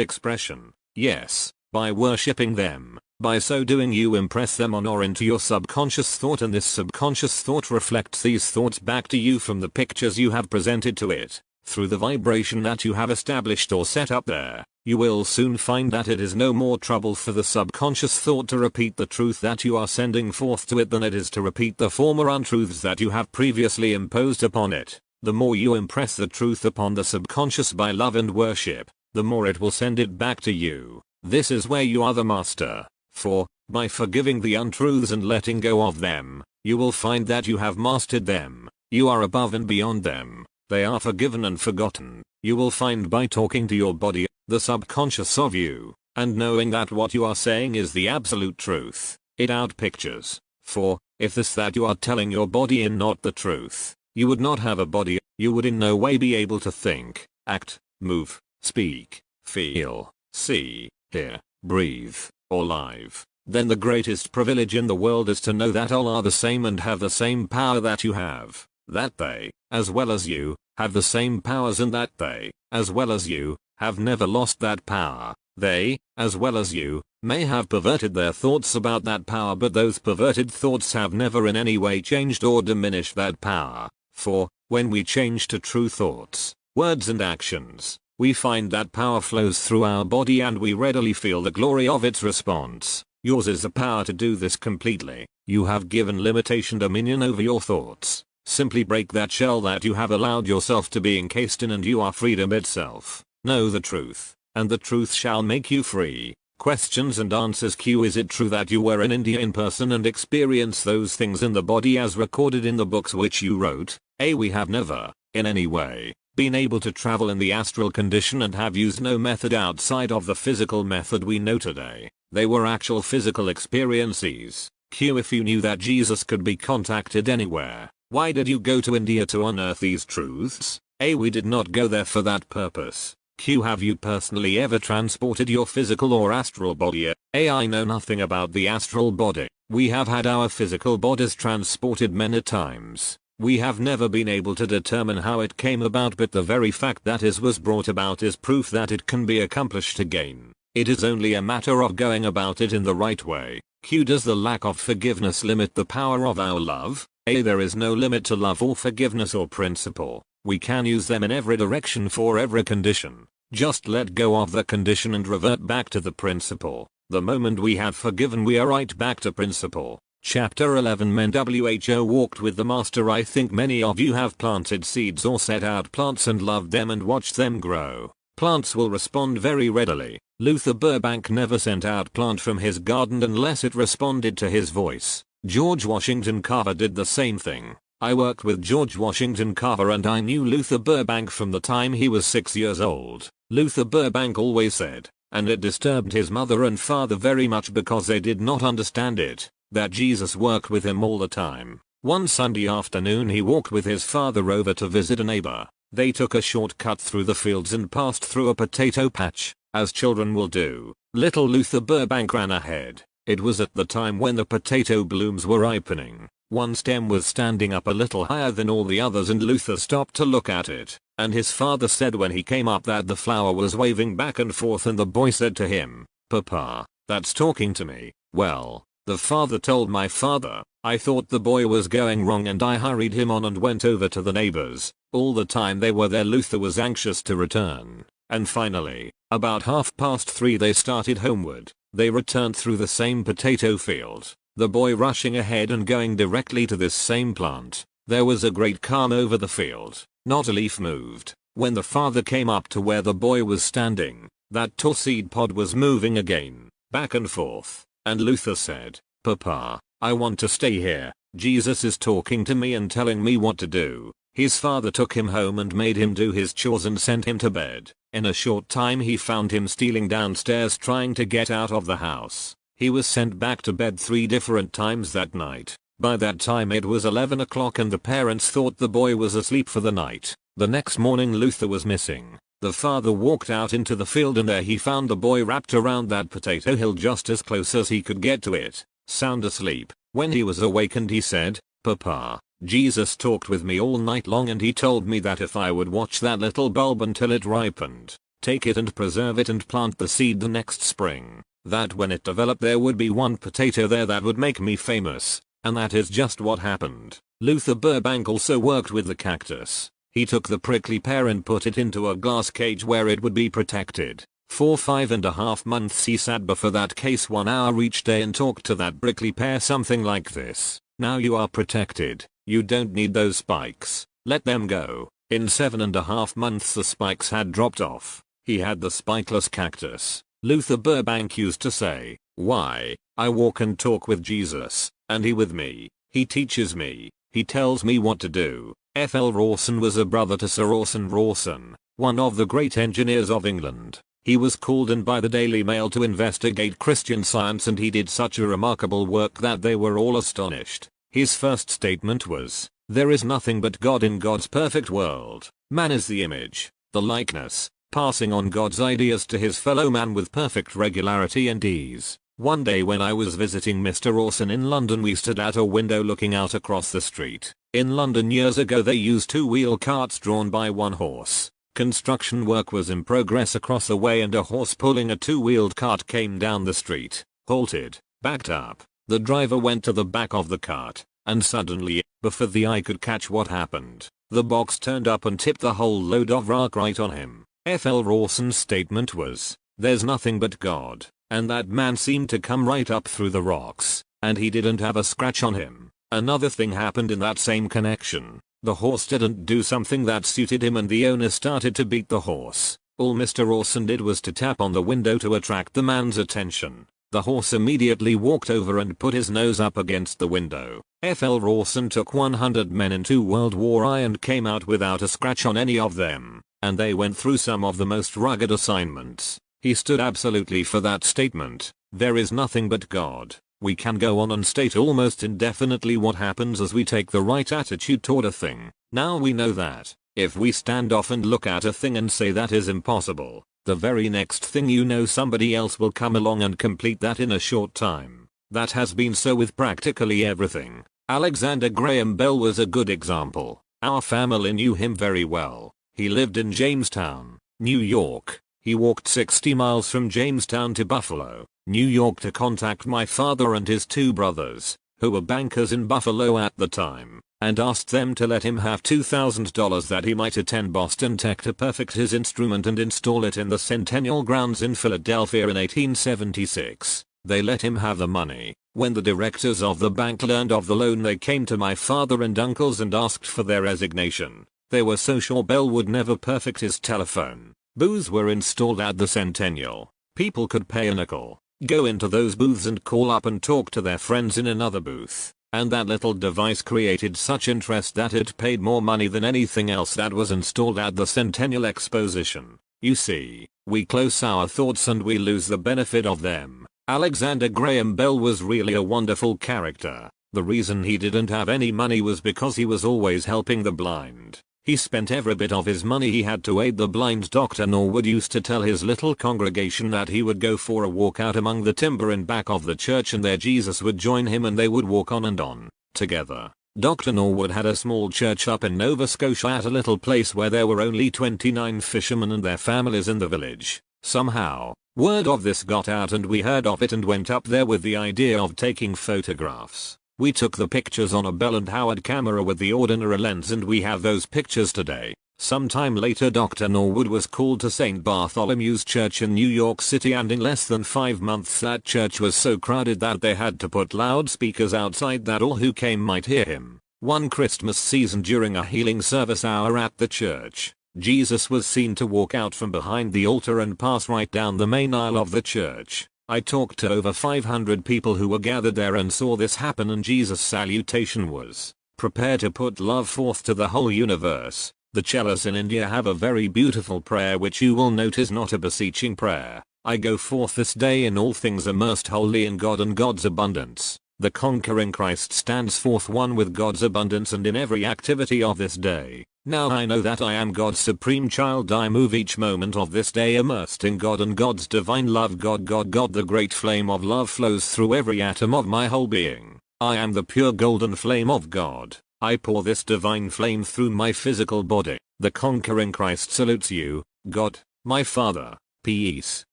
expression? Yes, by worshipping them. By so doing you impress them on or into your subconscious thought, and this subconscious thought reflects these thoughts back to you from the pictures you have presented to it. Through the vibration that you have established or set up there, you will soon find that it is no more trouble for the subconscious thought to repeat the truth that you are sending forth to it than it is to repeat the former untruths that you have previously imposed upon it. The more you impress the truth upon the subconscious by love and worship, the more it will send it back to you. This is where you are the master. For, by forgiving the untruths and letting go of them, you will find that you have mastered them. You are above and beyond them. They are forgiven and forgotten. You will find by talking to your body, the subconscious of you, and knowing that what you are saying is the absolute truth, it outpictures. For, if this that you are telling your body is not the truth, you would not have a body, you would in no way be able to think, act, move, speak, feel, see, hear, breathe, or live. Then the greatest privilege in the world is to know that all are the same and have the same power that you have. That they, as well as you, have the same powers, and that they, as well as you, have never lost that power. They, as well as you, may have perverted their thoughts about that power, but those perverted thoughts have never in any way changed or diminished that power. For, when we change to true thoughts, words and actions, we find that power flows through our body and we readily feel the glory of its response. Yours is the power to do this completely. You have given limitation dominion over your thoughts. Simply break that shell that you have allowed yourself to be encased in and you are freedom itself. Know the truth, and the truth shall make you free. Questions and answers. Q. Is it true that you were in India in person and experienced those things in the body as recorded in the books which you wrote? A. We have never, in any way, been able to travel in the astral condition and have used no method outside of the physical method we know today. They were actual physical experiences. Q. If you knew that Jesus could be contacted anywhere, why did you go to India to unearth these truths? A. We did not go there for that purpose. Q. Have you personally ever transported your physical or astral body? A. I know nothing about the astral body. We have had our physical bodies transported many times. We have never been able to determine how it came about, but the very fact that it was brought about is proof that it can be accomplished again. It is only a matter of going about it in the right way. Q. Does the lack of forgiveness limit the power of our love? A. There is no limit to love or forgiveness or principle. We can use them in every direction for every condition. Just let go of the condition and revert back to the principle. The moment we have forgiven, we are right back to principle. Chapter 11. Men who walked with the master. I think many of you have planted seeds or set out plants and loved them and watched them grow. Plants will respond very readily. Luther Burbank never sent out plant from his garden unless it responded to his voice. George Washington Carver did the same thing. I worked with George Washington Carver and I knew Luther Burbank from the time he was 6 years old. Luther Burbank always said, and it disturbed his mother and father very much because they did not understand it, that Jesus worked with him all the time. One Sunday afternoon he walked with his father over to visit a neighbor. They took a shortcut through the fields and passed through a potato patch, as children will do. Little Luther Burbank ran ahead. It was at the time when the potato blooms were ripening. One stem was standing up a little higher than all the others and Luther stopped to look at it, and his father said when he came up that the flower was waving back and forth, and the boy said to him, "Papa, that's talking to me." Well, the father told my father, I thought the boy was going wrong and I hurried him on and went over to the neighbors. All the time they were there Luther was anxious to return, and finally, about 3:30 they started homeward. They returned through the same potato field, the boy rushing ahead and going directly to this same plant. There was a great calm over the field, not a leaf moved. When the father came up to where the boy was standing, that tall seed pod was moving again, back and forth, and Luther said, "Papa, I want to stay here. Jesus is talking to me and telling me what to do." His father took him home and made him do his chores and sent him to bed. In a short time he found him stealing downstairs trying to get out of the house. He was sent back to bed 3 different times that night. By that time it was 11 o'clock and the parents thought the boy was asleep for the night. The next morning Luther was missing. The father walked out into the field and there he found the boy wrapped around that potato hill just as close as he could get to it, sound asleep. When he was awakened he said, "Papa, Jesus talked with me all night long and he told me that if I would watch that little bulb until it ripened, take it and preserve it and plant the seed the next spring, that when it developed there would be one potato there that would make me famous." And that is just what happened. Luther Burbank also worked with the cactus. He took the prickly pear and put it into a glass cage where it would be protected. For 5.5 months he sat before that case 1 hour each day and talked to that prickly pear something like this. "Now you are protected. You don't need those spikes. Let them go." In 7.5 months the spikes had dropped off. He had the spikeless cactus. Luther Burbank used to say, "Why, I walk and talk with Jesus, and he with me. He teaches me. He tells me what to do." F.L. Rawson was a brother to Sir Orson Rawson, one of the great engineers of England. He was called in by the Daily Mail to investigate Christian Science and he did such a remarkable work that they were all astonished. His first statement was, "There is nothing but God in God's perfect world. Man is the image, the likeness, passing on God's ideas to his fellow man with perfect regularity and ease." One day when I was visiting Mr. Orson in London we stood at a window looking out across the street. In London years ago they used 2-wheel carts drawn by 1 horse. Construction work was in progress across the way and a horse pulling a 2-wheeled cart came down the street, halted, backed up. The driver went to the back of the cart, and suddenly, before the eye could catch what happened, the box turned up and tipped the whole load of rock right on him. F.L. Rawson's statement was, "There's nothing but God," and that man seemed to come right up through the rocks, and he didn't have a scratch on him. Another thing happened in that same connection. The horse didn't do something that suited him and the owner started to beat the horse. All Mr. Rawson did was to tap on the window to attract the man's attention. The horse immediately walked over and put his nose up against the window. F.L. Rawson took 100 men in 2 World War I and came out without a scratch on any of them, and they went through some of the most rugged assignments. He stood absolutely for that statement. There is nothing but God. We can go on and state almost indefinitely what happens as we take the right attitude toward a thing. Now we know that, if we stand off and look at a thing and say that is impossible, the very next thing you know somebody else will come along and complete that in a short time. That has been so with practically everything. Alexander Graham Bell was a good example. Our family knew him very well. He lived in Jamestown, New York. He walked 60 miles from Jamestown to Buffalo, New York to contact my father and his 2 brothers, who were bankers in Buffalo at the time, and asked them to let him have $2,000 that he might attend Boston Tech to perfect his instrument and install it in the Centennial Grounds in Philadelphia in 1876. They let him have the money. When the directors of the bank learned of the loan they came to my father and uncles and asked for their resignation. They were so sure Bell would never perfect his telephone. Booths were installed at the Centennial. People could pay a nickel, go into those booths and call up and talk to their friends in another booth. And that little device created such interest that it paid more money than anything else that was installed at the Centennial Exposition. You see, We close our thoughts and we lose the benefit of them. Alexander Graham Bell was really a wonderful character. The reason he didn't have any money was because he was always helping the blind. He spent every bit of his money he had to aid the blind. Dr. Norwood used to tell his little congregation that he would go for a walk out among the timber in back of the church, and there Jesus would join him and they would walk on and on, together. Dr. Norwood had a small church up in Nova Scotia at a little place where there were only 29 fishermen and their families in the village. Somehow, word of this got out and we heard of it and went up there with the idea of taking photographs. We took the pictures on a Bell and Howard camera with the ordinary lens, and we have those pictures today. Sometime later Dr. Norwood was called to St. Bartholomew's Church in New York City, and in less than 5 months that church was so crowded that they had to put loudspeakers outside that all who came might hear him. One Christmas season during a healing service hour at the church, Jesus was seen to walk out from behind the altar and pass right down the main aisle of the church. I talked to over 500 people who were gathered there and saw this happen, and Jesus' salutation was, "Prepare to put love forth to the whole universe." The Chelas in India have a very beautiful prayer which you will note is not a beseeching prayer. "I go forth this day in all things immersed wholly in God and God's abundance." The conquering Christ stands forth one with God's abundance and in every activity of this day. Now I know that I am God's supreme child. I move each moment of this day immersed in God and God's divine love. God, the great flame of love flows through every atom of my whole being. I am the pure golden flame of God. I pour this divine flame through my physical body. The conquering Christ salutes you, God, my Father. Peace,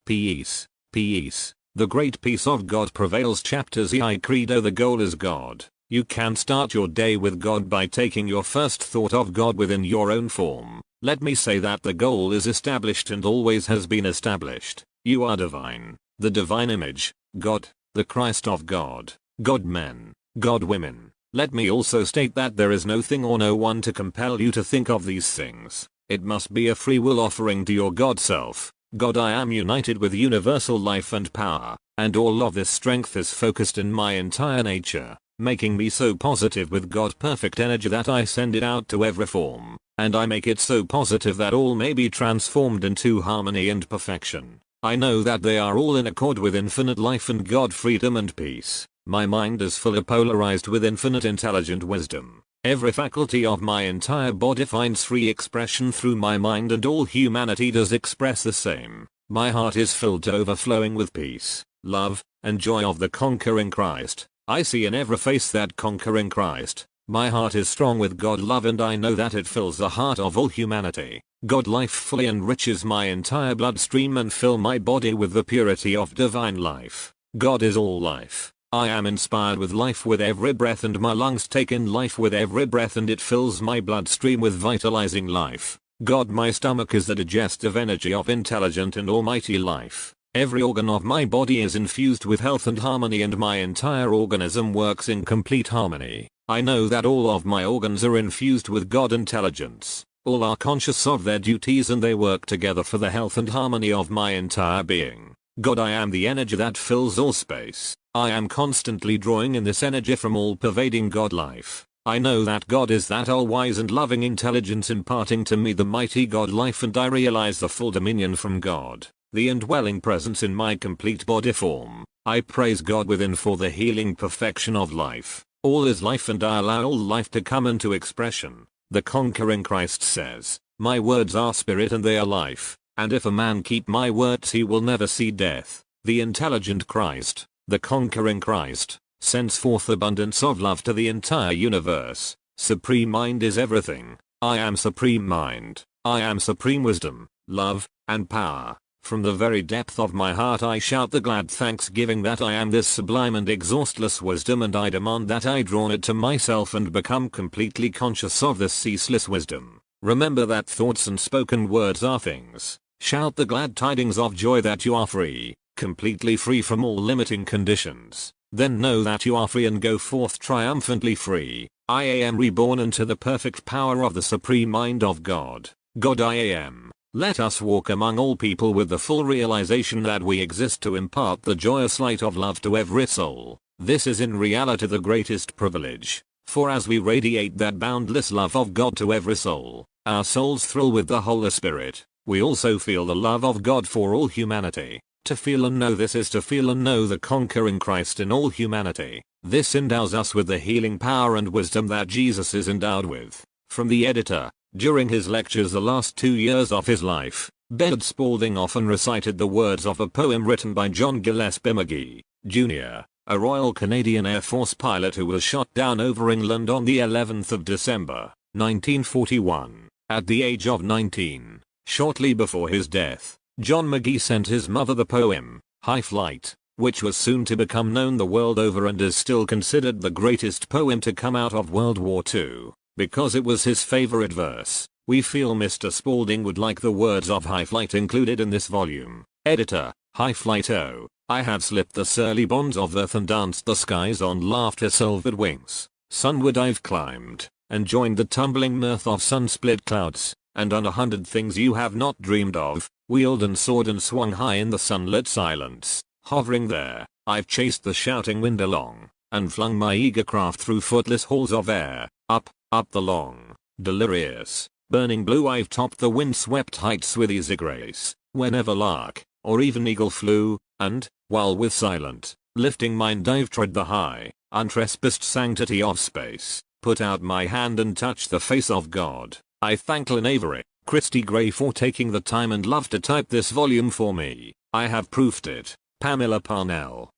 peace, peace. The great peace of God prevails. Chapters EI Credo. The goal is God. You can start your day with God by taking your first thought of God within your own form. Let me say that the goal is established and always has been established. You are divine. The divine image, God, the Christ of God, God men, God women. Let me also state that there is no thing or no one to compel you to think of these things. It must be a free will offering to your God self. God, I am united with universal life and power, and all of this strength is focused in my entire nature, making me so positive with God perfect energy that I send it out to every form, and I make it so positive that all may be transformed into harmony and perfection. I know that they are all in accord with infinite life and God, freedom and peace. My mind is fully polarized with infinite intelligent wisdom. Every faculty of my entire body finds free expression through my mind, and all humanity does express the same. My heart is filled to overflowing with peace, love, and joy of the conquering Christ. I see in every face that conquering Christ. My heart is strong with God love, and I know that it fills the heart of all humanity. God life fully enriches my entire bloodstream and fill my body with the purity of divine life. God is all life. I am inspired with life with every breath, and my lungs take in life with every breath, and it fills my bloodstream with vitalizing life. God, my stomach is the digestive energy of intelligent and almighty life. Every organ of my body is infused with health and harmony, and my entire organism works in complete harmony. I know that all of my organs are infused with God intelligence. All are conscious of their duties and they work together for the health and harmony of my entire being. God, I am the energy that fills all space. I am constantly drawing in this energy from all pervading God life. I know that God is that all-wise and loving intelligence imparting to me the mighty God life, and I realize the full dominion from God, the indwelling presence in my complete body form. I praise God within for the healing perfection of life. All is life, and I allow all life to come into expression. The conquering Christ says, "My words are spirit and they are life, and if a man keep my words he will never see death." The intelligent Christ, the conquering Christ, sends forth abundance of love to the entire universe. Supreme mind is everything. I am supreme mind. I am supreme wisdom, love, and power. From the very depth of my heart I shout the glad thanksgiving that I am this sublime and exhaustless wisdom, and I demand that I draw it to myself and become completely conscious of this ceaseless wisdom. Remember that thoughts and spoken words are things. Shout the glad tidings of joy that you are free, completely free from all limiting conditions. Then know that you are free and go forth triumphantly free. I am reborn into the perfect power of the supreme mind of God. God I am. Let us walk among all people with the full realization that we exist to impart the joyous light of love to every soul. This is in reality the greatest privilege. For as we radiate that boundless love of God to every soul, our souls thrill with the Holy Spirit. We also feel the love of God for all humanity. To feel and know this is to feel and know the conquering Christ in all humanity. This endows us with the healing power and wisdom that Jesus is endowed with. From the editor. During his lectures the last 2 years of his life, Bernard Spalding often recited the words of a poem written by John Gillespie Magee, Jr., a Royal Canadian Air Force pilot who was shot down over England on the 11th of December, 1941, at the age of 19. Shortly before his death, John Magee sent his mother the poem, High Flight, which was soon to become known the world over and is still considered the greatest poem to come out of World War II. Because it was his favorite verse, we feel Mr. Spalding would like the words of High Flight included in this volume. Editor, High Flight. Oh, I have slipped the surly bonds of earth and danced the skies on laughter-silvered wings. Sunward I've climbed, and joined the tumbling mirth of sun-split clouds, and done 100 things you have not dreamed of, wheeled and soared and swung high in the sunlit silence. Hovering there, I've chased the shouting wind along, and flung my eager craft through footless halls of air, up the long, delirious, burning blue I've topped the wind-swept heights with easy grace, whenever lark, or even eagle flew, and, while with silent, lifting mind I've trod the high, untrespassed sanctity of space, put out my hand and touched the face of God. I thank Lynn Avery, Christy Gray for taking the time and love to type this volume for me. I have proofed it. Pamela Parnell.